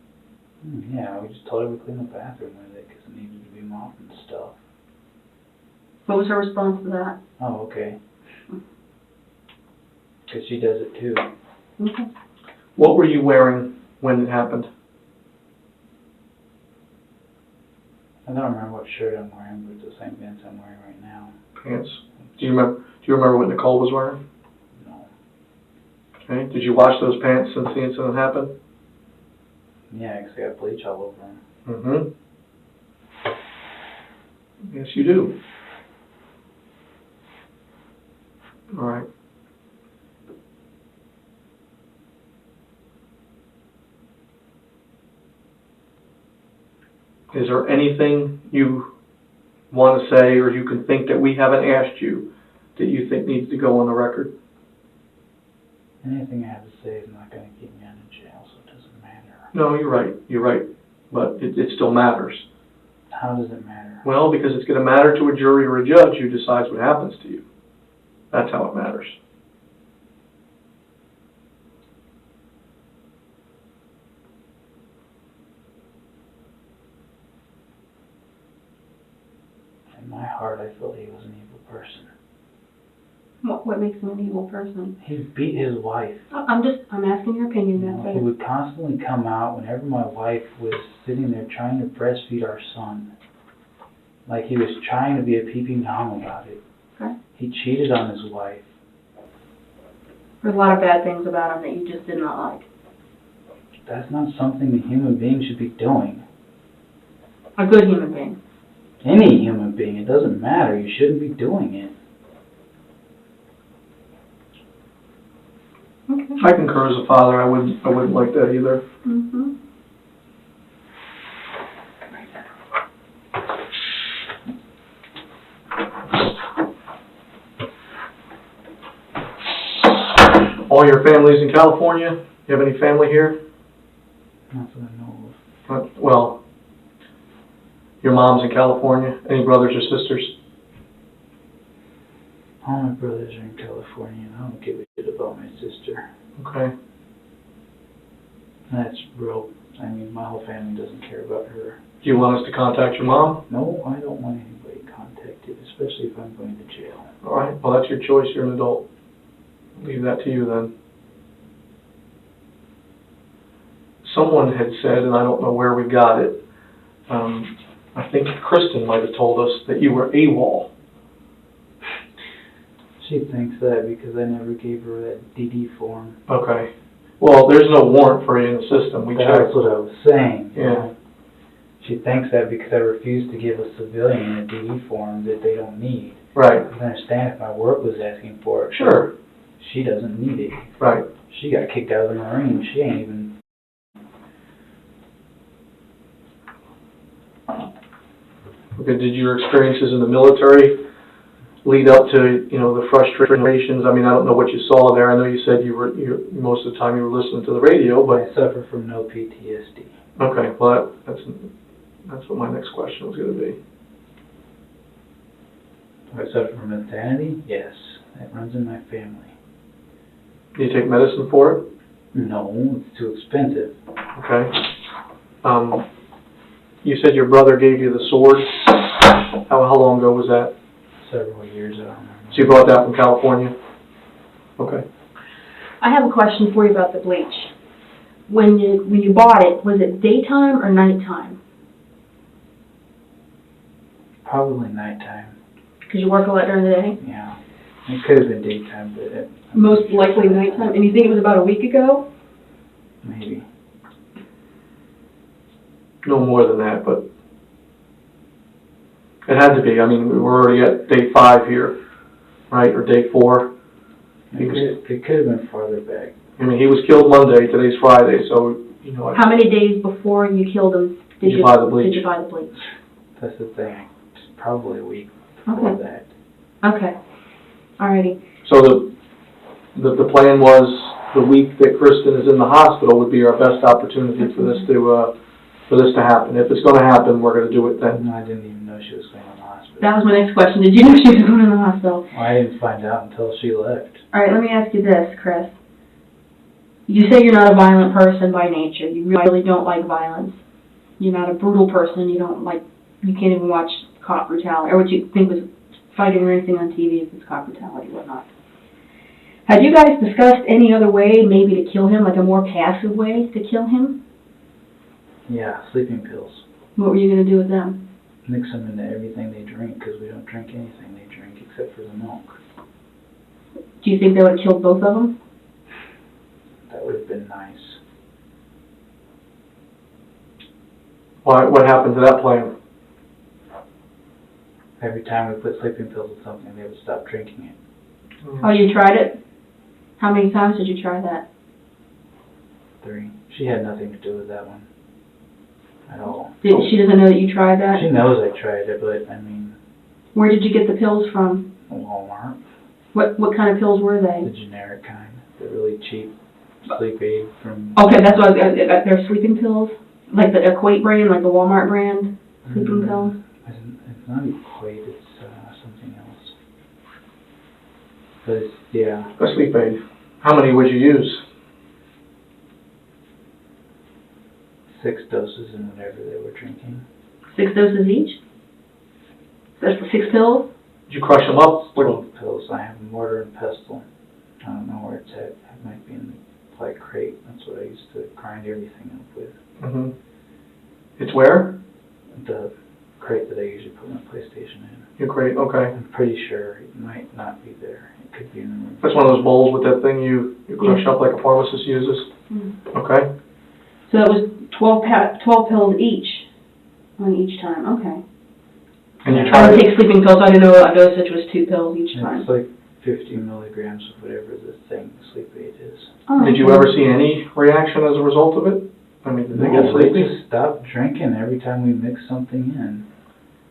Yeah, we just told her we cleaned the bathroom with it because it needed to be mopped and stuff. What was her response to that? Oh, okay. Because she does it too. Okay. What were you wearing when it happened? I don't remember what shirt I'm wearing, but it's the same pants I'm wearing right now. Pants. Do you remember what Nicole was wearing? No. Okay. Did you wash those pants since the incident happened? Yeah, because I got bleach all over them. Mm-hmm. Yes, you do. All right. Is there anything you want to say or you can think that we haven't asked you that you think needs to go on the record? Anything I have to say is not going to keep me out of jail, so it doesn't matter. No, you're right. You're right. But it still matters. How does it matter? Well, because it's going to matter to a jury or a judge who decides what happens to you. That's how it matters. In my heart, I felt he was an evil person. What makes him an evil person? He beat his wife. I'm asking your opinion, You know, that's he it. would constantly come out whenever my wife was sitting there trying to breastfeed our son. Like he was trying to be a peeping Tom about it. Okay. He cheated on his wife. There's a lot of bad things about him that you just did not like. That's not something a human being should be doing. A good human being. Any human being, it doesn't matter. You shouldn't be doing it. Okay. I concur as a father. I wouldn't like that either. Mm-hmm. All your family's in California? You have any family here? Not that I know of. Well, your mom's in California. Any brothers or sisters? All my brothers are in California, and I don't give a shit about my sister. Okay. That's real. I mean, my whole family doesn't care about her. Do you want us to contact your mom? No, I don't want anybody contacted, especially if I'm going to jail. All right. Well, that's your choice. You're an adult. Leave that to you then. Someone had said, and I don't know where we got it, I think Kristan might have told us that you were AWOL. She thinks that because I never gave her that DD form. Okay. Well, there's no warrant for you in the system. We That's checked. what I was saying. you Yeah. know. She thinks that because I refused to give a civilian a DD form that they don't need. Right. I can understand if my work was asking for it. Sure. She doesn't need it. Right. She got kicked out of the Marines. She ain't even... Okay. Did your experiences in the military lead up to, the frustrations? I mean, I don't know what you saw there. I know you said most of the time you were listening to the radio, But I but suffer from no PTSD. okay. Well, that's what my next question was going to be. Do I suffer from insanity? Yes. That runs in my family. Do you take medicine for it? No, it's too expensive. Okay. You said your brother gave you the sword. How long ago was that? Several years, I don't remember. So you brought that from California? Okay. I have a question for you about the bleach. When you bought it, was it daytime or nighttime? Probably nighttime. Because you work a lot during the day? Yeah. It could have been daytime, but Most likely nighttime. And you think it was about a week ago? maybe. No more than that, but it had to be. I mean, we're already at day 5 here, right, or day 4. It could have been farther back. I mean, he was killed Monday, today's Friday, so, How many days before you killed him Did you buy the bleach? Did you buy the bleach? That's the thing. It's probably a week before Okay. that. Okay. Alrighty. So the plan was the week that Kristan is in the hospital would be our best opportunity for this to happen. If it's gonna happen, we're gonna do it then. I didn't even know she was going to the hospital. That was my next question. Did you know she was going to the hospital? I didn't find out until she left. Alright, let me ask you this, Chris. You say you're not a violent person by nature. You really don't like violence. You're not a brutal person. You can't even watch cop brutality, or what you think was fighting or anything on TV if it's cop brutality, whatnot. Have you guys discussed any other way maybe to kill him, like a more passive way to kill him? Yeah, sleeping pills. What were you going to do with them? Mix them into everything they drink, because we don't drink anything they drink except for the milk. Do you think they would have killed both of them? That would have been nice. What happened to that plan? Every time we put sleeping pills in something, they would stop drinking it. Oh, you tried it? How many times did you try that? 3. She had nothing to do with that one. At all. She doesn't know that you tried that? She knows I tried it, but, I mean, Where did you get the pills from? Walmart. What kind of pills were they? The generic kind. The really cheap sleep aid from... Okay, that's what they're sleeping pills? Like the Equate brand, like the Walmart brand? sleeping pills? It's not equate, it's something else. But it's, yeah, A sleep aid. How many would you use? 6 doses in whatever they were drinking. 6 doses each? That's for 6 pills? Did you crush them up? 12 pills. I have a mortar and pestle. I don't know where it's at. It might be in the play crate. That's what I used to grind everything up with. Mm-hmm. It's where? The crate that I usually put my PlayStation in. Your crate, okay. I'm pretty sure it might not be there. It could be in the room. That's one of those bowls with that thing you crush up like a pharmacist uses? Okay. So it was 12 pills each, on each time, okay. And you I tried don't it? take sleeping pills, I didn't know, I noticed it was 2 pills each time. It's like 50 milligrams of whatever the thing, the sleep aid is. Oh, Did you okay. ever see any reaction as a result of it? I mean, did they get No, they sleepy? just stopped drinking every time we mixed something in.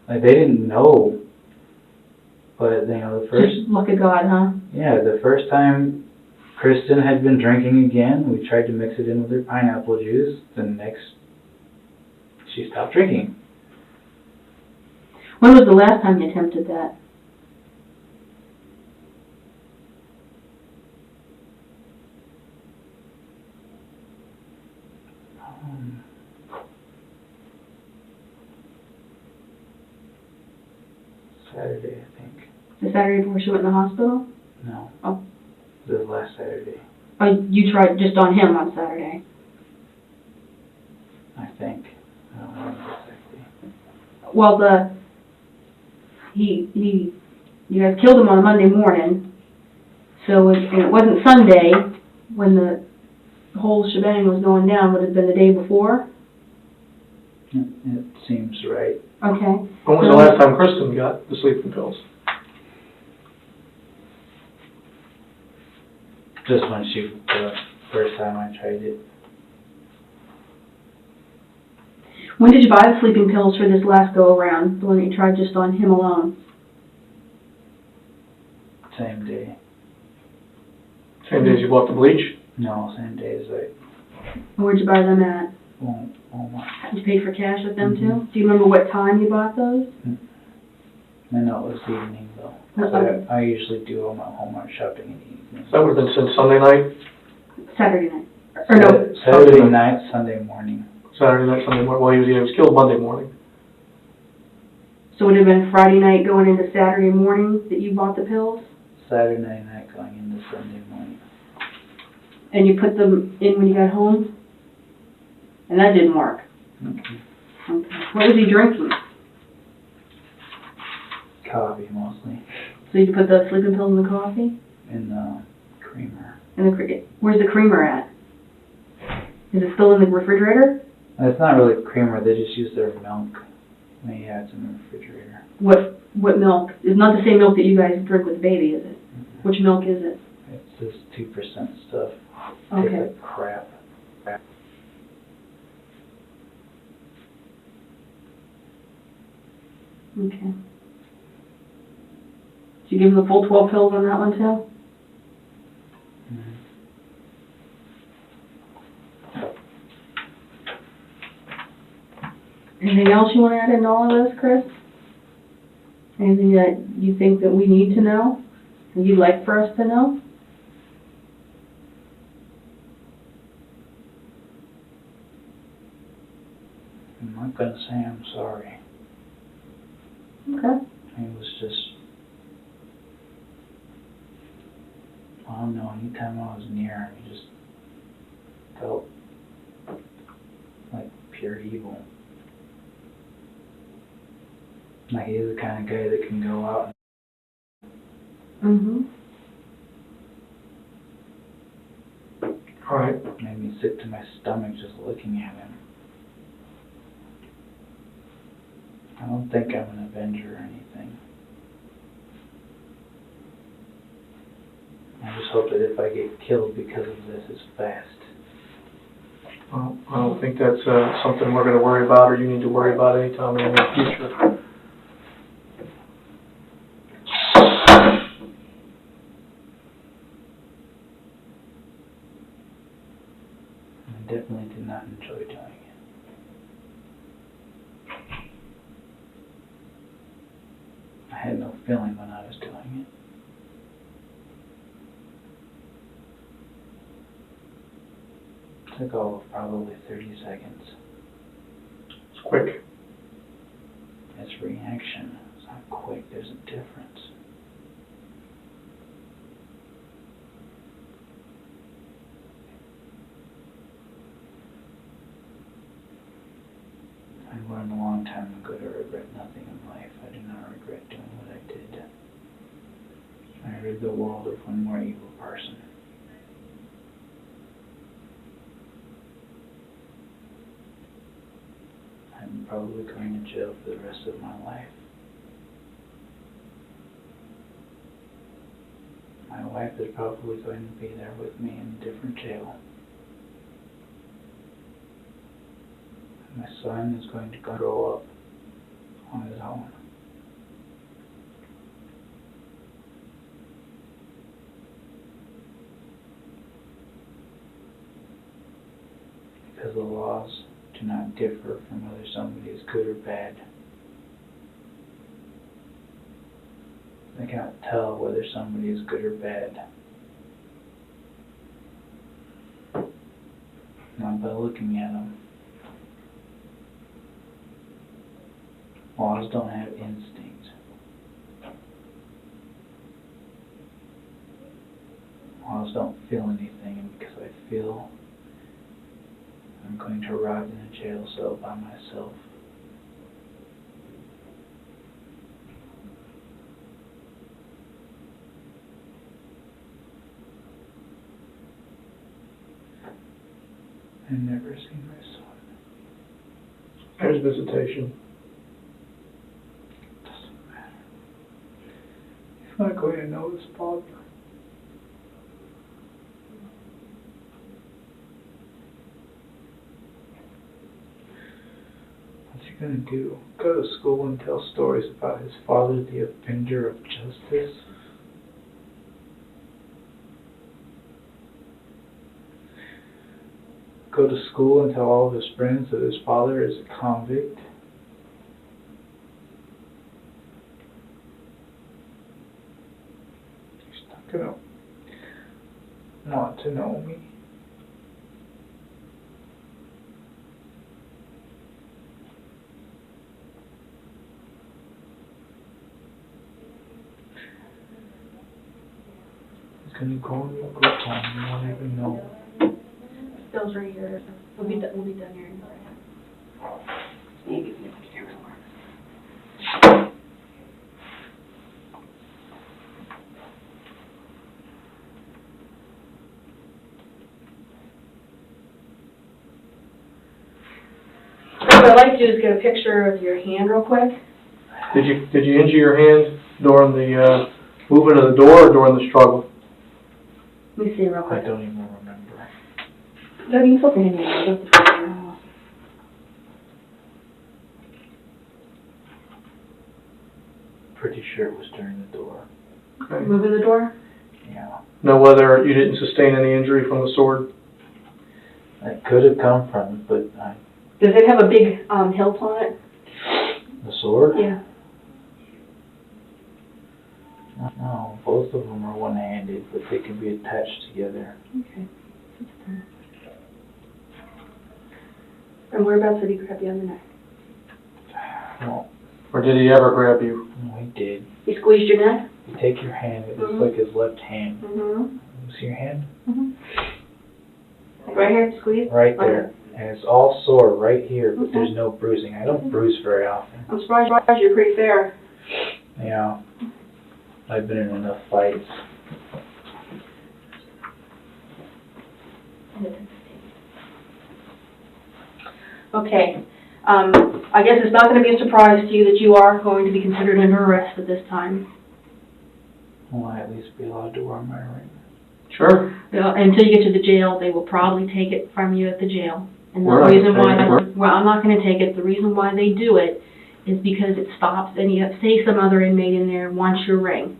Like, they didn't know. But, you know, the first, Just luck of God, huh? yeah, the first time Kristan had been drinking again, we tried to mix it in with her pineapple juice. The next, she stopped drinking. When was the last time you attempted that? Saturday, I think. The Saturday before she went in the hospital? No. Oh. It was last Saturday, Oh, you tried just on him on Saturday? I think. I don't remember exactly. Well, you guys killed him on Monday morning, so and it wasn't Sunday when the whole shebang was going down, would it have been the day before? It seems right. Okay. When was the last time Kristan got the sleeping pills? Just when the first time I tried it. When did you buy the sleeping pills for this last go-around, the one that you tried just on him alone? Same day. Same day as you bought the bleach? No, same day as I Where'd you buy them at? Walmart. You paid for cash with them too? Do you remember what time you bought those? I know it was evening though. 'Cause I usually do all my Walmart shopping in the evening. That would have been since Sunday night? Saturday night. Or no, Saturday night, Sunday morning. Saturday night, Sunday morning. Well, he was killed Monday morning. so it would have been Friday night going into Saturday morning that you bought the pills? Saturday night going into Sunday morning. And you put them in when you got home? And that didn't work? Okay. Okay. What was he drinking? Coffee mostly. So you put the sleeping pills in the coffee? And creamer. And where's the creamer at? Is it still in the refrigerator? It's not really creamer, they just use their milk. They had some in the refrigerator. What milk? It's not the same milk that you guys drink with the baby, is it? Mm-hmm. Which milk is it? It's this 2% stuff. Okay. Tastes like crap. Okay. Did you give him the full 12 pills on that one too? Mm-hmm. Anything else you want to add into all of this, Chris? Anything that you think that we need to know? That you'd like for us to know? I'm not gonna say I'm sorry. Okay. It was just, I don't know, anytime I was near him, he just felt like pure evil. Like he's the kind of guy that can go out Mm-hmm. All right. and made me sick to my stomach just looking at him. I don't think I'm an avenger or anything. I just hope that if I get killed because of this, it's fast. Well, I don't think that's something we're going to worry about or you need to worry about anytime in the near future. I definitely did not enjoy doing it. had no feeling when I was doing it. Took all of probably 30 seconds. It's quick. It's reaction. It's not quick. There's a difference. I learned a long time ago to regret nothing in life. I do not regret doing what I did. I rid the world of one more evil person. I'm probably going to jail for the rest of my life. My wife is probably going to be there with me in a different jail. My son is going to grow up on his own. Because the laws do not differ from whether somebody is good or bad. They cannot tell whether somebody is good or bad. Not by looking at them. Laws don't have instinct. Laws don't feel anything, and because I feel, I'm going to rot in a jail cell by myself. I've never seen my son. There's visitation. Doesn't matter. He's not going to know his father. What's he going to do? Go to school and tell stories about his father, the avenger of justice? Go to school and tell all of his friends that his father is a convict? He's not going to want to know me. He's going to go and look up on me. I won't even know. Bill's right here. We'll be done here. Maybe if the camera works. What I'd like to do is get a picture of your hand real quick. Did you injure your hand during the movement of the door or during the struggle? Let me see real I quick. don't even remember. Doug, you flip your hand in. Don't flip your hand. Pretty sure it was during the door. Okay. Moving the door? Yeah. Know whether you didn't sustain any injury from the sword? It could have come from it, but Does it have a big hilt on it? the sword? Yeah. No, both of them are one-handed, but they can be attached together. Okay. And whereabouts did he grab you on the neck? Well, Or did he ever grab you? no, he did. He squeezed your neck? You take your hand, it looks Mhm. like his left hand. Mm-hmm. You see your hand? Right here, squeeze? Right there. And it's all sore right here, but there's Okay. no bruising. I don't bruise very often. I'm surprised you're pretty fair. Yeah. I've been in enough fights. Okay. I guess it's not going to be a surprise to you that you are going to be considered under arrest at this time. Will I at least be allowed to wear my ring? Sure. Until you get to the jail, they will probably take it from you at the jail. And the We're not reason gonna why, take it. well, I'm not going to take it. The reason why they do it is because it stops any, say some other inmate in there wants your ring.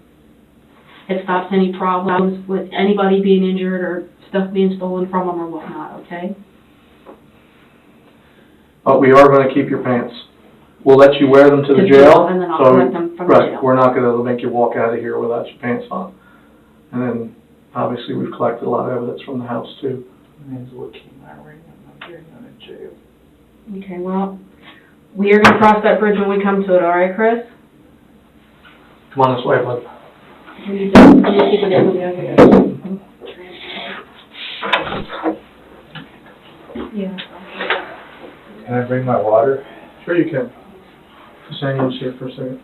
It stops any problems with anybody being injured or stuff being stolen from them or whatnot, okay? But we are going to keep your pants. we'll let you wear them to the jail. And then I'll So, collect them from the right, jail. we're not gonna make you walk out of here without your pants on. And then, obviously, we've collected a lot of evidence from the house too. Name's looking my ring, I'm not getting out of jail. Okay, well, we are gonna cross that bridge when we come to it, all right, Chris? Come on this way, bud. We need to keep it in the Yeah. Can I bring my water? Sure you can. Just hang on here for a second.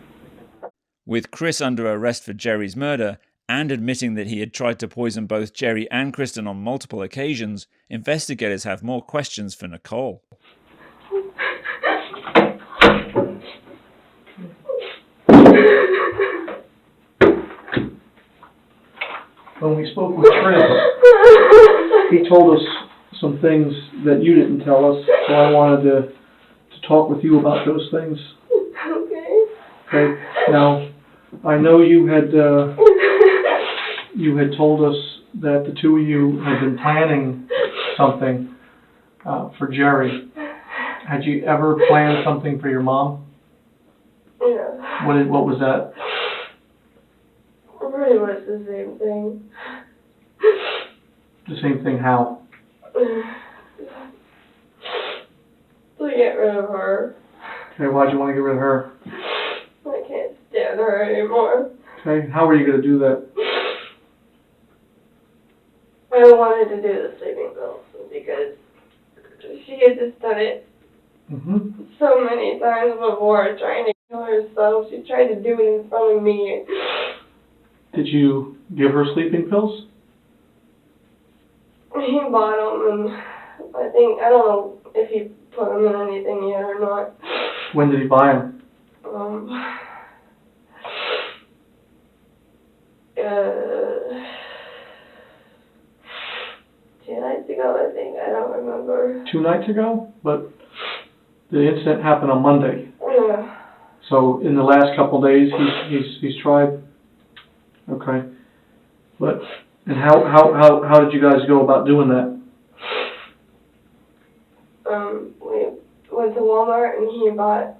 With Chris under arrest for Gerry's murder and admitting that he had tried to poison both Gerry and Kristan on multiple occasions, investigators have more questions for Nicole. When we spoke with Chris, he told us some things that you didn't tell us, so I wanted to talk with you about those things. Okay. Okay, now, I know you had told us that the two of you had been planning something for Gerry. Had you ever planned something for your mom? Yeah. What was that? Pretty much the same thing. The same thing how? To get rid of her. Okay, why'd you want to get rid of her? I can't stand her anymore. Okay, how were you going to do that? I wanted to do the sleeping pills because she had just done it Mm-hmm. so many times before, trying to kill herself. She tried to do it in front of me. Did you give her sleeping pills? He bought them, and I don't know if he put them in anything yet or not. When did he buy them? 2 nights ago, I think. I don't remember. 2 nights ago? But the incident happened on Monday. Yeah. So in the last couple of days, he's tried. Okay. But and how did you guys go about doing that? We went to Walmart and he bought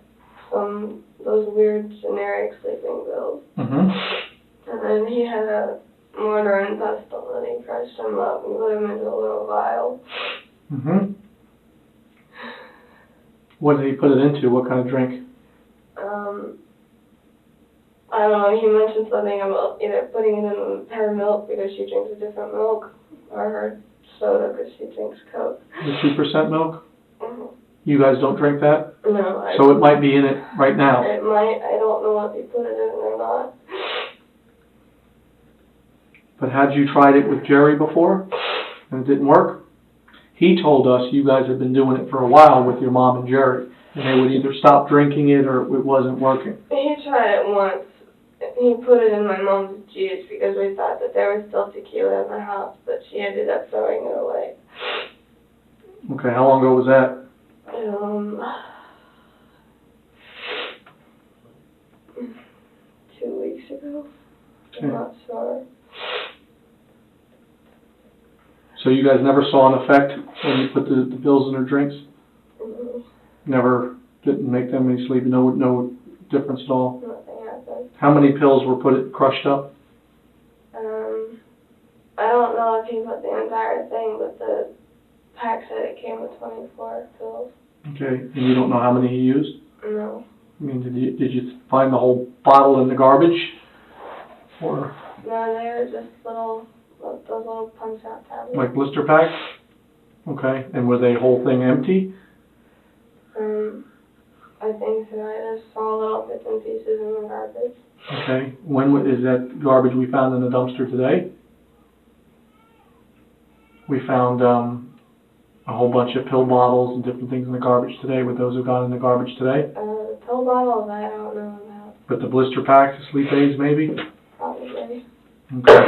those weird generic sleeping pills. Mm-hmm. And then he had a mortar and pestle and he crushed them up and put them into a little vial. Mm-hmm. What did he put it into? What kind of drink? I don't know, he mentioned something about either putting it in her milk because she drinks a different milk, or her soda because she drinks Coke. The 2% milk? Mm-hmm. You guys don't drink that? No, So it might be in it right now. It might, I don't know if he put it in or not. But had you tried it with Gerry before and it didn't work? He told us you guys had been doing it for a while with your mom and Gerry, and they would either stop drinking it or it wasn't working. He tried it once. He put it in my mom's juice because we thought that there was still tequila in the house, but she ended up throwing it away. Okay, how long ago was that? 2 weeks ago. Okay. I'm not sure. So you guys never saw an effect when you put the pills in her drinks? Mm-hmm. Never didn't make them any sleep? No difference at all? Nothing happened. How many pills were crushed up? I don't know if he put the entire thing, but the pack said it came with 24 pills. Okay, and you don't know how many he used? No. I mean, did you find the whole bottle in the garbage? Or No, they were just those little punch-out tablets. like blister packs? Okay, and were the whole thing empty? I think so. I just saw little bits and pieces in the garbage. Okay, is that garbage we found in the dumpster today? We found a whole bunch of pill bottles and different things in the garbage today. Would those have gone in the garbage today? The pill bottles, I don't know about. But the blister packs, the sleep aids maybe? Probably. Okay.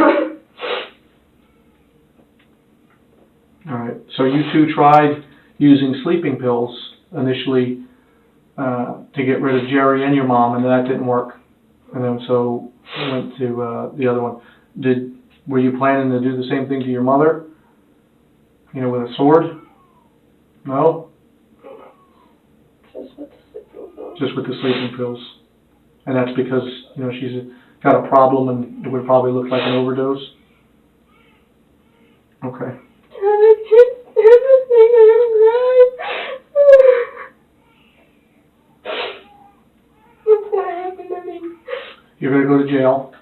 Alright, so you two tried using sleeping pills initially to get rid of Gerry and your mom, and that didn't work. And then so we went to the other one. Were you planning to do the same thing to your mother? You know, with a sword? No? Just with the sleeping pills. just with the sleeping pills. And that's because, you know, she's got a problem and it would probably look like an overdose. Okay. You're going to go to jail.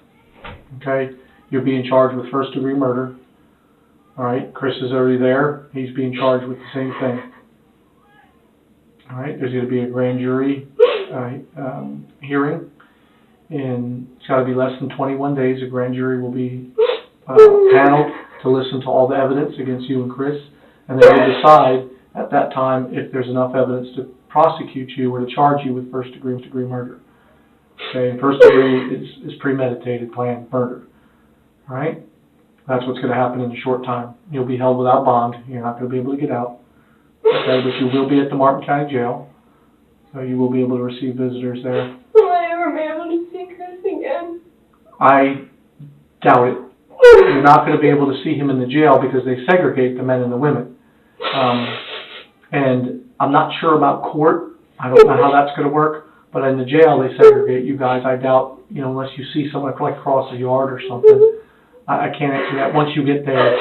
Okay. You're being charged with first-degree murder. All right. Chris is already there. He's being charged with the same thing. All right. There's going to be a grand jury hearing, and it's got to be less than 21 days. A grand jury will be paneled to listen to all the evidence against you and Chris, and they will decide at that time if there's enough evidence to prosecute you or to charge you with first-degree murder. Okay, and first degree is premeditated, planned murder. All right? That's what's going to happen in a short time. You'll be held without bond. You're not going to be able to get out. Okay, but you will be at the Martin County Jail. So you will be able to receive visitors there. Will I ever be able to see Chris again? I doubt it. You're not going to be able to see him in the jail because they segregate the men and the women. And I'm not sure about court. I don't know how that's going to work. But in the jail, they segregate you guys. I doubt, you know, unless you see someone like across the yard or something. I can't answer that once you get there.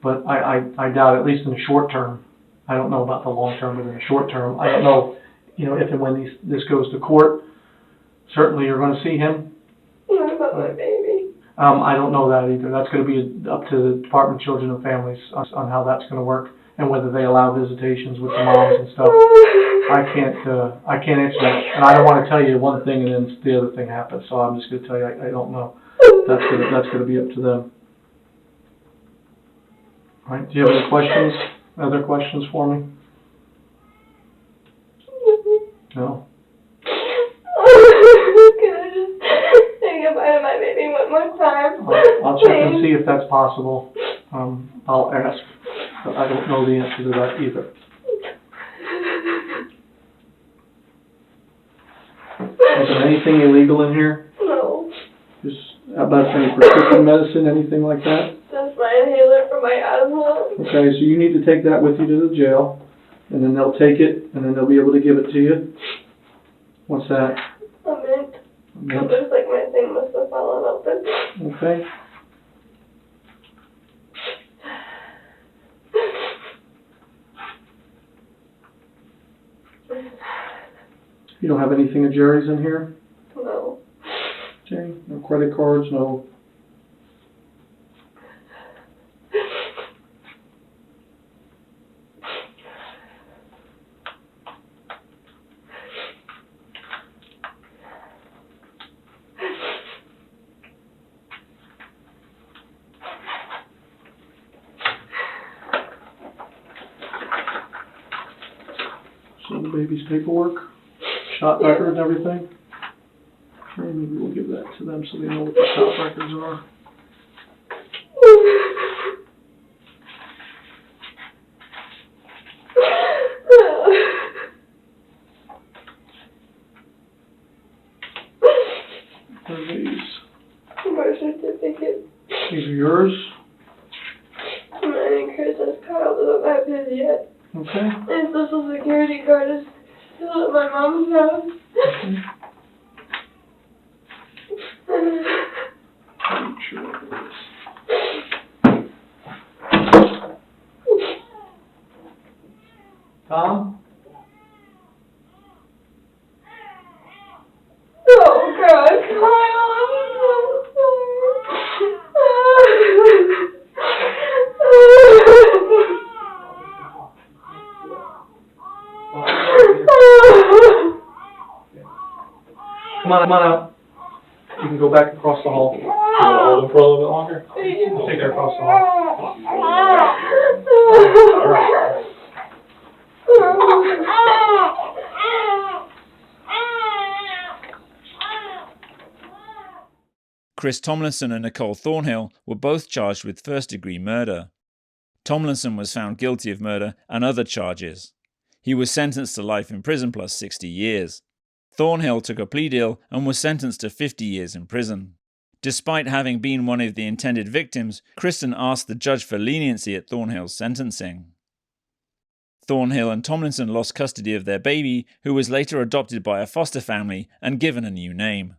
But I doubt, at least in the short term. I don't know about the long term, but in the short term, I don't know, you know, if and when this goes to court. Certainly you're going to see him. What about my baby? I don't know that either. That's going to be up to the Department of Children and Families on how that's going to work and whether they allow visitations with the moms and stuff. I can't answer that, and I don't want to tell you one thing and then the other thing happens. So I'm just going to tell you I don't know. That's going to be up to them. All right. Do you have any questions? Other questions for me? No. Can I just say goodbye to my baby one more time? I'll check and see if that's possible. I'll ask, but I don't know the answer to that either. Is there anything illegal in here? No. Just about any prescription medicine, anything like that? That's my inhaler for my asthma. Okay, so you need to take that with you to the jail, and then they'll take it, and then they'll be able to give it to you. What's that? A mint. A mint? It looks like my thing must have fallen open. Okay. You don't have anything of Jerry's in here? No. Okay, no credit cards, no. So the baby's paperwork, shot record and everything. Okay, maybe we'll give that to them so they know what the shot records are. What are these? Birth certificate. These are yours? Mine and Chris has Kyle doesn't have his yet. Okay. And social security card is still at my mom's house. Okay. I'm sure it is. Tom? Oh God, Kyle, I'm Come on out. You can go back across the hall. You want to hold him for a little bit longer? I'll take her across the hall. All right. Chris Tomlinson and Nicole Thornhill were both charged with first-degree murder. Tomlinson was found guilty of murder and other charges. He was sentenced to life in prison plus 60 years. Thornhill took a plea deal and was sentenced to 50 years in prison. Despite having been one of the intended victims, Kristan asked the judge for leniency at Thornhill's sentencing. Thornhill and Tomlinson lost custody of their baby, who was later adopted by a foster family and given a new name.